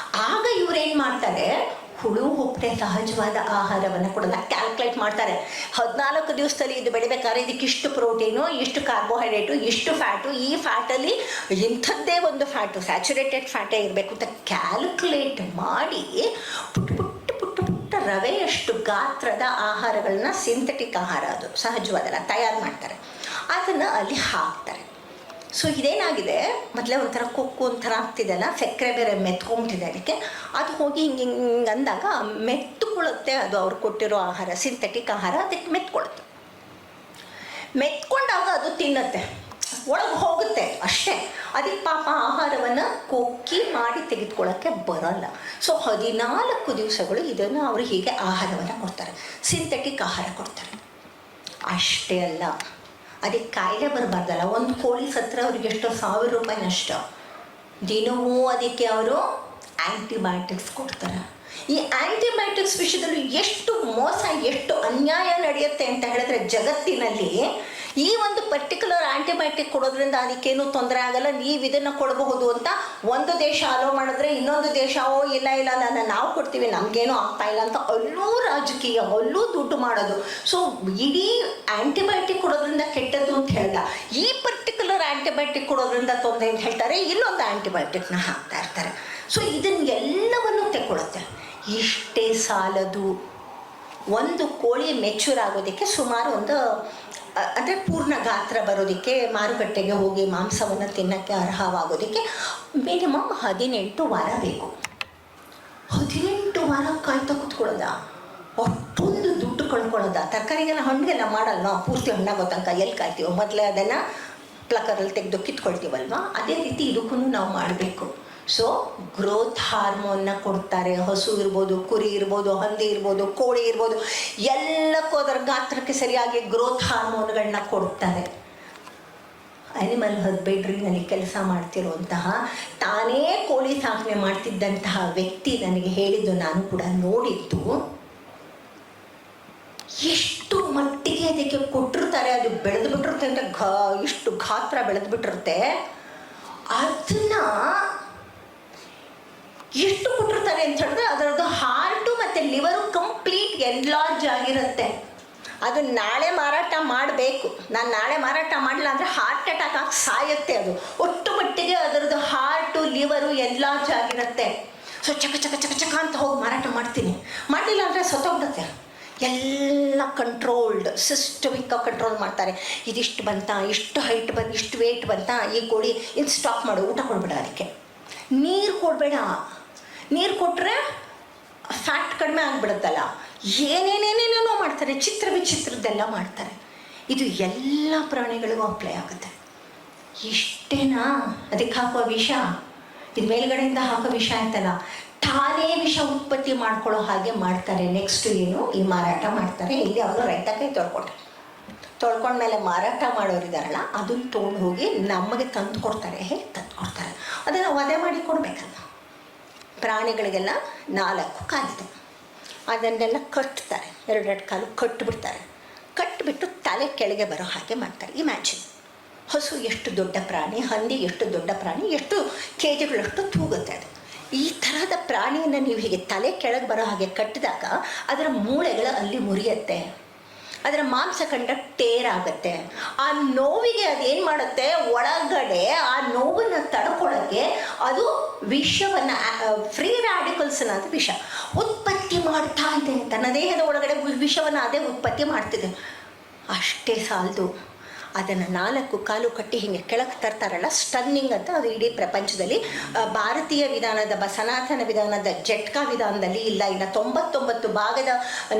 [SPEAKER 2] ಆಗ ಇವರೇನು ಮಾಡ್ತಾರೆ? ಹುಳು ಹುಪ್ಪಟೆ ಸಹಜವಾದ ಆಹಾರವನ್ನು ಕೊಡೋಲ್ಲ, ಕ್ಯಾಲ್ಕುಲೇಟ್ ಮಾಡ್ತಾರೆ. 14 ದಿವಸದಲ್ಲಿ ಇದು ಬೆಳಿಬೇಕಾದ್ರೆ ಇದಕ್ಕೆ ಇಷ್ಟು ಪ್ರೋಟೀನು, ಇಷ್ಟು ಕಾರ್ಬೋಹೈಡ್ರೇಟು, ಇಷ್ಟು ಫ್ಯಾಟು, ಈ ಫ್ಯಾಟಲ್ಲಿ ಇಂಥದ್ದೇ ಒಂದು ಫ್ಯಾಟು, ಸ್ಯಾಚುರೇಟೆಡ್ ಫ್ಯಾಟೇ ಇರಬೇಕು ಅಂತ ಕ್ಯಾಲ್ಕುಲೇಟ್ ಮಾಡಿ ಪುಟ್ಟ ಪುಟ್ಟ ಪುಟ್ಟ ಪುಟ್ಟ ರವೆಯಷ್ಟು ಗಾತ್ರದ ಆಹಾರಗಳನ್ನ, ಸಿಂಥೆಟಿಕ್ ಆಹಾರ ಅದು ಸಹಜವಾದಲ್ಲ, ತಯಾರು ಮಾಡ್ತಾರೆ. ಅದನ್ನು ಅಲ್ಲಿ ಹಾಕ್ತಾರೆ. ಸೊ ಇದೇನಾಗಿದೆ, ಮೊದಲೇ ಒಂಥರ ಕೊಕ್ಕು ಒಂಥರ ಆಗ್ತಿದೆಲ್ಲ, ಸಕ್ಕರೆ ಬೇರೆ ಮೆತ್ಕೊಂಬಿಟ್ಟಿದೆ ಅದಕ್ಕೆ. ಅದು ಹೋಗಿ ಹಿಂಗೆ ಹಿಂಗೆ ಅಂದಾಗ ಮೆತ್ತುಕೊಳ್ಳುತ್ತೆ. ಅದು ಅವ್ರು ಕೊಟ್ಟಿರೋ ಆಹಾರ, ಸಿಂಥೆಟಿಕ್ ಆಹಾರ, ಅದಕ್ಕೆ ಮೆತ್ಕೊಳ್ಳುತ್ತೆ. ಮೆತ್ಕೊಂಡಾಗ ಅದು ತಿನ್ನುತ್ತೆ, ಒಳಗೆ ಹೋಗುತ್ತೆ ಅಷ್ಟೇ. ಅದಕ್ಕೆ ಪಾಪ ಆಹಾರವನ್ನು ಕೊಕ್ಕಿ ಮಾಡಿ ತೆಗೆದುಕೊಳ್ಳೋಕ್ಕೆ ಬರೋಲ್ಲ. ಸೊ 14 ದಿವಸಗಳು ಇದನ್ನು ಅವರು ಹೀಗೆ ಆಹಾರವನ್ನು ಕೊಡ್ತಾರೆ, ಸಿಂಥೆಟಿಕ್ ಆಹಾರ ಕೊಡ್ತಾರೆ. ಅಷ್ಟೇ ಅಲ್ಲ, ಅದಕ್ಕೆ ಕಾಯಿಲೆ ಬರಬಾರ್ದಲ್ಲ. ಒಂದು ಕೋಳಿ ಸತ್ರ ಅವ್ರಿಗೆ ಎಷ್ಟೋ 1000 ರೂಪಾಯಿ ನಷ್ಟ. ದಿನವೂ ಅದಕ್ಕೆ ಅವರು ಆ್ಯಂಟಿಬಯೋಟಿಕ್ಸ್ ಕೊಡ್ತಾರೆ. ಈ ಆ್ಯಂಟಿಬಯೋಟಿಕ್ಸ್ ವಿಷಯದಲ್ಲಿ ಎಷ್ಟು ಮೋಸ, ಎಷ್ಟು ಅನ್ಯಾಯ ನಡೆಯುತ್ತೆ ಅಂತ ಹೇಳಿದ್ರೆ ಜಗತ್ತಿನಲ್ಲಿ ಈ ಒಂದು ಪರ್ಟಿಕ್ಯುಲರ್ ಆಂಟಿಬಯೋಟಿಕ್ ಕೊಡೋದ್ರಿಂದ ಅದಕ್ಕೇನು ತೊಂದರೆ ಆಗಲ್ಲ, ನೀವು ಇದನ್ನು ಕೊಡಬಹುದು ಅಂತ ಒಂದು ದೇಶ ಅಲೋ ಮಾಡಿದ್ರೆ ಇನ್ನೊಂದು ದೇಶ ಇಲ್ಲ ನಾವು ಕೊಡ್ತೀವಿ ನಮಗೇನು ಆಗ್ತಾ ಇಲ್ಲ ಅಂತ ಅಲ್ಲೂ ರಾಜಕೀಯ, ಅಲ್ಲೂ ದುಡ್ಡು ಮಾಡೋದು. ಸೊ ಇಡೀ ಆಂಟಿಬಯೋಟಿಕ್ ಕೊಡೋದ್ರಿಂದ ಕೆಟ್ಟದ್ದು ಅಂತ ಹೇಳ್ದ, ಈ ಪರ್ಟಿಕ್ಯುಲರ್ ಆಂಟಿಬಯೋಟಿಕ್ ಕೊಡೋದ್ರಿಂದ ತೊಂದರೆ ಅಂತ ಹೇಳ್ತಾರೆ, ಇನ್ನೊಂದು ಆಂಟಿಬಯೋಟಿಕ್ನ ಹಾಕ್ತಾ ಇರ್ತಾರೆ. ಸೊ ಇದನ್ನೆಲ್ಲವನ್ನು ತಗೊಳುತ್ತೆ. ಇಷ್ಟೇ ಸಾಲದು, ಒಂದು ಕೋಳಿ ಮೆಚೂರ್ ಆಗೋದಕ್ಕೆ ಸುಮಾರು ಅಂದರೆ ಪೂರ್ಣ ಗಾತ್ರ ಬರೋದಕ್ಕೆ, ಮಾರುಕಟ್ಟೆಗೆ ಹೋಗಿ ಮಾಂಸವನ್ನು ತಿನ್ನೋಕ್ಕೆ ಅರ್ಹವಾಗೋದಕ್ಕೆ ಮಿನಿಮಮ್ 18 ವಾರ ಬೇಕು. 18 ವಾರ ಕಾಯ್ತಾ ಕೂತ್ಕೊಳ್ಳೋದ, ಅಷ್ಟೊಂದು ದುಡ್ಡು ಕಳ್ಕೊಳ್ಳೋದ. ತರಕಾರಿಗೆಲ್ಲ ಹಣ್ಣಿಗೆಲ್ಲ ಮಾಡಲ್ಲ ನಾವು, ಪೂರ್ತಿ ಹಣ್ಣಾಗೋ ತನಕ ಎಲ್ಲಿ ಕಾಯ್ತೀವೋ, ಮೊದಲೇ ಅದನ್ನು ಪ್ಲಕ್ಕರಲ್ಲಿ ತೆಗೆದು ಕಿತ್ಕೊಳ್ತೀವಲ್ವ, ಅದೇ ರೀತಿ ಇದಕ್ಕೂ ನಾವು ಮಾಡಬೇಕು. ಸೊ ಗ್ರೋತ್ ಹಾರ್ಮೋನ್ನ ಕೊಡ್ತಾರೆ. ಹಸು ಇರ್ಬೋದು, ಕುರಿ ಇರ್ಬೋದು, ಹಂದಿ ಇರ್ಬೋದು, ಕೋಳಿ ಇರ್ಬೋದು, ಎಲ್ಲಕ್ಕೂ ಅದರ ಗಾತ್ರಕ್ಕೆ ಸರಿಯಾಗಿ ಗ್ರೋತ್ ಹಾರ್ಮೋನ್ಗಳನ್ನ ಕೊಡ್ತಾರೆ. ಅನಿಮಲ್ ಹಸ್ಬೆಂಡ್ರಿನಲ್ಲಿ ಕೆಲಸ ಮಾಡ್ತಿರುವಂತಹ, ತಾನೇ ಕೋಳಿ ಸಾಕಣೆ ಮಾಡ್ತಿದ್ದಂತಹ ವ್ಯಕ್ತಿ ನನಗೆ ಹೇಳಿದ್ದು, ನಾನು ಕೂಡ ನೋಡಿದ್ದು, ಎಷ್ಟು ಮಟ್ಟಿಗೆ ಅದಕ್ಕೆ ಕೊಟ್ಟಿರ್ತಾರೆ. ಅದು ಬೆಳೆದು ಬಿಟ್ಟಿರುತ್ತೆ ಅಂದರೆ ಇಷ್ಟು ಗಾತ್ರ ಬೆಳೆದು ಬಿಟ್ಟಿರುತ್ತೆ, ಅದನ್ನು ಎಷ್ಟು ಕೊಟ್ಟಿರ್ತಾರೆ ಅಂತ ಹೇಳಿದ್ರೆ ಅದರದ್ದು ಹಾರ್ಟು ಮತ್ತು ಲಿವರು ಕಂಪ್ಲೀಟ್ ಎನ್ಲಾರ್ಜ್ ಆಗಿರುತ್ತೆ. ಅದು ನಾಳೆ ಮಾರಾಟ ಮಾಡಬೇಕು, ನಾನು ನಾಳೆ ಮಾರಾಟ ಮಾಡಲಿಲ್ಲ ಅಂದರೆ ಹಾರ್ಟ್ ಅಟ್ಯಾಕ್ ಆಗಿ ಸಾಯುತ್ತೆ. ಅದು ಒಟ್ಟು ಮಟ್ಟಿಗೆ ಅದರದ್ದು ಹಾರ್ಟು ಲಿವರು ಎನ್ಲಾರ್ಜ್ ಆಗಿರುತ್ತೆ. ಸೊ ಚಕ ಚಕ ಚಕ ಚಕ ಅಂತ ಹೋಗಿ ಮಾರಾಟ ಮಾಡ್ತೀನಿ, ಮಾಡಲಿಲ್ಲ ಅಂದರೆ ಸತ್ತೋಗ್ಬಿಡುತ್ತೆ. ಎಲ್ಲ ಕಂಟ್ರೋಲ್ಡ್, ಸಿಸ್ಟಮಿಕ್ಕಾಗಿ ಕಂಟ್ರೋಲ್ ಮಾಡ್ತಾರೆ. ಇದಿಷ್ಟು ಬಂತ, ಇಷ್ಟು ಹೈಟ್ ಬಂದು, ಇಷ್ಟು ವೇಟ್ ಬಂತ, ಈ ಕೋಳಿ ಇನ್ನು ಸ್ಟಾಪ್ ಮಾಡು, ಊಟ ಕೊಡಬೇಡ, ಅದಕ್ಕೆ ನೀರು ಕೊಡಬೇಡ. ನೀರು ಕೊಟ್ಟರೆ ಫ್ಯಾಟ್ ಕಡಿಮೆ ಆಗಿಬಿಡುತ್ತಲ್ಲ, ಏನೇನೇನೇನೇನೋ ಮಾಡ್ತಾರೆ, ಚಿತ್ರ ವಿಚಿತ್ರದ್ದೆಲ್ಲ ಮಾಡ್ತಾರೆ. ಇದು ಎಲ್ಲ ಪ್ರಾಣಿಗಳಿಗೂ ಅಪ್ಲೈ ಆಗುತ್ತೆ. ಇಷ್ಟೇನಾ? ಅದಕ್ಕೆ ಹಾಕೋ ವಿಷ, ಇದು ಮೇಲ್ಗಡೆಯಿಂದ ಹಾಕೋ ವಿಷ ಆಯ್ತಲ್ಲ, ತಾನೇ ವಿಷ ಉತ್ಪತ್ತಿ ಮಾಡ್ಕೊಳ್ಳೋ ಹಾಗೆ ಮಾಡ್ತಾರೆ. ನೆಕ್ಸ್ಟ್ ಏನು, ಈ ಮಾರಾಟ ಮಾಡ್ತಾರೆ. ಇಲ್ಲಿ ಅವರು ರೈತ ಕೈ ತೊಳ್ಕೊಂಡ್ಮೇಲೆ ಮಾರಾಟ ಮಾಡೋರಿದಾರಲ್ಲ, ಅದನ್ನು ತೊಗೊಂಡು ಹೋಗಿ ನಮಗೆ ತಂದು ಕೊಡ್ತಾರೆ. ಹೇಗೆ ತಂದು ಕೊಡ್ತಾರೆ? ಅದನ್ನು ವಧೆ ಮಾಡಿ ಕೊಡಬೇಕಲ್ಲ. ಪ್ರಾಣಿಗಳಿಗೆಲ್ಲ 4 ಕಾಲಿದೆ, ಅದನ್ನೆಲ್ಲ ಕಟ್ತಾರೆ, 2 ಕಾಲು ಕಟ್ಟಿಬಿಡ್ತಾರೆ. ಕಟ್ಟಿಬಿಟ್ಟು ತಲೆ ಕೆಳಗೆ ಬರೋ ಹಾಗೆ ಮಾಡ್ತಾರೆ. ಇಮ್ಯಾಜಿನ್, ಹಸು ಎಷ್ಟು ದೊಡ್ಡ ಪ್ರಾಣಿ, ಹಂದಿ ಎಷ್ಟು ದೊಡ್ಡ ಪ್ರಾಣಿ, ಎಷ್ಟು ಕೆಜಿಗಳಷ್ಟು ತೂಗುತ್ತೆ ಅದು. ಈ ಥರದ ಪ್ರಾಣಿಯನ್ನು ನೀವು ಹೀಗೆ ತಲೆ ಕೆಳಗೆ ಬರೋ ಹಾಗೆ ಕಟ್ಟಿದಾಗ ಅದರ ಮೂಳೆಗಳು ಅಲ್ಲಿ ಮುರಿಯುತ್ತೆ, ಅದರ ಮಾಂಸಖಂಡ ಟೇರಾಗುತ್ತೆ. ಆ ನೋವಿಗೆ ಅದೇನು ಮಾಡುತ್ತೆ, ಒಳಗಡೆ ಆ ನೋವನ್ನು ತಡ್ಕೊಳ್ಳೋಕ್ಕೆ ಅದು ವಿಷವನ್ನು, ಫ್ರೀ ರ್ಯಾಡಿಕಲ್ಸ್ನ, ಅದು ವಿಷ ಉತ್ಪತ್ತಿ ಮಾಡ್ತಾ ಇದೆ. ತನ್ನ ದೇಹದ ಒಳಗಡೆ ವಿಷವನ್ನು ಅದೇ ಉತ್ಪತ್ತಿ ಮಾಡ್ತಿದೆ. ಅಷ್ಟೇ ಸಾಲದು, ಅದನ್ನು 4 ಕಾಲು ಕಟ್ಟಿ ಹೀಗೆ ಕೆಳಗೆ ತರ್ತಾರಲ್ಲ, ಸ್ಟನ್ನಿಂಗ್ ಅಂತ. ಅದು ಇಡೀ ಪ್ರಪಂಚದಲ್ಲಿ ಭಾರತೀಯ ವಿಧಾನದ, ಸನಾತನ ವಿಧಾನದ, ಜಟ್ಕಾ ವಿಧಾನದಲ್ಲಿ ಇಲ್ಲ. 99 ಭಾಗದ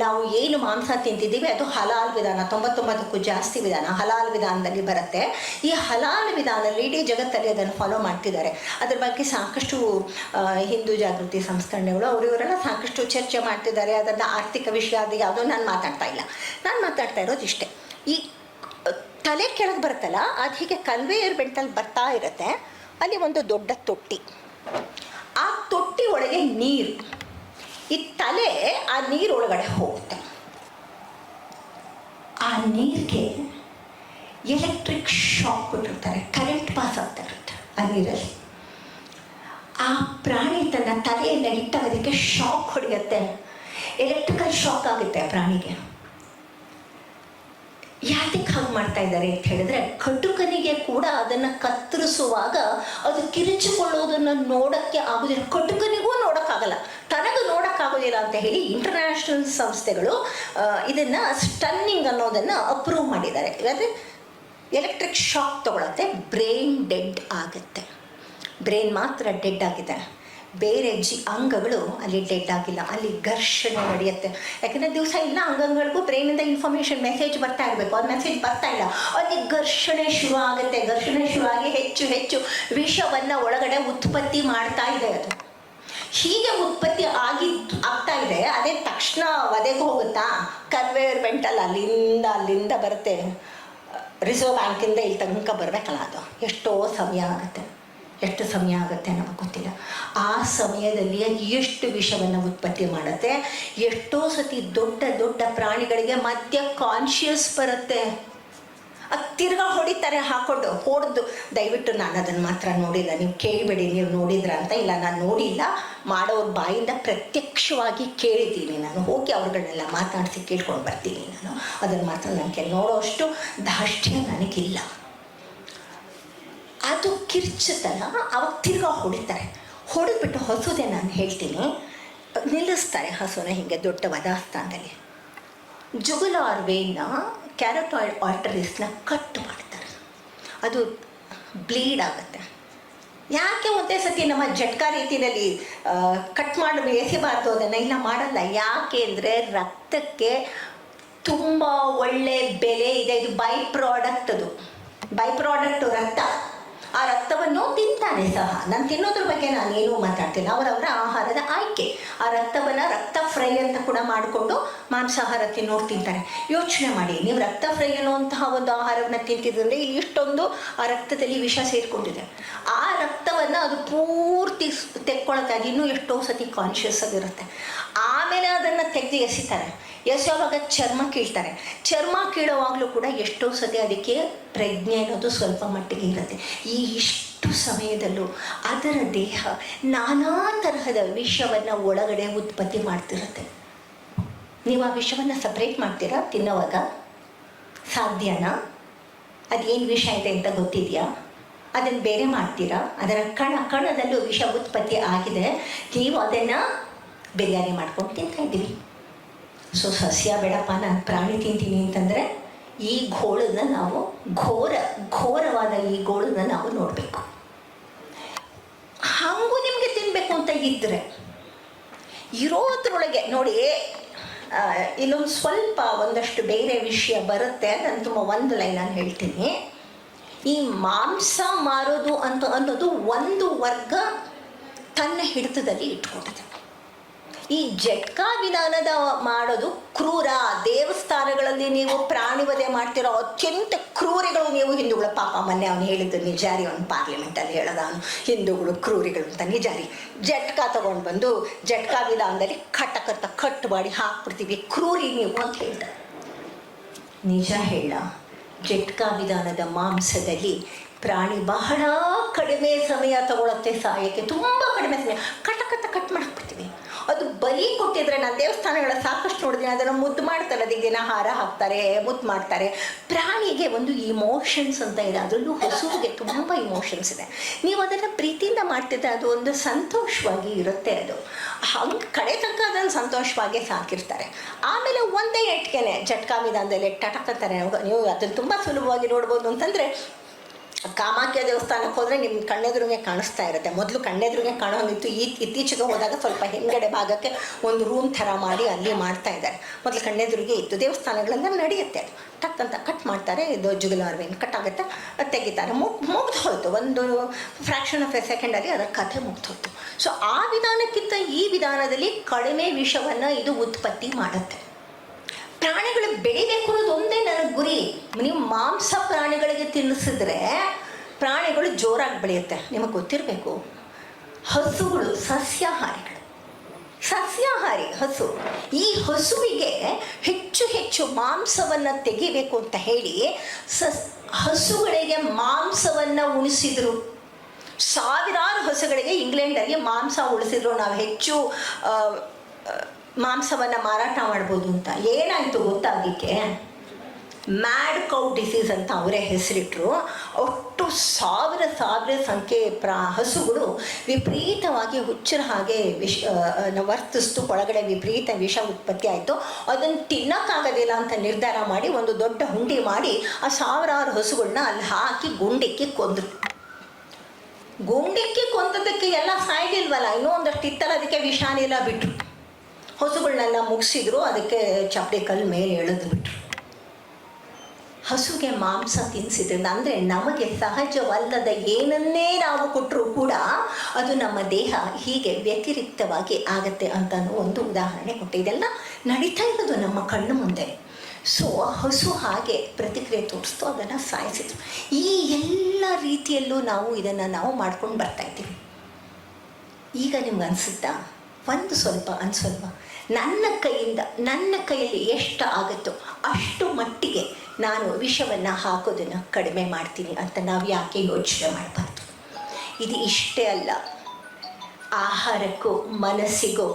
[SPEAKER 2] ನಾವು ಏನು ಮಾಂಸ ತಿಂತಿದ್ದೀವಿ ಅದು ಹಲಾಲ್ ವಿಧಾನ, 99ಕ್ಕೂ ಜಾಸ್ತಿ ವಿಧಾನ ಹಲಾಲ್ ವಿಧಾನದಲ್ಲಿ ಬರುತ್ತೆ. ಈ ಹಲಾಲ್ ವಿಧಾನದಲ್ಲಿ ಇಡೀ ಜಗತ್ತಲ್ಲಿ ಅದನ್ನು ಫಾಲೋ ಮಾಡ್ತಿದ್ದಾರೆ. ಅದ್ರ ಬಗ್ಗೆ ಸಾಕಷ್ಟು ಹಿಂದೂ ಜಾಗೃತಿ ಸಂಸ್ಕರಣೆಗಳು ಅವರಿವರೆಲ್ಲ ಸಾಕಷ್ಟು ಚರ್ಚೆ ಮಾಡ್ತಿದ್ದಾರೆ. ಅದನ್ನು ಆರ್ಥಿಕ ವಿಷಯ ಅದು ಯಾವುದೋ ನಾನು ಮಾತಾಡ್ತಾ ಇಲ್ಲ. ನಾನು ಮಾತಾಡ್ತಾ ಇರೋದು ಇಷ್ಟೇ, ಈ ತಲೆ ಕೆಳಗೆ ಬರುತ್ತಲ್ಲ, ಅದು ಹೀಗೆ ಕನ್ವೇಯರ್ ಬೆಲ್ಟಲ್ಲಿ ಬರ್ತಾ ಇರುತ್ತೆ. ಅಲ್ಲಿ ಒಂದು ದೊಡ್ಡ ತೊಟ್ಟಿ, ಆ ತೊಟ್ಟಿ ಒಳಗೆ ನೀರು, ಈ ತಲೆ ಆ ನೀರೊಳಗಡೆ ಹೋಗುತ್ತೆ. ಆ ನೀರಿಗೆ ಎಲೆಕ್ಟ್ರಿಕ್ ಶಾಕ್ ಬಿಟ್ಟಿರ್ತಾರೆ, ಕರೆಂಟ್ ಪಾಸ್ ಆಗ್ತಾ ಇರುತ್ತೆ ಆ ನೀರಲ್ಲಿ. ಆ ಪ್ರಾಣಿ ತನ್ನ ತಲೆಯನ್ನು ಇಟ್ಟದಕ್ಕೆ ಶಾಕ್ ಹೊಡೆಯುತ್ತೆ, ಎಲೆಕ್ಟ್ರಿಕಲ್ ಶಾಕ್ ಆಗುತ್ತೆ ಆ ಪ್ರಾಣಿಗೆ. ಯಾತಕ್ಕೆ ಹಾಗೆ ಮಾಡ್ತಾ ಇದ್ದಾರೆ ಅಂತ ಹೇಳಿದ್ರೆ, ಕಟುಕನಿಗೆ ಕೂಡ ಅದನ್ನು ಕತ್ತರಿಸುವಾಗ ಅದು ಕಿರಿಚಿಕೊಳ್ಳೋದನ್ನು ನೋಡೋಕ್ಕೆ ಆಗೋದಿಲ್ಲ, ಕಟುಕನಿಗೂ ನೋಡೋಕ್ಕಾಗಲ್ಲ, ತನಗೂ ನೋಡೋಕ್ಕಾಗೋದಿಲ್ಲ ಅಂತ ಹೇಳಿ ಇಂಟರ್ನ್ಯಾಷನಲ್ ಸಂಸ್ಥೆಗಳು ಇದನ್ನು ಸ್ಟನ್ನಿಂಗ್ ಅನ್ನೋದನ್ನು ಅಪ್ರೂವ್ ಮಾಡಿದ್ದಾರೆ. ಅಂದರೆ ಎಲೆಕ್ಟ್ರಿಕ್ ಶಾಕ್ ತಗೊಳುತ್ತೆ, ಬ್ರೈನ್ ಡೆಡ್ ಆಗುತ್ತೆ. ಬ್ರೈನ್ ಮಾತ್ರ ಡೆಡ್ ಆಗಿದೆ, ಬೇರೆ ಅಂಗಗಳು ಅಲ್ಲಿ ಡೆಡ್ ಆಗಿಲ್ಲ. ಅಲ್ಲಿ ಘರ್ಷಣೆ ನಡೆಯುತ್ತೆ. ಯಾಕಂದರೆ ದಿವಸ ಇಲ್ಲ ಅಂಗಗಳಿಗೂ ಬ್ರೈನಿಂದ ಇನ್ಫಾರ್ಮೇಷನ್ ಮೆಸೇಜ್ ಬರ್ತಾ ಇರಬೇಕು, ಅದು ಮೆಸೇಜ್ ಬರ್ತಾ ಇಲ್ಲ. ಅಲ್ಲಿ ಘರ್ಷಣೆ ಶುರು ಆಗುತ್ತೆ. ಘರ್ಷಣೆ ಶುರುವಾಗಿ ಹೆಚ್ಚು ಹೆಚ್ಚು ವಿಷವನ್ನು ಒಳಗಡೆ ಉತ್ಪತ್ತಿ ಮಾಡ್ತಾ ಇದೆ. ಅದು ಹೀಗೆ ಉತ್ಪತ್ತಿ ಆಗ್ತಾ ಇದೆ. ಅದೇ ತಕ್ಷಣ ವಧೆಗೆ ಹೋಗುತ್ತಾ? ಕನ್ವೇಯರ್ ಬೆಲ್ಟಲ್ಲಿ ಅಲ್ಲಿಂದ ಬರುತ್ತೆ. ರಿಸರ್ವ್ ಬ್ಯಾಂಕಿಂದ ಇಲ್ಲಿ ತನಕ ಬರಬೇಕಲ್ಲ, ಅದು ಎಷ್ಟೋ ಸಮಯ ಆಗುತ್ತೆ. ಎಷ್ಟು ಸಮಯ ಆಗುತ್ತೆ ನಮಗೆ ಗೊತ್ತಿಲ್ಲ. ಆ ಸಮಯದಲ್ಲಿ ಎಷ್ಟು ವಿಷವನ್ನು ಉತ್ಪತ್ತಿ ಮಾಡುತ್ತೆ. ಎಷ್ಟೋ ಸತಿ ದೊಡ್ಡ ದೊಡ್ಡ ಪ್ರಾಣಿಗಳಿಗೆ ಮಧ್ಯ ಕಾನ್ಷಿಯಸ್ ಬರುತ್ತೆ. ಅದು ತಿರ್ಗಾ ಹೊಡಿತಾರೆ ಹಾಕೊಂಡು ಹೊಡೆದು. ದಯವಿಟ್ಟು ನಾನು ಅದನ್ನು ಮಾತ್ರ ನೋಡಿಲ್ಲ, ನೀವು ಕೇಳಬೇಡಿ ನೀವು ನೋಡಿದ್ರ ಅಂತ. ಇಲ್ಲ, ನಾನು ನೋಡಿಲ್ಲ, ಮಾಡೋರ ಬಾಯಿಂದ ಪ್ರತ್ಯಕ್ಷವಾಗಿ ಕೇಳಿದ್ದೀನಿ. ನಾನು ಹೋಗಿ ಅವ್ರುಗಳನ್ನೆಲ್ಲ ಮಾತಾಡಿಸಿ ಕೇಳ್ಕೊಂಡು ಬರ್ತೀನಿ. ನಾನು ಅದನ್ನು ಮಾತ್ರ ನನಗೆ ನೋಡೋಷ್ಟು ದಾಷ್ಟ್ಯ ನನಗಿಲ್ಲ. ಅದು ಕಿರ್ಚತನ. ಅವಾಗ ತಿರ್ಗಾ ಹೊಡಿತಾರೆ. ಹೊಡೆದ್ಬಿಟ್ಟು ಹಸುದೆ ನಾನು ಹೇಳ್ತೀನಿ, ನಿಲ್ಲಿಸ್ತಾರೆ ಹಸುನ ಹೀಗೆ ದೊಡ್ಡವಾದ ಸ್ಥಾನದಲ್ಲಿ. ಜುಗುಲಾರ್ ವೇನ, ಕ್ಯಾರೋಟಾಯ್ಡ್ ಆರ್ಟರೀಸ್ನ ಕಟ್ ಮಾಡ್ತಾರೆ. ಅದು ಬ್ಲೀಡ್ ಆಗುತ್ತೆ. ಯಾಕೆ ಒಂದೇ ಸತಿ ನಮ್ಮ ಜಟ್ಕಾ ರೀತಿಯಲ್ಲಿ ಕಟ್ ಮಾಡಿ ಎಸಿಬಾರ್ದು ಅದನ್ನು? ಇಲ್ಲ, ಮಾಡಲ್ಲ. ಯಾಕೆ ಅಂದರೆ ರಕ್ತಕ್ಕೆ ತುಂಬ ಒಳ್ಳೆ ಬೆಲೆ ಇದೆ. ಇದು ಬೈ ಪ್ರಾಡಕ್ಟು ರಕ್ತ. ಆ ರಕ್ತವನ್ನು ತಿಂತಾನೆ ಸಹ. ನಾನು ತಿನ್ನೋದ್ರ ಬಗ್ಗೆ ನಾನೇನು ಮಾತಾಡ್ತಿಲ್ಲ, ಅವರವರ ಆಹಾರದ ಆಯ್ಕೆ. ಆ ರಕ್ತವನ್ನು ರಕ್ತ ಫ್ರೈ ಅಂತ ಕೂಡ ಮಾಡಿಕೊಂಡು ಮಾಂಸಾಹಾರ ತಿನ್ನೋರು ತಿಂತಾರೆ. ಯೋಚನೆ ಮಾಡಿ, ನೀವು ರಕ್ತ ಫ್ರೈ ಅನ್ನುವಂತಹ ಒಂದು ಆಹಾರವನ್ನು ತಿಂತಿದ್ರೆ ಇಲ್ಲಿ ಇಷ್ಟೊಂದು ಆ ರಕ್ತದಲ್ಲಿ ವಿಷ ಸೇರಿಕೊಂಡಿದೆ. ಆ ರಕ್ತವನ್ನು ಅದು ಪೂರ್ತಿ ತೆಕ್ಕೊಳತ್ತೆ. ಅದು ಇನ್ನೂ ಎಷ್ಟೋ ಸತಿ ಕಾನ್ಷಿಯಸ್ ಆಗಿರುತ್ತೆ. ಆಮೇಲೆ ಅದನ್ನು ತೆಗೆದು ಎಸಿತಾರೆ. ಎಸೆಯುವಾಗ ಚರ್ಮ ಕೀಳ್ತಾರೆ. ಚರ್ಮ ಕೀಳುವಾಗಲೂ ಕೂಡ ಎಷ್ಟೋ ಸತಿ ಅದಕ್ಕೆ ಪ್ರಜ್ಞೆ ಅನ್ನೋದು ಸ್ವಲ್ಪ ಮಟ್ಟಿಗೆ ಇರುತ್ತೆ. ಇಷ್ಟು ಸಮಯದಲ್ಲೂ ಅದರ ದೇಹ ನಾನಾ ತರಹದ ವಿಷವನ್ನು ಒಳಗಡೆ ಉತ್ಪತ್ತಿ ಮಾಡ್ತಿರುತ್ತೆ. ನೀವು ಆ ವಿಷವನ್ನು ಸಪ್ರೇಟ್ ಮಾಡ್ತೀರಾ ತಿನ್ನೋವಾಗ? ಸಾಧ್ಯನಾ? ಅದೇನು ವಿಷ ಇದೆ ಅಂತ ಗೊತ್ತಿದೆಯಾ? ಅದನ್ನು ಬೇರೆ ಮಾಡ್ತೀರಾ? ಅದರ ಕಣದಲ್ಲೂ ವಿಷ ಉತ್ಪತ್ತಿ ಆಗಿದೆ. ನೀವು ಅದನ್ನು ಬಿರಿಯಾನಿ ಮಾಡ್ಕೊಂಡು ತಿಂತಾ ಇದ್ದೀವಿ. ಸೊ ಸಸ್ಯ ಬೇಡಪ್ಪ, ನಾನು ಪ್ರಾಣಿ ತಿಂತೀನಿ ಅಂತಂದರೆ ಈ ಗೋಳನ್ನ ನಾವು ಘೋರವಾದ ಈ ಗೋಳನ್ನ ನಾವು ನೋಡಬೇಕು. ಹಾಗೂ ನಿಮಗೆ ತಿನ್ನಬೇಕು ಅಂತ ಇದ್ದರೆ ಇರೋದ್ರೊಳಗೆ ನೋಡಿ, ಇಲ್ಲೊಂದು ಸ್ವಲ್ಪ ಒಂದಷ್ಟು ಬೇರೆ ವಿಷಯ ಬರುತ್ತೆ. ನಾನು ತುಂಬ ಒಂದು ಲೈನ್ ನಾನು ಹೇಳ್ತೀನಿ. ಈ ಮಾಂಸ ಮಾರೋದು ಅನ್ನೋದು ಒಂದು ವರ್ಗ ತನ್ನ ಹಿಡಿತದಲ್ಲಿ ಇಟ್ಕೊಂಡಿದೆ. ಈ ಜಟ್ಕಾ ವಿಧಾನದ ಮಾಡೋದು ಕ್ರೂರ. ದೇವಸ್ಥಾನಗಳಲ್ಲಿ ನೀವು ಪ್ರಾಣಿ ವಧೆ ಮಾಡ್ತಿರೋ ಅತ್ಯಂತ ಕ್ರೂರಿಗಳು ನೀವು ಹಿಂದೂಗಳು. ಪಾಪ ಮೊನ್ನೆ ಅವನು ಹೇಳಿದ್ದು ನಿಜಾರಿ, ಅವನು ಪಾರ್ಲಿಮೆಂಟಲ್ಲಿ ಹೇಳೋದು, ಅವನು ಹಿಂದೂಗಳು ಕ್ರೂರಿಗಳು ಅಂತ. ನಿಜಾರಿ ಜಟ್ಕಾ ತೊಗೊಂಡು ಬಂದು ಜಟ್ಕಾ ವಿಧಾನದಲ್ಲಿ ಕಟ್ ಮಾಡಿ ಹಾಕ್ಬಿಡ್ತೀವಿ, ಕ್ರೂರಿ ನೀವು ಅಂತ ಹೇಳ್ತಾರೆ. ನಿಜ ಹೇಳ, ಜಟ್ಕಾ ವಿಧಾನದ ಮಾಂಸದಲ್ಲಿ ಪ್ರಾಣಿ ಬಹಳ ಕಡಿಮೆ ಸಮಯ ತಗೊಳತ್ತೆ ಸಾಯಕ್ಕೆ. ತುಂಬ ಕಡಿಮೆ ಸಮಯ. ಕಟ್ ಮಾಡಾಕ್ಬಿಡ್ತೀವಿ. ಅದು ಬಲಿ ಕೊಟ್ಟಿದ್ರೆ, ನಾನು ದೇವಸ್ಥಾನಗಳ ಸಾಕಷ್ಟು ನೋಡಿದ್ದೀನಿ, ಅದನ್ನು ಮುದ್ದು ಮಾಡ್ತಾರೆ. ಅದಕ್ಕೆ ದಿನ ಹಾರ ಹಾಕ್ತಾರೆ, ಮುದ್ದು ಮಾಡ್ತಾರೆ. ಪ್ರಾಣಿಗೆ ಒಂದು ಇಮೋಷನ್ಸ್ ಅಂತ ಇದೆ. ಅದರಲ್ಲೂ ಹಸುವಿಗೆ ತುಂಬ ಇಮೋಷನ್ಸ್ ಇದೆ. ನೀವು ಅದನ್ನು ಪ್ರೀತಿಯಿಂದ ಮಾಡ್ತಿದ್ರೆ ಅದು ಒಂದು ಸಂತೋಷವಾಗಿ ಇರುತ್ತೆ. ಅದು ಹಂಗೆ ಕಡೆ ತನಕ ಅದನ್ನು ಸಂತೋಷವಾಗಿ ಸಾಕಿರ್ತಾರೆ. ಆಮೇಲೆ ಒಂದೇ ಎಟ್ಕೆನೆ ಜಟ್ಕಾ ವಿಧಾನದಲ್ಲಿ ಟಟಕತ್ತಾರೆ. ನೀವು ಅದನ್ನು ತುಂಬ ಸುಲಭವಾಗಿ ನೋಡ್ಬೋದು ಅಂತಂದರೆ, ಕಾಮಾಖ್ಯ ದೇವಸ್ಥಾನಕ್ಕೆ ಹೋದರೆ ನಿಮ್ಮ ಕಣ್ಣೆದುರಿಗೆ ಕಾಣಿಸ್ತಾ ಇರುತ್ತೆ. ಮೊದಲು ಕಣ್ಣೆದುರಿಗೆ ಕಾಣೋಂಗಿತ್ತು. ಇತ್ತೀಚೆಗೆ ಹೋದಾಗ ಸ್ವಲ್ಪ ಹಿಂದ್ಗಡೆ ಭಾಗಕ್ಕೆ ಒಂದು ರೂಮ್ ಥರ ಮಾಡಿ ಅಲ್ಲಿ ಮಾಡ್ತಾ ಇದ್ದಾರೆ. ಮೊದಲು ಕಣ್ಣೆದುರಿಗೆ ಇತ್ತು. ದೇವಸ್ಥಾನಗಳೆಲ್ಲ ನಡೆಯುತ್ತೆ. ಟಕ್ ಅಂತ ಕಟ್ ಮಾಡ್ತಾರೆ. ಇದು ಜುಗುಲಾರ್ ವೇನ್ ಕಟ್ ಆಗುತ್ತೆ, ತೆಗಿತಾರೆ. ಮುಗ್ದು ಹೋಯ್ತು. ಒಂದು ಫ್ರ್ಯಾಕ್ಷನ್ ಆಫ್ ಎ ಸೆಕೆಂಡಲ್ಲಿ ಅದರ ಕಥೆ ಮುಗ್ದು ಹೋಯ್ತು. ಸೊ ಆ ವಿಧಾನಕ್ಕಿಂತ ಈ ವಿಧಾನದಲ್ಲಿ ಕಡಿಮೆ ವಿಷವನ್ನು ಇದು ಉತ್ಪತ್ತಿ ಮಾಡುತ್ತೆ. ಪ್ರಾಣಿಗಳು ಬೆಳಿಬೇಕು ಅನ್ನೋದು ಒಂದೇ ನನ್ನ ಗುರಿ. ನೀವು ಮಾಂಸ ಪ್ರಾಣಿಗಳಿಗೆ ತಿನ್ನಿಸಿದ್ರೆ ಪ್ರಾಣಿಗಳು ಜೋರಾಗಿ ಬೆಳೆಯುತ್ತೆ. ನಿಮಗೆ ಗೊತ್ತಿರಬೇಕು, ಹಸುಗಳು ಸಸ್ಯಾಹಾರಿ ಹಸು. ಈ ಹಸುವಿಗೆ ಹೆಚ್ಚು ಮಾಂಸವನ್ನು ತೆಗಿಬೇಕು ಅಂತ ಹೇಳಿ ಹಸುಗಳಿಗೆ ಮಾಂಸವನ್ನು ಉಣಿಸಿದರು. ಸಾವಿರಾರು ಹಸುಗಳಿಗೆ ಇಂಗ್ಲೆಂಡಲ್ಲಿ ಮಾಂಸ ಉಳಿಸಿದ್ರು. ನಾವು ಹೆಚ್ಚು ಮಾಂಸವನ್ನು ಮಾರಾಟ ಮಾಡ್ಬೋದು ಅಂತ. ಏನಾಯಿತು ಗೊತ್ತಾಗಲಿಕ್ಕೆ, ಮ್ಯಾಡ್ ಕೌ ಡಿಸೀಸ್ ಅಂತ ಅವರೇ ಹೆಸರಿಟ್ಟರು. ಒಟ್ಟು ಸಾವಿರ ಸಂಖ್ಯೆ ಹಸುಗಳು ವಿಪರೀತವಾಗಿ ಹುಚ್ಚರ ಹಾಗೆ ವರ್ತಿಸ್ತು. ಒಳಗಡೆ ವಿಪರೀತ ವಿಷ ಉತ್ಪತ್ತಿ ಆಯಿತು. ಅದನ್ನು ತಿನ್ನೋಕ್ಕಾಗೋದಿಲ್ಲ ಅಂತ ನಿರ್ಧಾರ ಮಾಡಿ ಒಂದು ದೊಡ್ಡ ಹುಂಡಿ ಮಾಡಿ ಆ ಸಾವಿರಾರು ಹಸುಗಳನ್ನ ಅಲ್ಲಿ ಹಾಕಿ ಗುಂಡಿಕ್ಕಿ ಕೊಂದರು. ಗುಂಡಿಕ್ಕಿ ಕೊಂದದಕ್ಕೆ ಎಲ್ಲ ಸಾಯ್ಲಿಲ್ವಲ್ಲ, ಇನ್ನೂ ಒಂದಷ್ಟು ಇತ್ತಲ್ಲ, ಅದಕ್ಕೆ ವಿಷಾನೆಲ್ಲ ಬಿಟ್ಟರು. ಹಸುಗಳನ್ನೆಲ್ಲ ಮುಗಿಸಿದ್ರು. ಅದಕ್ಕೆ ಚಪ್ಪಡಿ ಕಲ್ಲು ಮೇಲೆ ಎಳೆದು ಬಿಟ್ರು. ಹಸುಗೆ ಮಾಂಸ ತಿನ್ನಿಸಿದ್ರಿಂದ, ಅಂದರೆ ನಮಗೆ ಸಹಜವಲ್ಲದ ಏನನ್ನೇ ನಾವು ಕೊಟ್ಟರೂ ಕೂಡ ಅದು ನಮ್ಮ ದೇಹ ಹೀಗೆ ವ್ಯತಿರಿಕ್ತವಾಗಿ ಆಗತ್ತೆ ಅಂತ ಒಂದು ಉದಾಹರಣೆ ಕೊಟ್ಟೆ. ಇದೆಲ್ಲ ನಡೀತಾ ಇರೋದು ನಮ್ಮ ಕಣ್ಣು ಮುಂದೆ. ಸೊ ಹಸು ಹಾಗೆ ಪ್ರತಿಕ್ರಿಯೆ ತೋರಿಸ್ತು, ಅದನ್ನು ಸಾಯಿಸಿದ್ರು. ಈ ಎಲ್ಲ ರೀತಿಯಲ್ಲೂ ಇದನ್ನು ಮಾಡ್ಕೊಂಡು ಬರ್ತಾಯಿದ್ದೀವಿ. ಈಗ ನಿಮ್ಗೆ ಅನಿಸುತ್ತಾ? ಒಂದು ಸ್ವಲ್ಪ ಅನ್ಸಲ್ವ? ನನ್ನ ಕೈಯಲ್ಲಿ ಎಷ್ಟು ಆಗುತ್ತೋ ಅಷ್ಟು ಮಟ್ಟಿಗೆ ನಾನು ವಿಷವನ್ನು ಹಾಕೋದನ್ನು ಕಡಿಮೆ ಮಾಡ್ತೀನಿ ಅಂತ ನಾವು ಯಾಕೆ ಯೋಚನೆ ಮಾಡಬಾರ್ದು? ಇದು ಇಷ್ಟೇ ಅಲ್ಲ, ಆಹಾರಕ್ಕೂ ಮನಸ್ಸಿಗೂ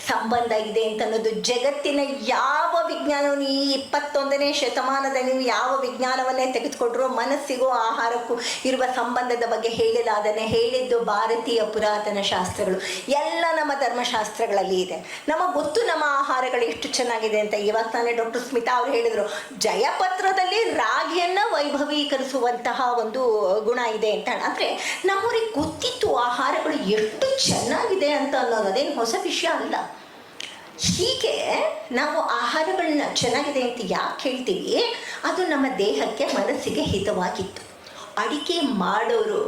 [SPEAKER 2] ಸಂಬಂಧ ಇದೆ ಅಂತ ಅನ್ನೋದು ಜಗತ್ತಿನ ಯಾವ ವಿಜ್ಞಾನವನ್ನು, ಈ 21ನೇ ಶತಮಾನದಲ್ಲಿ ನೀವು ಯಾವ ವಿಜ್ಞಾನವನ್ನೇ ತೆಗೆದುಕೊಂಡ್ರೂ ಮನಸ್ಸಿಗೂ ಆಹಾರಕ್ಕೂ ಇರುವ ಸಂಬಂಧದ ಬಗ್ಗೆ ಹೇಳಿದ್ದು ಭಾರತೀಯ ಪುರಾತನ ಶಾಸ್ತ್ರಗಳು. ಎಲ್ಲ ನಮ್ಮ ಧರ್ಮಶಾಸ್ತ್ರಗಳಲ್ಲಿ ಇದೆ. ನಮಗೆ ಗೊತ್ತು ನಮ್ಮ ಆಹಾರಗಳು ಎಷ್ಟು ಚೆನ್ನಾಗಿದೆ ಅಂತ. ಇವಾಗ ತಾನೇ ಡಾಕ್ಟರ್ ಸ್ಮಿತಾ ಅವರು ಹೇಳಿದರು, ಜಯಪತ್ರದಲ್ಲಿ ರಾಗಿಯನ್ನು ವೈಭವೀಕರಿಸುವಂತಹ ಒಂದು ಗುಣ ಇದೆ ಅಂತ. ಆದರೆ ನಮ್ಮವ್ರಿಗೆ ಗೊತ್ತಿತ್ತು ಆಹಾರಗಳು ಎಷ್ಟು ಚೆನ್ನಾಗಿದೆ ಅಂತ ಅನ್ನೋದು, ಅದೇನು ಹೊಸ ವಿಷಯ ಅಲ್ಲ. ಹೀಗೆ ನಾವು ಆಹಾರಗಳನ್ನ ಚೆನ್ನಾಗಿದೆ ಅಂತ ಯಾಕೆ ಹೇಳ್ತೀವಿ? ಅದು ನಮ್ಮ ದೇಹಕ್ಕೆ ಮನಸ್ಸಿಗೆ ಹಿತವಾಗಿತ್ತು. ಅಡಿಗೆ ಮಾಡೋರು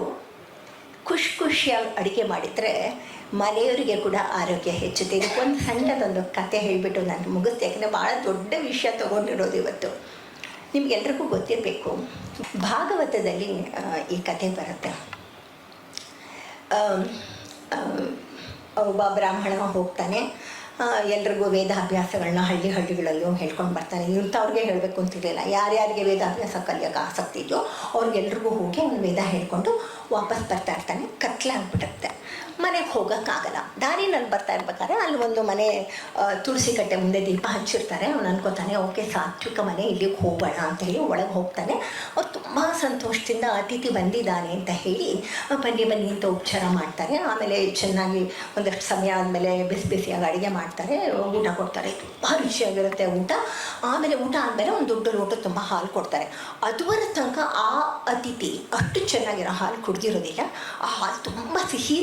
[SPEAKER 2] ಖುಷಿಯಾಗಿ ಅಡುಗೆ ಮಾಡಿದರೆ ಮನೆಯವರಿಗೆ ಕೂಡ ಆರೋಗ್ಯ ಹೆಚ್ಚುತ್ತೆ. ಇದಕ್ಕೊಂದು ಸಣ್ಣದೊಂದು ಕತೆ ಹೇಳಿಬಿಟ್ಟು ನಾನು ಮುಗಿಸ್ತೆ, ಯಾಕಂದರೆ ಭಾಳ ದೊಡ್ಡ ವಿಷಯ ತೊಗೊಂಡಿರೋದು ಇವತ್ತು. ನಿಮಗೆಲ್ರಿಗೂ ಗೊತ್ತಿರಬೇಕು, ಭಾಗವತದಲ್ಲಿ ಈ ಕತೆ ಬರುತ್ತೆ. ಒಬ್ಬ ಬ್ರಾಹ್ಮಣ ಹೋಗ್ತಾನೆ, ಎಲ್ರಿಗೂ ವೇದಾಭ್ಯಾಸಗಳನ್ನ ಹಳ್ಳಿಗಳಲ್ಲೂ ಹೇಳ್ಕೊಂಡು ಬರ್ತಾನೆ. ಇಂಥವ್ರಿಗೆ ಹೇಳಬೇಕು ಅಂತಿರಲಿಲ್ಲ. ಯಾರ್ಯಾರಿಗೆ ವೇದಾಭ್ಯಾಸ ಕಲಿಯೋಕೆ ಆಸಕ್ತಿ ಇದೆಯೋ ಅವ್ರಿಗೆಲ್ರಿಗೂ ಹೋಗಿ ಅವ್ನು ವೇದ ಹೇಳ್ಕೊಂಡು ವಾಪಸ್ ಬರ್ತಾ ಇರ್ತಾನೆ. ಕತ್ಲಾಗ್ಬಿಡುತ್ತೆ, ಮನೆಗೆ ಹೋಗೋಕ್ಕಾಗಲ್ಲ. ದಾರಿನಲ್ಲಿ ಬರ್ತಾ ಇರ್ಬೇಕಾದ್ರೆ ಅಲ್ಲಿ ಒಂದು ಮನೆ ತುಳಸಿ ಕಟ್ಟೆ ಮುಂದೆ ದೀಪ ಹಚ್ಚಿರ್ತಾರೆ. ಅವ್ನು ಅನ್ಕೋತಾನೆ, ಓಕೆ ಸಾತ್ವಿಕ ಮನೆ, ಇಲ್ಲಿಗೆ ಹೋಗೋಣ ಅಂತ ಹೇಳಿ ಒಳಗೆ ಹೋಗ್ತಾನೆ. ಅವ್ರು ತುಂಬ ಸಂತೋಷದಿಂದ ಅತಿಥಿ ಬಂದಿದ್ದಾನೆ ಅಂತ ಹೇಳಿ ಬನ್ನಿ ಅಂತ ಉಪಚಾರ ಮಾಡ್ತಾರೆ. ಆಮೇಲೆ ಚೆನ್ನಾಗಿ ಒಂದಷ್ಟು ಸಮಯ ಆದಮೇಲೆ ಬಿಸಿಯಾಗಿ ಅಡುಗೆ ಮಾಡ್ತಾರೆ, ಊಟ ಕೊಡ್ತಾರೆ. ತುಂಬ ರುಚಿಯಾಗಿರುತ್ತೆ ಊಟ. ಆಮೇಲೆ ಊಟ ಆದಮೇಲೆ ಒಂದು ದೊಡ್ಡ ಲೋಟ ತುಂಬ ಹಾಲು ಕೊಡ್ತಾರೆ. ಅದುವರ ತನಕ ಆ ಅತಿಥಿ ಅಷ್ಟು ಚೆನ್ನಾಗಿರೋ ಹಾಲು ಕುಡ್ದಿರೋದಿಲ್ಲ. ಆ ಹಾಲು ತುಂಬ ಸಿಹಿ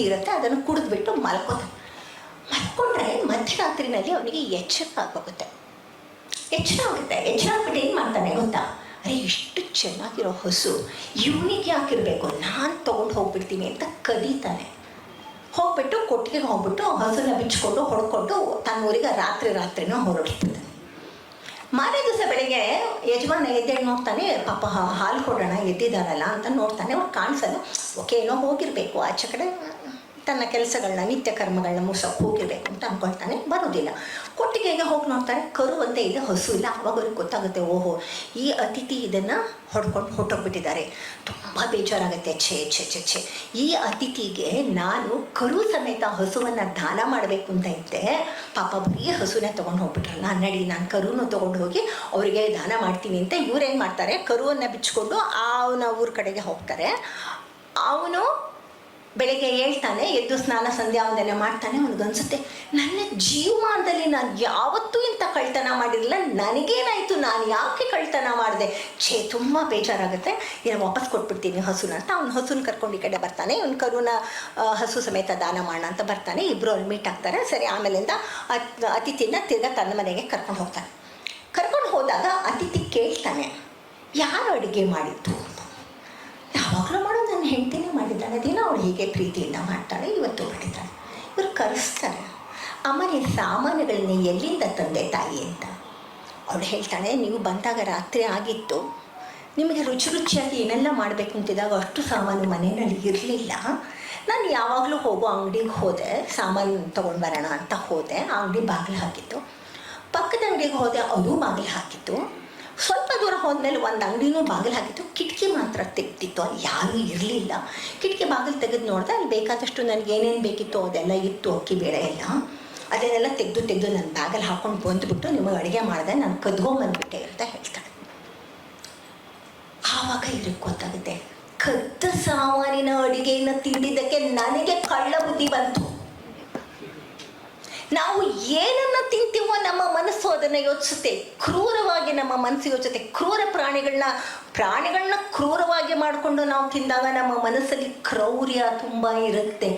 [SPEAKER 2] ಇರುತ್ತೆ. ಅದನ್ನು ಕುಡಿದ್ಬಿಟ್ಟು ಮಲ್ಕೊಂಡ್ರೆ ಮಧ್ಯರಾತ್ರಿನಲ್ಲಿ ಅವನಿಗೆ ಎಚ್ಚರ ಆಗೋಗುತ್ತೆ. ಎಚ್ಚರ ಆಗ್ಬಿಟ್ಟು ಏನು ಮಾಡ್ತಾನೆ ಗೊತ್ತಾ? ಅರೆ, ಇಷ್ಟು ಚೆನ್ನಾಗಿರೋ ಹಸು ಇವನಿಗೆ ಯಾಕಿರಬೇಕು, ನಾನು ತೊಗೊಂಡು ಹೋಗ್ಬಿಡ್ತೀನಿ ಅಂತ ಕದೀತಾನೆ. ಹೋಗ್ಬಿಟ್ಟು ಕೊಟ್ಟಿಗೆಗೆ ಹೋಗ್ಬಿಟ್ಟು ಹಸುನ ಬಿಚ್ಕೊಂಡು ಹೊಡ್ಕೊಂಡು ತನ್ನೂರಿಗೆ ರಾತ್ರಿನೂ ಹೊರಡ್ತಾನೆ. ಮಾರನೇ ದಿವಸ ಬೆಳಗ್ಗೆ ಯಜಮಾನ ಎದ್ದೇಳಿ ನೋಡ್ತಾನೆ, ಪಾಪ ಹಾಲು ಕೊಡೋಣ ಎದ್ದಿದ್ದಾರಲ್ಲ ಅಂತ ನೋಡ್ತಾನೆ. ಅವ್ರು ಕಾಣಿಸಲ್ಲ. ಓಕೆ, ಏನೋ ಹೋಗಿರಬೇಕು ಆಚೆ ಕಡೆ, ತನ್ನ ಕೆಲಸಗಳನ್ನ ನಿತ್ಯ ಕರ್ಮಗಳನ್ನ ಮುಗಿಸೋಕೆ ಹೋಗಿರಬೇಕು ಅಂತ ಅಂದ್ಕೊಳ್ತಾನೆ. ಬರೋದಿಲ್ಲ. ಕೊಟ್ಟಿಗೆಗೆ ಹೋಗಿ ನೋಡ್ತಾರೆ, ಕರು ಒಂದೇ ಇದೆ, ಹಸು ಇಲ್ಲ. ಆವಾಗ ಅವ್ರಿಗೆ ಗೊತ್ತಾಗುತ್ತೆ, ಓಹೋ, ಈ ಅತಿಥಿ ಇದನ್ನು ಹೊಡ್ಕೊಂಡು ಹೊಟ್ಟೋಗ್ಬಿಟ್ಟಿದ್ದಾರೆ. ತುಂಬ ಬೇಜಾರಾಗುತ್ತೆ. ಛೇ, ಈ ಅತಿಥಿಗೆ ನಾನು ಕರು ಸಮೇತ ಹಸುವನ್ನು ದಾನ ಮಾಡಬೇಕು ಅಂತ ಇದ್ದೆ. ಪಾಪ ಬರೀ ಹಸುನೇ ತೊಗೊಂಡು ಹೋಗ್ಬಿಟ್ರಲ್ಲ, ನಡಿ ನಾನು ಕರುವನ್ನು ತೊಗೊಂಡು ಹೋಗಿ ಅವರಿಗೆ ದಾನ ಮಾಡ್ತೀನಿ ಅಂತ ಇವ್ರೇನು ಮಾಡ್ತಾರೆ, ಕರುವನ್ನು ಬಿಚ್ಕೊಂಡು ಅವನ ಊರ ಕಡೆಗೆ ಹೋಗ್ತಾರೆ. ಅವನು ಬೆಳಗ್ಗೆ ಹೇಳ್ತಾನೆ, ಎದ್ದು ಸ್ನಾನ ಸಂಧ್ಯಾ ವಂದನೆ ಮಾಡ್ತಾನೆ. ಅವನಿಗನ್ಸುತ್ತೆ, ನನ್ನ ಜೀವಮಾನದಲ್ಲಿ ನಾನು ಯಾವತ್ತೂ ಇಂಥ ಕಳ್ತನ ಮಾಡಿರಲಿಲ್ಲ, ನನಗೇನಾಯಿತು, ನಾನು ಯಾಕೆ ಕಳ್ತನ ಮಾಡಿದೆ? ತುಂಬ ಬೇಜಾರಾಗುತ್ತೆ. ಏನೋ ವಾಪಸ್ ಕೊಟ್ಬಿಡ್ತೀನಿ ಹಸುನ ಅಂತ ಅವ್ನು ಹಸುನ ಕರ್ಕೊಂಡು ಈ ಕಡೆ ಬರ್ತಾನೆ. ಇವ್ನು ಕರುನ ಹಸು ಸಮೇತ ದಾನ ಮಾಡೋಣ ಅಂತ ಬರ್ತಾನೆ. ಇಬ್ಬರು ಅಲ್ಲಿ ಮೀಟ್ ಆಗ್ತಾರೆ. ಸರಿ, ಆಮೇಲಿಂದ ಅತಿಥಿನ ತಿರ್ಗಾ ತನ್ನ ಮನೆಗೆ ಕರ್ಕೊಂಡು ಹೋಗ್ತಾನೆ. ಕರ್ಕೊಂಡು ಹೋದಾಗ ಅತಿಥಿ ಕೇಳ್ತಾನೆ, ಯಾರು ಅಡುಗೆ ಮಾಡಿದ್ದು? ಯಾವಾಗಲೂ ಮಾಡೋದು ನನ್ನ ಹೆಂಡತಿನೇ ಮಾಡಿದ್ದಾಳೆ, ದಿನ ಅವಳು ಹೀಗೆ ಪ್ರೀತಿಯಿಂದ ಮಾಡ್ತಾಳೆ, ಇವತ್ತು ಮಾಡಿದ್ದಾಳೆ. ಇವರು ಕರೆಸ್ತಾರೆ, ಅಮ್ಮ ನೀನು ಸಾಮಾನುಗಳನ್ನ ಎಲ್ಲಿಂದ ತಂದೆ ತಾಯಿ ಅಂತ. ಅವಳು ಹೇಳ್ತಾಳೆ, ನೀವು ಬಂದಾಗ ರಾತ್ರಿ ಆಗಿತ್ತು, ನಿಮಗೆ ರುಚಿಯಾಗಿ ಏನೆಲ್ಲ ಮಾಡಬೇಕು ಅಂತಿದ್ದಾಗ ಅಷ್ಟು ಸಾಮಾನು ಮನೆಯಲ್ಲಿ ಇರಲಿಲ್ಲ. ನಾನು ಯಾವಾಗಲೂ ಹೋಗೋ ಅಂಗಡಿಗೆ ಹೋದೆ, ಸಾಮಾನು ತೊಗೊಂಡು ಬರೋಣ ಅಂತ ಹೋದೆ. ಆ ಅಂಗಡಿ ಬಾಗಿಲು ಹಾಕಿತ್ತು. ಪಕ್ಕದ ಅಂಗಡಿಗೆ ಹೋದೆ, ಅದು ಬಾಗಿಲು ಹಾಕಿತ್ತು. ಸ್ವಲ್ಪ ದೂರ ಹೋದ್ಮೇಲೆ ಒಂದು ಅಂಗಡಿನೂ ಬಾಗಿಲು ಹಾಕಿತ್ತು. ಕಿಟಕಿ ಮಾತ್ರ ತೆಗ್ದಿತ್ತು, ಅಲ್ಲಿ ಯಾರೂ ಇರಲಿಲ್ಲ. ಕಿಟಕಿ ಬಾಗಿಲು ತೆಗೆದು ನೋಡಿದೆ, ಅಲ್ಲಿ ಬೇಕಾದಷ್ಟು ನನಗೆ ಏನೇನು ಬೇಕಿತ್ತು ಅದೆಲ್ಲ ಇತ್ತು, ಅಕ್ಕಿ ಬೇಳೆ ಎಲ್ಲ. ಅದನ್ನೆಲ್ಲ ತೆಗೆದು ನನ್ನ ಬ್ಯಾಗಲ್ಲಿ ಹಾಕ್ಕೊಂಡು ಬಂದುಬಿಟ್ಟು ನಿಮಗೆ ಅಡುಗೆ ಮಾಡಿದೆ, ನಾನು ಕದ್ಕೊಂಬಂದ್ಬಿಟ್ಟೆ ಅಂತ ಹೇಳ್ತಾಳೆ. ಆವಾಗ ಇವ್ರಿಗೆ ಗೊತ್ತಾಗುತ್ತೆ, ಕದ್ದ ಸಾಮಾನಿನ ಅಡುಗೆಯನ್ನು ತಿಂದಿದ್ದಕ್ಕೆ ನನಗೆ ಕಳ್ಳ ಬುದ್ಧಿ ಬಂತು. ನಾವು ಏನನ್ನು ತಿಂತೀವೋ ನಮ್ಮ ಮನಸ್ಸು ಅದನ್ನು ಯೋಚಿಸುತ್ತೆ. ಕ್ರೂರವಾಗಿ ನಮ್ಮ ಮನಸ್ಸು ಯೋಚಿಸುತ್ತೆ. ಕ್ರೂರ ಪ್ರಾಣಿಗಳನ್ನ ಕ್ರೂರವಾಗಿ ಮಾಡಿಕೊಂಡು ನಾವು ತಿಂದಾಗ ನಮ್ಮ ಮನಸ್ಸಲ್ಲಿ ಕ್ರೌರ್ಯ ತುಂಬ ಇರುತ್ತೆ.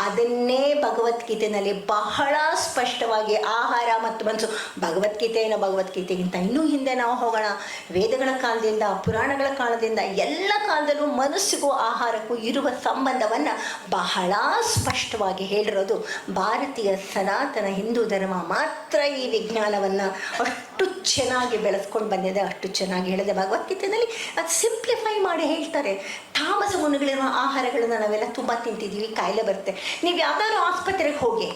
[SPEAKER 2] ಅದನ್ನೇ ಭಗವದ್ಗೀತೆಯಲ್ಲಿ ಬಹಳ ಸ್ಪಷ್ಟವಾಗಿ ಆಹಾರ ಮತ್ತು ಮನಸ್ಸು, ಭಗವದ್ಗೀತೆಗಿಂತ ಇನ್ನೂ ಹಿಂದೆ ನಾವು ಹೋಗೋಣ, ವೇದಗಳ ಕಾಲದಿಂದ ಪುರಾಣಗಳ ಕಾಲದಿಂದ ಎಲ್ಲ ಕಾಲದಲ್ಲೂ ಮನಸ್ಸಿಗೂ ಆಹಾರಕ್ಕೂ ಇರುವ ಸಂಬಂಧವನ್ನು ಬಹಳ ಸ್ಪಷ್ಟವಾಗಿ ಹೇಳಿರೋದು ಭಾರತೀಯ ಸನಾತನ ಹಿಂದೂ ಧರ್ಮ ಮಾತ್ರ. ಈ ವಿಜ್ಞಾನವನ್ನು ಅಷ್ಟು ಚೆನ್ನಾಗಿ ಬೆಳೆಸ್ಕೊಂಡು ಬಂದಿದೆ, ಅಷ್ಟು ಚೆನ್ನಾಗಿ ಹೇಳಿದೆ ಭಗವದ್ಗೀತೆಯಲ್ಲಿ. ಅದು ಸಿಂಪ್ಲಿಫೈ ಮಾಡಿ ಹೇಳ್ತಾರೆ. ತಾಮಸ ಗುಣಗಳಿರುವ ಆಹಾರಗಳನ್ನು ನಾವೆಲ್ಲ ತುಂಬ ತಿಂತಿದ್ದೀವಿ, ಕಾಯಿಲೆ ಬರುತ್ತೆ. ನೀವು ಯಾವ್ದಾದ್ರು ಆಸ್ಪತ್ರೆಗೆ ಹೋಗಿ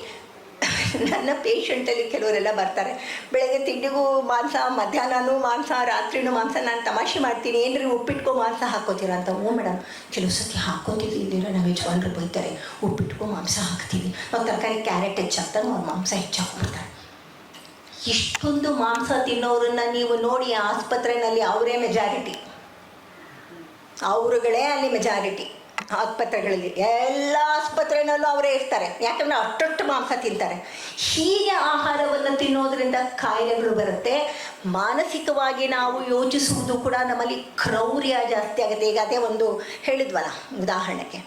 [SPEAKER 2] ನನ್ನ ಪೇಷಂಟಲ್ಲಿ ಕೆಲವರೆಲ್ಲ ಬರ್ತಾರೆ, ಬೆಳಗ್ಗೆ ತಿಂಡಿಗೂ ಮಾಂಸ, ಮಧ್ಯಾಹ್ನನೂ ಮಾಂಸ, ರಾತ್ರಿನೂ ಮಾಂಸ. ನಾನು ತಮಾಷೆ ಮಾಡ್ತೀನಿ, ಏನ್ರಿ ಉಪ್ಪಿಟ್ಕೋ ಮಾಂಸ ಹಾಕೋತೀರಾ ಅಂತ. ಹ್ಞೂ ಮೇಡಮ್, ಕೆಲವು ಸತಿ ಹಾಕೋತೀವಿ, ಇಲ್ಲಿರೋ ನಮ್ಮ ಯಜಮಾನ್ರು ಬೈತಾರೆ, ಉಪ್ಪಿಟ್ಕೋ ಮಾಂಸ ಹಾಕ್ತೀವಿ. ನಾವು ತರಕಾರಿ ಕ್ಯಾರೆಟ್ ಹೆಚ್ಚಾಗ್ತಾನೆ ಅವ್ರು ಮಾಂಸ ಹೆಚ್ಚಾಗ್ಬಿಡ್ತಾರೆ. ಇಷ್ಟೊಂದು ಮಾಂಸ ತಿನ್ನೋರನ್ನ ನೀವು ನೋಡಿ ಆಸ್ಪತ್ರೆಯಲ್ಲಿ ಅವರೇ ಮೆಜಾರಿಟಿ, ಅವರುಗಳೇ ಅಲ್ಲಿ ಮೆಜಾರಿಟಿ. ಆಸ್ಪತ್ರೆಗಳಲ್ಲಿ ಎಲ್ಲ ಆಸ್ಪತ್ರೆಯಲ್ಲೂ ಅವರೇ ಇರ್ತಾರೆ, ಯಾಕಂದರೆ ಅಷ್ಟೊಟ್ಟು ಮಾಂಸ ತಿಂತಾರೆ. ಹೀಗೆ ಆಹಾರವನ್ನು ತಿನ್ನೋದ್ರಿಂದ ಕಾಯಿಲೆಗಳು ಬರುತ್ತೆ. ಮಾನಸಿಕವಾಗಿ ನಾವು ಯೋಚಿಸುವುದು ಕೂಡ ನಮ್ಮಲ್ಲಿ ಕ್ರೌರ್ಯ ಜಾಸ್ತಿ ಆಗುತ್ತೆ. ಈಗ ಅದೇ ಒಂದು ಹೇಳಿದ್ವಲ್ಲ ಉದಾಹರಣೆಗೆ,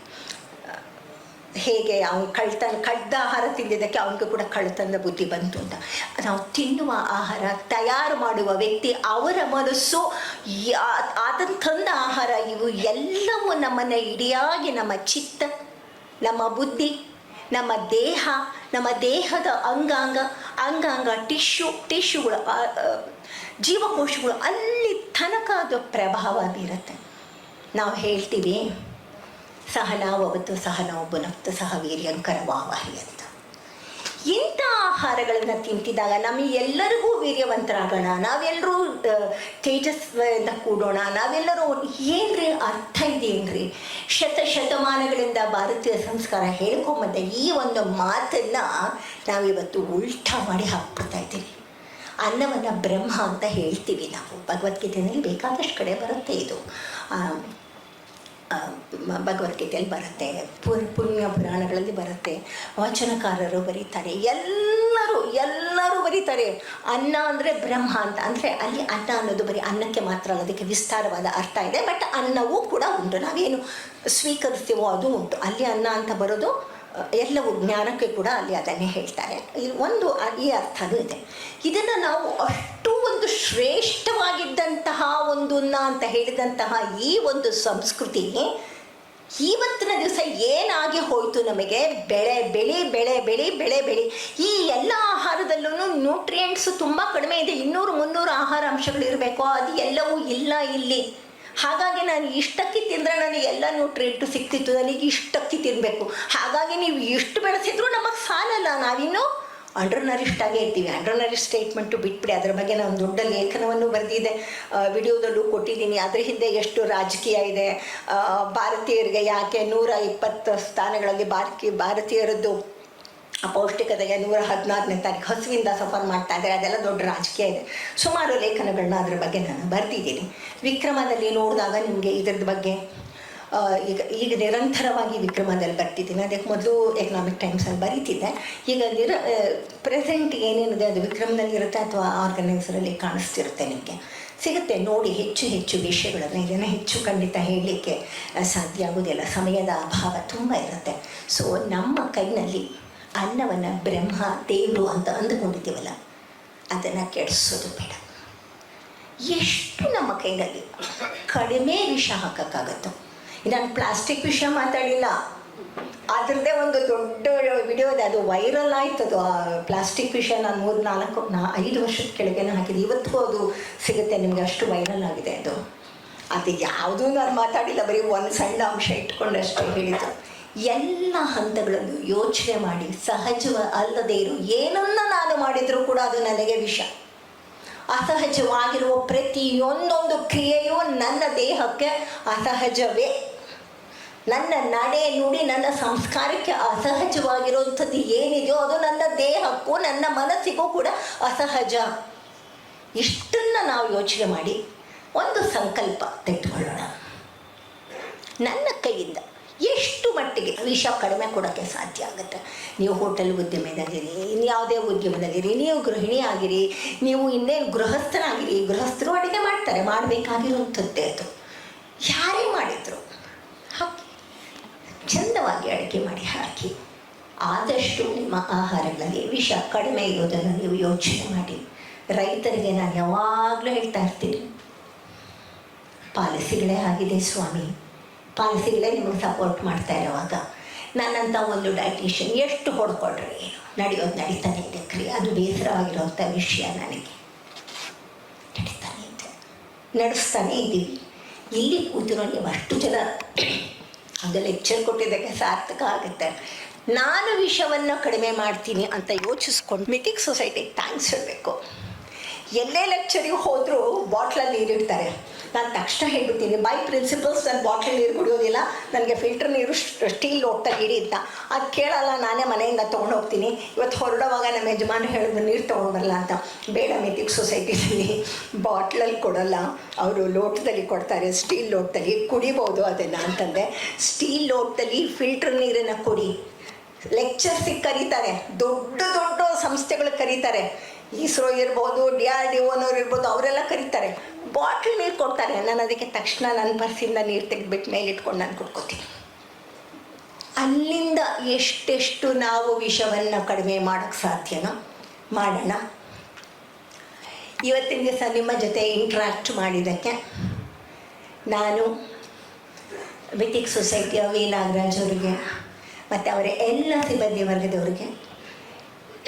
[SPEAKER 2] ಹೇಗೆ ಅವನು ಕಡ್ದ ಆಹಾರ ತಿಂದಿದ್ದಕ್ಕೆ ಅವನಿಗೂ ಕೂಡ ಕಳ್ತನದ ಬುದ್ಧಿ ಬಂತು ಅಂತ. ನಾವು ತಿನ್ನುವ ಆಹಾರ, ತಯಾರು ಮಾಡುವ ವ್ಯಕ್ತಿ, ಅವರ ಮನಸ್ಸು, ಅದನ್ನು ತಂದ ಆಹಾರ, ಇವು ಎಲ್ಲವೂ ನಮ್ಮನ್ನು ಇಡಿಯಾಗಿ ನಮ್ಮ ಚಿತ್ತ, ನಮ್ಮ ಬುದ್ಧಿ, ನಮ್ಮ ದೇಹ, ನಮ್ಮ ದೇಹದ ಅಂಗಾಂಗ ಟಿಶ್ಯೂಗಳು, ಜೀವಕೋಶಗಳು ಅಲ್ಲಿ ತನಕ ಅದು ಪ್ರಭಾವ ಬೀರುತ್ತೆ. ನಾವು ಹೇಳ್ತೀವಿ ಸಹನಾವವತ್ತು ಸಹನೋ ಭುನಕ್ತು ಸಹ ವೀರ್ಯಂಕರವಾವಹಿ ಅಂತ. ಇಂಥ ಆಹಾರಗಳನ್ನು ತಿಂತಿದ್ದಾಗ ನಮಗೆಲ್ಲರಿಗೂ ವೀರ್ಯವಂತರಾಗೋಣ, ನಾವೆಲ್ಲರೂ ತೇಜಸ್ವಿಯಿಂದ ಕೂಡೋಣ, ನಾವೆಲ್ಲರೂ ಏನ್ರಿ ಅರ್ಥ ಇದೆಯೇನ್ರಿ? ಶತಮಾನಗಳಿಂದ ಭಾರತೀಯ ಸಂಸ್ಕಾರ ಹೇಳ್ಕೊಂಬಂದ ಈ ಒಂದು ಮಾತನ್ನು ನಾವಿವತ್ತು ಉಲ್ಟಾ ಮಾಡಿ ಹಾಕ್ಬಿಡ್ತಾ ಇದ್ದೀವಿ. ಅನ್ನವನ್ನು ಬ್ರಹ್ಮ ಅಂತ ಹೇಳ್ತೀವಿ ನಾವು. ಭಗವದ್ಗೀತೆಯಲ್ಲಿ ಬೇಕಾದಷ್ಟು ಕಡೆ ಬರುತ್ತೆ ಇದು. ಭಗವದ್ಗೀತೆಯಲ್ಲಿ ಬರುತ್ತೆ, ಪುಣ್ಯ ಪುರಾಣಗಳಲ್ಲಿ ಬರುತ್ತೆ, ವಚನಕಾರರು ಬರೀತಾರೆ, ಎಲ್ಲರೂ ಬರೀತಾರೆ. ಅನ್ನ ಅಂದರೆ ಬ್ರಹ್ಮ ಅಂತ. ಅಂದರೆ ಅಲ್ಲಿ ಅನ್ನ ಅನ್ನೋದು ಬರೀ ಅನ್ನಕ್ಕೆ ಮಾತ್ರ ಅಲ್ಲ, ಅದಕ್ಕೆ ವಿಸ್ತಾರವಾದ ಅರ್ಥ ಇದೆ. ಬಟ್ ಅನ್ನವೂ ಕೂಡ ಉಂಟು, ನಾವೇನು ಸ್ವೀಕರಿಸ್ತೀವೋ ಅದು ಉಂಟು. ಅಲ್ಲಿ ಅನ್ನ ಅಂತ ಬರೋದು ಎಲ್ಲವೂ ಜ್ಞಾನಕ್ಕೆ ಕೂಡ ಅಲ್ಲಿ ಅದನ್ನೇ ಹೇಳ್ತಾರೆ. ಒಂದು ಈ ಅರ್ಥನೂ ಇದೆ. ಇದನ್ನು ನಾವು ಅಷ್ಟು ಒಂದು ಶ್ರೇಷ್ಠವಾಗಿದ್ದಂತಹ ಒಂದನ್ನ ಅಂತ ಹೇಳಿದಂತಹ ಈ ಒಂದು ಸಂಸ್ಕೃತಿ ಇವತ್ತಿನ ದಿವಸ ಏನಾಗಿ ಹೋಯಿತು, ನಮಗೆ ಬೆಳೆ. ಈ ಎಲ್ಲ ಆಹಾರದಲ್ಲೂ ನ್ಯೂಟ್ರಿಯೆಂಟ್ಸ್ ತುಂಬ ಕಡಿಮೆ ಇದೆ. 200-300 ಆಹಾರ ಅಂಶಗಳು ಇರಬೇಕು, ಅದು ಎಲ್ಲವೂ ಇಲ್ಲ ಇಲ್ಲಿ. ಹಾಗಾಗಿ ನಾನು ಇಷ್ಟಕ್ಕೆ ತಿಂದರೆ ನನಗೆ ಎಲ್ಲ ನ್ಯೂಟ್ರಿಯೆಂಟು ಸಿಗ್ತಿತ್ತು, ನನಗೆ ಇಷ್ಟಕ್ಕೆ ತಿನ್ನಬೇಕು. ಹಾಗಾಗಿ ನೀವು ಎಷ್ಟು ಬೆಳೆಸಿದ್ರು ನಮಗೆ ಸಾಲಲ್ಲ, ನಾವಿನ್ನೂ ಅಂಡರ್ ನರಿಷ್ಟಾಗೇ ಇರ್ತೀವಿ. ಅಂಡರ್ ನರಿಶ್ ಸ್ಟೇಟ್ಮೆಂಟು ಬಿಟ್ಬಿಡಿ, ಅದರ ಬಗ್ಗೆ ನಾನು ದೊಡ್ಡ ಲೇಖನವನ್ನು ಬರೆದಿದ್ದೆ, ವಿಡಿಯೋದಲ್ಲೂ ಕೊಟ್ಟಿದ್ದೀನಿ. ಅದರ ಹಿಂದೆ ಎಷ್ಟು ರಾಜಕೀಯ ಇದೆ, ಭಾರತೀಯರಿಗೆ ಯಾಕೆ 120 ಸ್ಥಾನಗಳಲ್ಲಿ ಭಾರತೀಯರದ್ದು ಅಪೌಷ್ಟಿಕತೆಗೆ 116ನೇ ತಾರೀಕು ಹಸುವಿಂದ ಸಫರ್ ಮಾಡ್ತಾ ಇದ್ದಾರೆ. ಅದೆಲ್ಲ ದೊಡ್ಡ ರಾಜಕೀಯ ಇದೆ. ಸುಮಾರು ಲೇಖನಗಳನ್ನ ಅದರ ಬಗ್ಗೆ ನಾನು ಬರೆದಿದ್ದೀನಿ. ವಿಕ್ರಮದಲ್ಲಿ ನೋಡಿದಾಗ ನಿಮಗೆ ಇದರದ ಬಗ್ಗೆ ಈಗ ನಿರಂತರವಾಗಿ ವಿಕ್ರಮದಲ್ಲಿ ಬರ್ತಿದ್ದೀನಿ. ಅದಕ್ಕೆ ಮೊದಲು ಎಕನಾಮಿಕ್ ಟೈಮ್ಸಲ್ಲಿ ಬರೀತಿದ್ದೆ. ಈಗ ಪ್ರೆಸೆಂಟ್ ಏನೇನಿದೆ ಅದು ವಿಕ್ರಮದಲ್ಲಿ ಇರುತ್ತೆ ಅಥವಾ ಆರ್ಗನೈಸರಲ್ಲಿ ಕಾಣಿಸ್ತಿರುತ್ತೆ, ನಿಮಗೆ ಸಿಗುತ್ತೆ. ನೋಡಿ, ಹೆಚ್ಚು ವಿಷಯಗಳನ್ನು ಇದನ್ನು ಹೆಚ್ಚು ಖಂಡಿತ ಹೇಳಲಿಕ್ಕೆ ಸಾಧ್ಯ ಆಗೋದಿಲ್ಲ, ಸಮಯದ ಅಭಾವ ತುಂಬ ಇರುತ್ತೆ. ಸೊ ನಮ್ಮ ಕೈನಲ್ಲಿ ಅನ್ನವನ್ನು ಬ್ರಹ್ಮ ದೇವರು ಅಂತ ಅಂದುಕೊಂಡಿದ್ದೀವಲ್ಲ, ಅದನ್ನು ಕೆಡಿಸೋದು ಬೇಡ. ಎಷ್ಟು ನಮ್ಮ ಕೈನಲ್ಲಿ ಕಡಿಮೆ ವಿಷ ಹಾಕೋಕ್ಕಾಗತ್ತೋ. ನಾನು ಪ್ಲಾಸ್ಟಿಕ್ ವಿಷಯ ಮಾತಾಡಿಲ್ಲ, ಅದರದ್ದೇ ಒಂದು ದೊಡ್ಡ ವಿಡಿಯೋ ಇದೆ, ಅದು ವೈರಲ್ ಆಯ್ತು. ಅದು ಪ್ಲಾಸ್ಟಿಕ್ ವಿಷಯ ನಾನು 3-4-5 ವರ್ಷದ ಕೆಳಗೇನೆ ಹಾಕಿದೆ. ಇವತ್ತಿಗೂ ಅದು ಸಿಗುತ್ತೆ ನಿಮಗೆ, ಅಷ್ಟು ವೈರಲ್ ಆಗಿದೆ ಅದು. ಅದು ಯಾವುದೂ ನಾನು ಮಾತಾಡಿಲ್ಲ, ಬರೀ ಒಂದು ಸಣ್ಣ ಅಂಶ ಇಟ್ಕೊಂಡಷ್ಟೇ ಹೇಳಿದ್ದು. ಎಲ್ಲ ಹಂತಗಳನ್ನು ಯೋಚನೆ ಮಾಡಿ ಸಹಜವ ಅಲ್ಲದೇ ಇರೋ ಏನನ್ನ ನಾನು ಮಾಡಿದರೂ ಕೂಡ ಅದು ನನಗೆ ವಿಷ. ಅಸಹಜವಾಗಿರುವ ಪ್ರತಿಯೊಂದೊಂದು ಕ್ರಿಯೆಯೂ ನನ್ನ ದೇಹಕ್ಕೆ ಅಸಹಜವೇ. ನನ್ನ ನಡೆ ನುಡಿ, ನನ್ನ ಸಂಸ್ಕಾರಕ್ಕೆ ಅಸಹಜವಾಗಿರುವಂಥದ್ದು ಏನಿದೆಯೋ ಅದು ನನ್ನ ದೇಹಕ್ಕೂ ನನ್ನ ಮನಸ್ಸಿಗೂ ಕೂಡ ಅಸಹಜ. ಇಷ್ಟನ್ನು ನಾವು ಯೋಚನೆ ಮಾಡಿ ಒಂದು ಸಂಕಲ್ಪ ತೆಗೆದುಕೊಳ್ಳೋಣ. ನನ್ನ ಕೈಯಿಂದ ಎಷ್ಟು ಮಟ್ಟಿಗೆ ವಿಷ ಕಡಿಮೆ ಕೊಡೋಕ್ಕೆ ಸಾಧ್ಯ ಆಗುತ್ತೆ. ನೀವು ಹೋಟೆಲ್ ಉದ್ಯಮದಲ್ಲಿರಿ, ಇನ್ಯಾವುದೇ ಉದ್ಯಮದಲ್ಲಿರಿ, ನೀವು ಗೃಹಿಣಿ ಆಗಿರಿ, ನೀವು ಇನ್ನೇನು ಗೃಹಸ್ಥನಾಗಿರಿ. ಗೃಹಸ್ಥರು ಅಡುಗೆ ಮಾಡ್ತಾರೆ, ಮಾಡಬೇಕಾಗಿರುವಂಥದ್ದೇ ಅದು. ಯಾರೇ ಮಾಡಿದ್ರು ಹಾಕಿ, ಚಂದವಾಗಿ ಅಡುಗೆ ಮಾಡಿ ಹಾಕಿ. ಆದಷ್ಟು ನಿಮ್ಮ ಆಹಾರಗಳಲ್ಲಿ ವಿಷ ಕಡಿಮೆ ಇರೋದನ್ನು ನೀವು ಯೋಚನೆ ಮಾಡಿ. ರೈತರಿಗೆ ನಾನು ಯಾವಾಗಲೂ ಹೇಳ್ತಾ ಇರ್ತೀನಿ, ಪಾಲಿಸಿಗಳೇ ಆಗಿದೆ ಸ್ವಾಮಿ, ಪಾಲಿಸಿಗಳೇ ನಿಮಗೆ ಸಪೋರ್ಟ್ ಮಾಡ್ತಾ ಇರೋವಾಗ ನನ್ನಂಥ ಒಂದು ಡೈಟಿಷಿಯನ್ ಎಷ್ಟು ಹೊಡ್ಕೊಳ್ರಿ, ನಡೆಯೋದು ನಡೀತಾನೆ ಇದೆ ಕ್ರಿಯೆ. ಅದು ಬೇಸರವಾಗಿರುವಂಥ ವಿಷಯ, ನನಗೆ ನಡೀತಾನೆ ಇದೆ, ನಡೆಸ್ತಾನೆ ಇದ್ದೀವಿ. ಇಲ್ಲಿ ಕೂತಿರೋ ನೀವು ಅಷ್ಟು ಜನ ಅದು ಲೆಕ್ಚರ್ ಕೊಟ್ಟಿದ್ದಕ್ಕೆ ಸಾರ್ಥಕ ಆಗುತ್ತೆ. ನಾನು ವಿಷವನ್ನು ಕಡಿಮೆ ಮಾಡ್ತೀನಿ ಅಂತ ಯೋಚಿಸ್ಕೊಂಡು ಮಿಥಿಕ್ ಸೊಸೈಟಿಗೆ ಥ್ಯಾಂಕ್ಸ್ ಹೇಳಬೇಕು. ಎಲ್ಲೇ ಲೆಕ್ಚರಿಗೆ ಹೋದರೂ ಬಾಟ್ಲಲ್ಲಿ ನೀರಿಡ್ತಾರೆ. ನಾನು ತಕ್ಷಣ ಹೇಳ್ಬಿಡ್ತೀನಿ, ಬೈ ಪ್ರಿನ್ಸಿಪಲ್ಸ್ ನಾನು ಬಾಟ್ಲ್ ನೀರು ಕುಡಿಯೋದಿಲ್ಲ, ನನಗೆ ಫಿಲ್ಟರ್ ನೀರು ಸ್ಟೀಲ್ ಲೋಟದಲ್ಲಿ ಇಡಿ ಅಂತ. ಅದು ಕೇಳಲ್ಲ, ನಾನೇ ಮನೆಯಿಂದ ತೊಗೊಂಡೋಗ್ತೀನಿ. ಇವತ್ತು ಹೊರಡುವಾಗ ನಮ್ಮ ಯಜಮಾನ ಹೇಳಿದ್ರು ನೀರು ತೊಗೊಂಡ್ಬರಲ್ಲ ಅಂತ. ಬೇಡ, ಮಿಥಿಕ್ ಸೊಸೈಟಿಯಲ್ಲಿ ಬಾಟ್ಲಲ್ಲಿ ಕೊಡೋಲ್ಲ, ಅವರು ಲೋಟದಲ್ಲಿ ಕೊಡ್ತಾರೆ, ಸ್ಟೀಲ್ ಲೋಟದಲ್ಲಿ ಕುಡಿಬೋದು ಅದನ್ನು ಅಂತಂದೆ. ಸ್ಟೀಲ್ ಲೋಟದಲ್ಲಿ ಫಿಲ್ಟರ್ ನೀರನ್ನು ಕೊಡಿ. ಲೆಕ್ಚರ್ಸಿಗೆ ಕರೀತಾರೆ, ದೊಡ್ಡ ದೊಡ್ಡ ಸಂಸ್ಥೆಗಳು ಕರೀತಾರೆ, ಇಸ್ರೋ ಇರ್ಬೋದು, DRDOನವ್ರು ಇರ್ಬೋದು, ಅವರೆಲ್ಲ ಕರೀತಾರೆ, ಬಾಟ್ಲ್ ನೀರು ಕೊಡ್ತಾರೆ. ನಾನು ಅದಕ್ಕೆ ತಕ್ಷಣ ನನ್ನ ಪರ್ಸಿಂದ ನೀರು ತೆಗೆದ್ಬಿಟ್ಟು ಮೇಲೆ ಇಟ್ಕೊಂಡು ನಾನು ಕುಡ್ಕೋತೀನಿ. ಅಲ್ಲಿಂದ ಎಷ್ಟೆಷ್ಟು ನಾವು ವಿಷವನ್ನು ಕಡಿಮೆ ಮಾಡೋಕ್ಕೆ ಸಾಧ್ಯನೋ ಮಾಡೋಣ. ಇವತ್ತಿನ ದಿವಸ ನಿಮ್ಮ ಜೊತೆ ಇಂಟ್ರ್ಯಾಕ್ಟ್ ಮಾಡಿದ್ದಕ್ಕೆ ನಾನು ಮಿಥಿಕ್ ಸೊಸೈಟಿಯ ವಿ ನಾಗರಾಜ್ ಅವರಿಗೆ ಮತ್ತು ಅವರ ಎಲ್ಲ ಸಿಬ್ಬಂದಿ ವರ್ಗದವರಿಗೆ,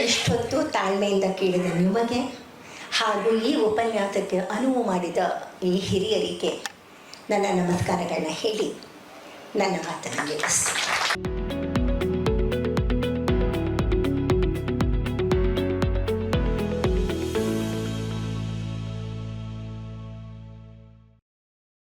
[SPEAKER 2] ಎಷ್ಟೊತ್ತು ತಾಳ್ಮೆಯಿಂದ ಕೇಳಿದ ನಿಮಗೆ, ಹಾಗೂ ಈ ಉಪನ್ಯಾಸಕ್ಕೆ ಅನುವು ಮಾಡಿದ ಈ ಹಿರಿಯರಿಗೆ ನನ್ನ ನಮಸ್ಕಾರಗಳನ್ನ ಹೇಳಿ ನನ್ನ ಮಾತನ್ನು ನಿಲ್ಲಿಸ್ತೀನಿ.